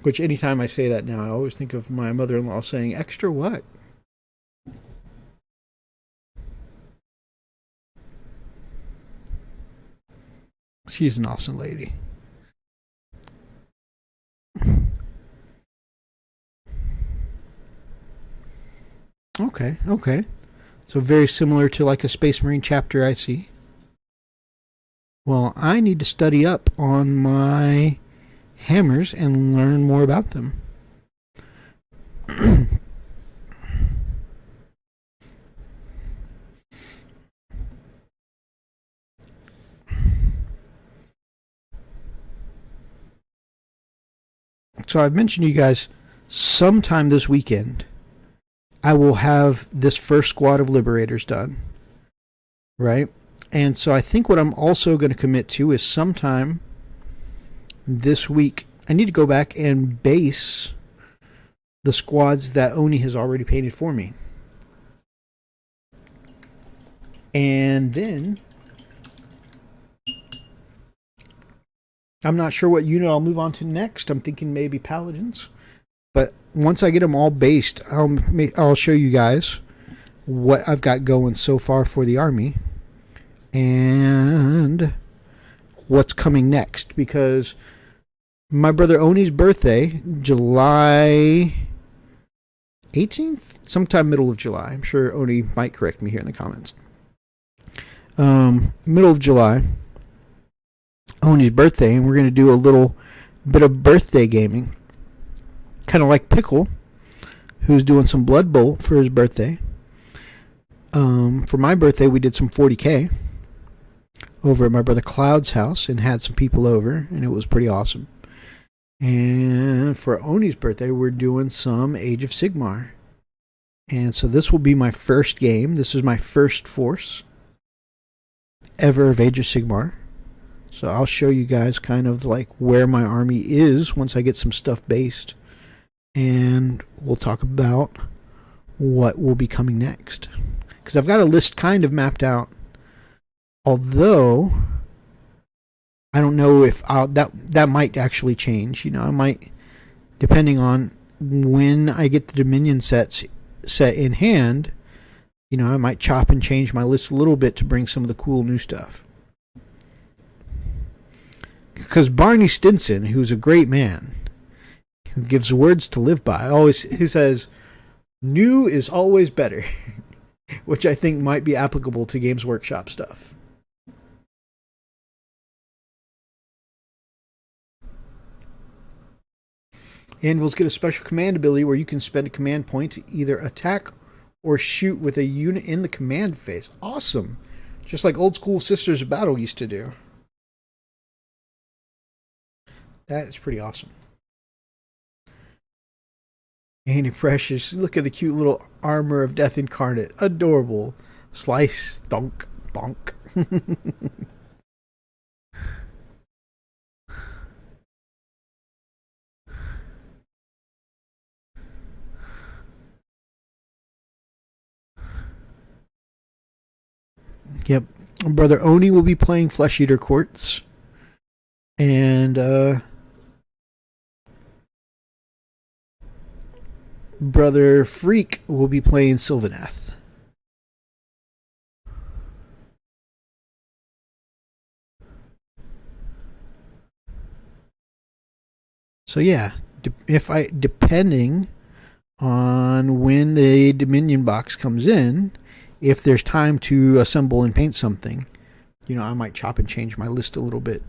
Which anytime I say that now, I always think of my mother-in-law saying, extra what? She's an awesome lady. Okay, okay. So very similar to like a Space Marine chapter, I see. Well, I need to study up on my hammers and learn more about them. So I've mentioned to you guys, sometime this weekend, I will have this first squad of Liberators done. Right? And so I think what I'm also going to commit to is sometime this week, I need to go back and base the squads that Oni has already painted for me. And then I'm not sure what unit I'll move on to next. I'm thinking maybe Paladins. But once I get them all based, I'll show you guys what I've got going so far for the army and what's coming next. Because my brother Oni's birthday, July 18th? Sometime middle of July. I'm sure Oni might correct me here in the comments. Middle of July. Oni's birthday, and we're going to do a little bit of birthday gaming. Kind of like Pickle, who's doing some Blood Bowl for his birthday. For my birthday, we did some 40K over at my brother Cloud's house and had some people over, and it was pretty awesome. And for Oni's birthday, we're doing some Age of Sigmar. And so this will be my first game. This is my first force ever of Age of Sigmar. So I'll show you guys kind of like where my army is once I get some stuff based. And we'll talk about what will be coming next. Because I've got a list kind of mapped out. Although, I don't know if that might actually change. You know, I might, depending on when I get the Dominion set in hand, you know, I might chop and change my list a little bit to bring some of the cool new stuff. Because Barney Stinson, who's a great man, who gives words to live by, who says, new is always better, which I think might be applicable to Games Workshop stuff. Anvils get a special command ability where you can spend a command point to either attack or shoot with a unit in the command phase. Awesome. Just like old school Sisters of Battle used to do. That is pretty awesome. Andy Precious, look at the cute little armor of Death Incarnate. Adorable. Slice, dunk, bonk. Yep. Brother Oni will be playing Flesh Eater Courts. And Brother Freak will be playing Sylvaneth. So yeah, depending on when the Dominion box comes in, if there's time to assemble and paint something, you know, I might chop and change my list a little bit.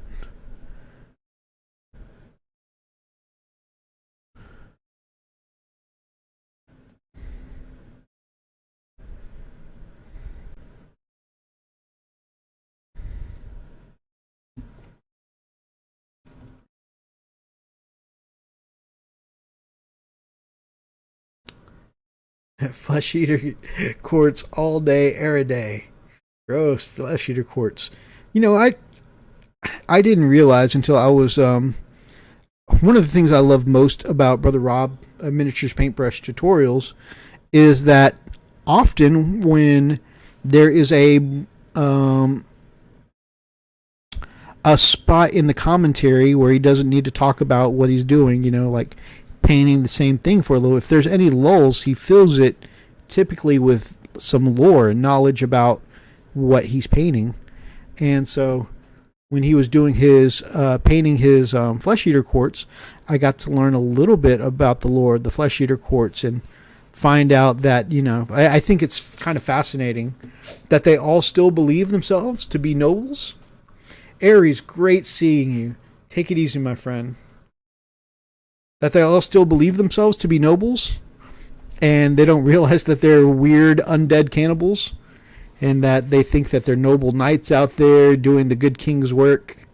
Flesh Eater Quartz all day, every day. Gross, Flesh Eater Quartz. You know, I didn't realize until I was one of the things I love most about Brother Rob Miniatures Paintbrush Tutorials is that often when there is a spot in the commentary where he doesn't need to talk about what he's doing, you know, like painting the same thing for a little. If there's any lulls, he fills it typically with some lore and knowledge about what he's painting. And so when he was doing his painting his Flesh Eater Quartz, I got to learn a little bit about the lore of the Flesh Eater Quartz and find out that, I think it's kind of fascinating that they all still believe themselves to be nobles. Aries, great seeing you. Take it easy, my friend. That they all still believe themselves to be nobles, and they don't realize that they're weird undead cannibals, and that they think that they're noble knights out there doing the good king's work,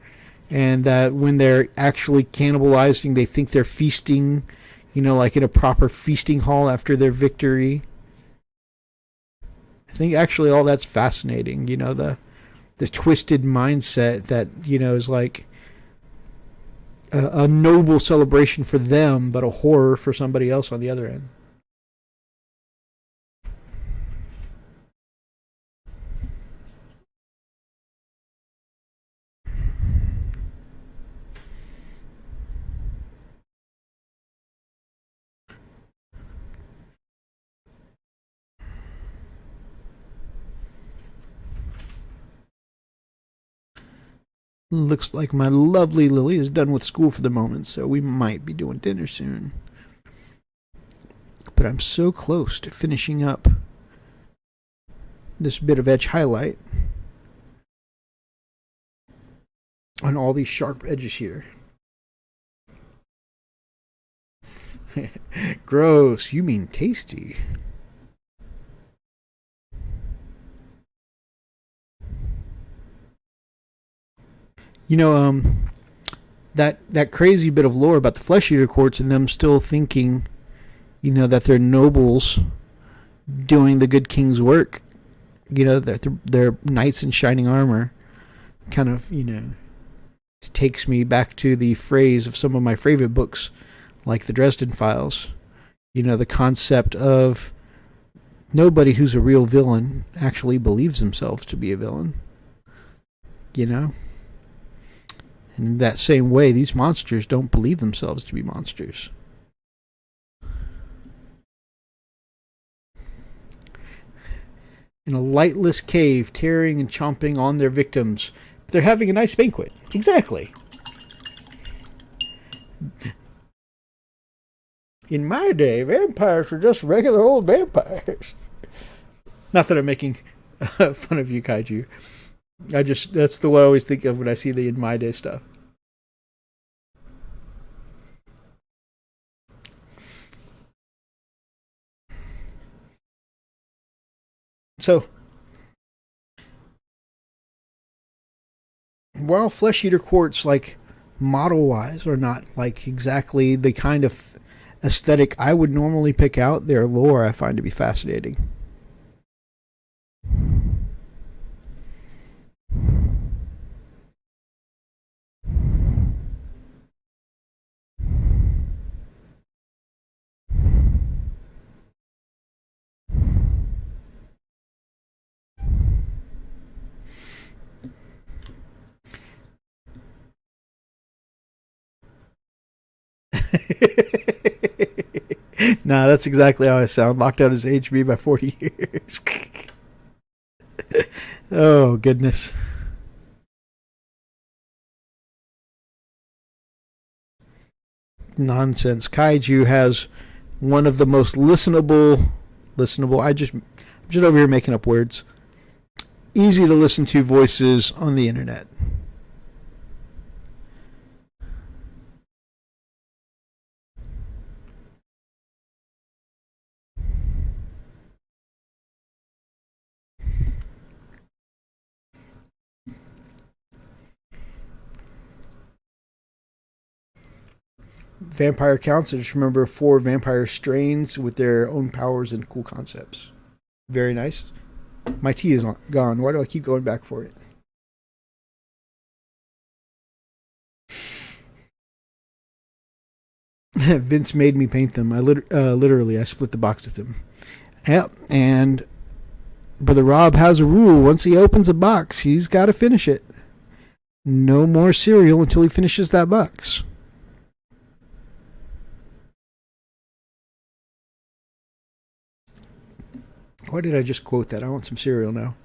and that when they're actually cannibalizing, they think they're feasting, like in a proper feasting hall after their victory. I think actually all that's fascinating, the twisted mindset that, is like a noble celebration for them, but a horror for somebody else on the other end. Looks like my lovely Lily is done with school for the moment, so we might be doing dinner soon. But I'm so close to finishing up this bit of edge highlight on all these sharp edges here. Gross, you mean tasty. That crazy bit of lore about the flesh eater courts and them still thinking, that they're nobles doing the good king's work, they're knights in shining armor, kind of, takes me back to the phrase of some of my favorite books, like the Dresden Files. The concept of nobody who's a real villain actually believes themselves to be a villain. And in that same way, these monsters don't believe themselves to be monsters. In a lightless cave, tearing and chomping on their victims. They're having a nice banquet. Exactly. In my day, vampires were just regular old vampires. Not that I'm making fun of you, Kaiju. That's the way I always think of when I see the in my day stuff. So, while flesh eater courts, like model wise, are not like exactly the kind of aesthetic I would normally pick out, their lore I find to be fascinating. Nah, that's exactly how I sound. Locked out has aged me by 40 years. Oh, goodness. Nonsense. Kaiju has one of the most listenable, I'm just over here making up words. Easy to listen to voices on the internet. Vampire counts. I just remember 4 vampire strains with their own powers and cool concepts. Very nice. My tea is gone. Why do I keep going back for it? Vince made me paint them. I literally split the box with him. Yep, and Brother Rob has a rule. Once he opens a box, he's got to finish it. No more cereal until he finishes that box. Why did I just quote that? I want some cereal now.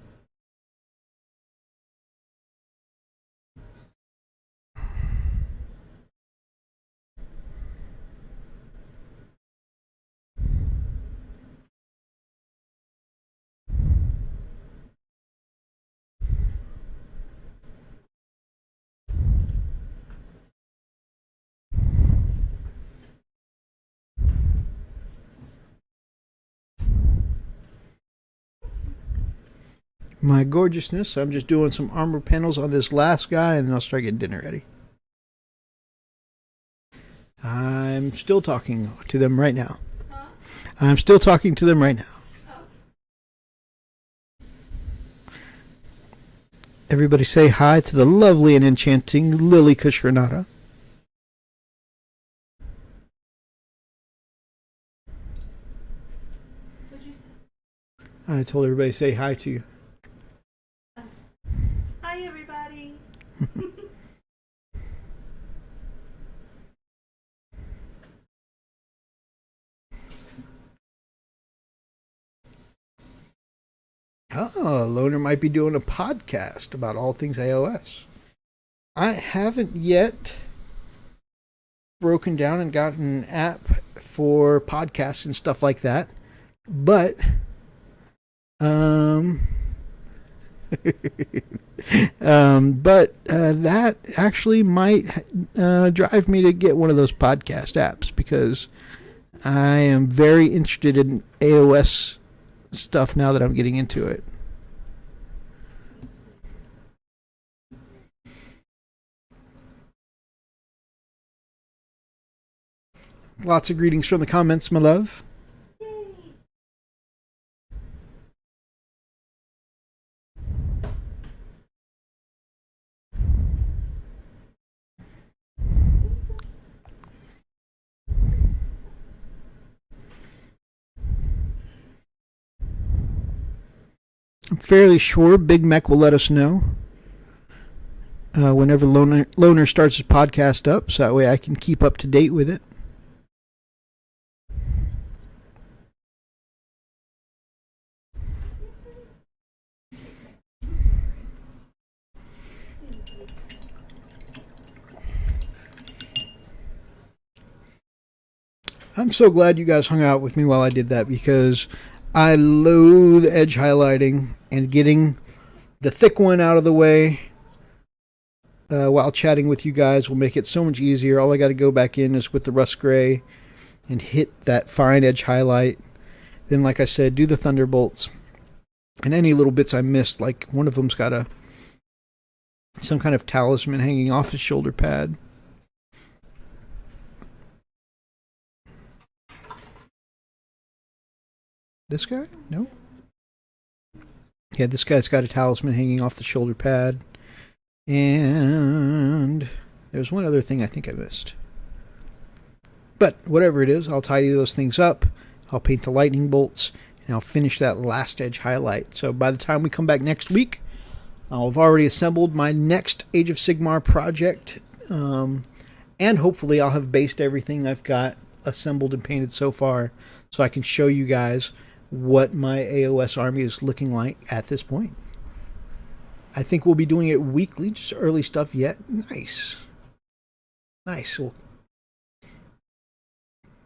my gorgeousness. I'm just doing some armor panels on this last guy, and then I'll start getting dinner ready. I'm still talking to them right now. Huh? I'm still talking to them right now. Oh. Everybody say hi to the lovely and enchanting Lily Kushranada. What'd you say? I told everybody to say hi to you. Hi, everybody. Oh, Loner might be doing a podcast about all things AOS. I haven't yet broken down and gotten an app for podcasts and stuff like that, but that actually might drive me to get one of those podcast apps, because I am very interested in AOS stuff now that I'm getting into it. Lots of greetings from the comments, my love. Yay. I'm fairly sure Big Mech will let us know whenever Loner starts his podcast up, so that way I can keep up to date with it. I'm so glad you guys hung out with me while I did that, because I loathe edge highlighting, and getting the thick one out of the way while chatting with you guys will make it so much easier. All I got to go back in is with the rust gray and hit that fine edge highlight. Then, like I said, do the thunderbolts. And any little bits I missed, like one of them's got some kind of talisman hanging off his shoulder pad. This guy? No? Yeah, this guy's got a talisman hanging off the shoulder pad. And there's one other thing I think I missed. But whatever it is, I'll tidy those things up. I'll paint the lightning bolts, and I'll finish that last edge highlight. So by the time we come back next week, I'll have already assembled my next Age of Sigmar project. And hopefully I'll have based everything I've got assembled and painted so far, so I can show you guys what my AOS army is looking like at this point. I think we'll be doing it weekly, just early stuff yet. Nice. Well,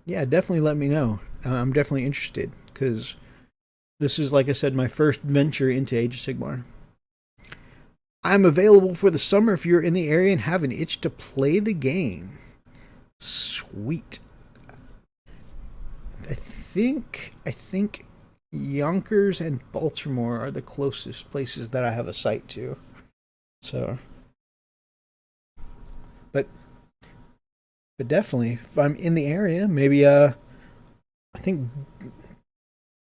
yeah, definitely let me know. I'm definitely interested, because this is, like I said, my first venture into Age of Sigmar. I'm available for the summer if you're in the area and have an itch to play the game. Sweet. I think Yonkers and Baltimore are the closest places that I have a site to. So, but definitely, if I'm in the area, maybe I think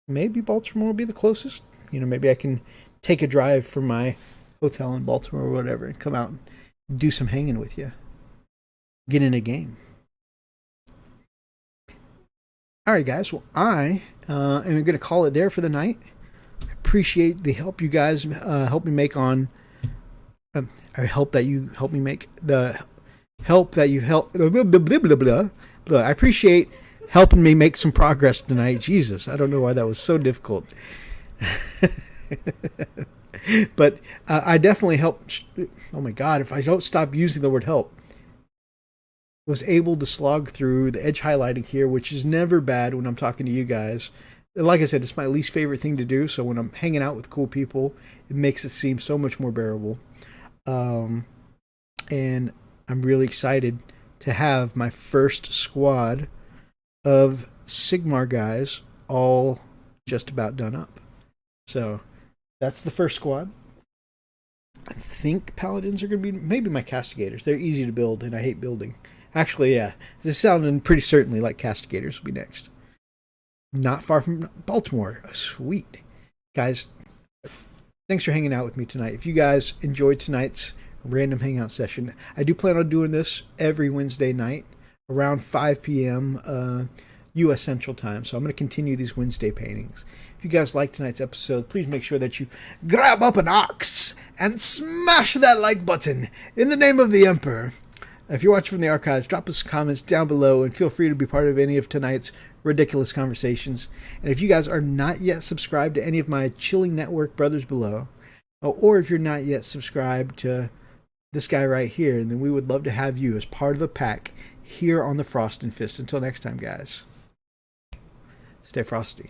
maybe Baltimore will be the closest. You know, maybe I can take a drive from my hotel in Baltimore or whatever and come out and do some hanging with you. Get in a game. All right, guys. Well, I am going to call it there for the night. I appreciate the help you guys help me make on. I hope that you help me make the help that you've helped. Blah, blah, blah, blah, blah, blah. I appreciate helping me make some progress tonight. Jesus, I don't know why that was so difficult. But I definitely helped. Oh my God, if I don't stop using the word help. Was able to slog through the edge highlighting here, which is never bad when I'm talking to you guys. Like I said, it's my least favorite thing to do, so when I'm hanging out with cool people, it makes it seem so much more bearable. And I'm really excited to have my first squad of Sigmar guys all just about done up. So That's the first squad. I think paladins are going to be maybe my castigators. They're easy to build, and I hate building. Actually, yeah, this is sounding pretty certainly like castigators will be next. Not far from Baltimore. Sweet. Guys, thanks for hanging out with me tonight. If you guys enjoyed tonight's random hangout session, I do plan on doing this every Wednesday night around 5 p.m. U.S. Central Time. So I'm going to continue these Wednesday paintings. If you guys like tonight's episode, please make sure that you grab up an axe and smash that like button in the name of the Emperor. If you're watching from the archives, drop us comments down below and feel free to be part of any of tonight's ridiculous conversations. And if you guys are not yet subscribed to any of my Chilling Network brothers below, or if you're not yet subscribed to this guy right here, then we would love to have you as part of the pack here on the Frost and Fist. Until next time, guys, stay frosty.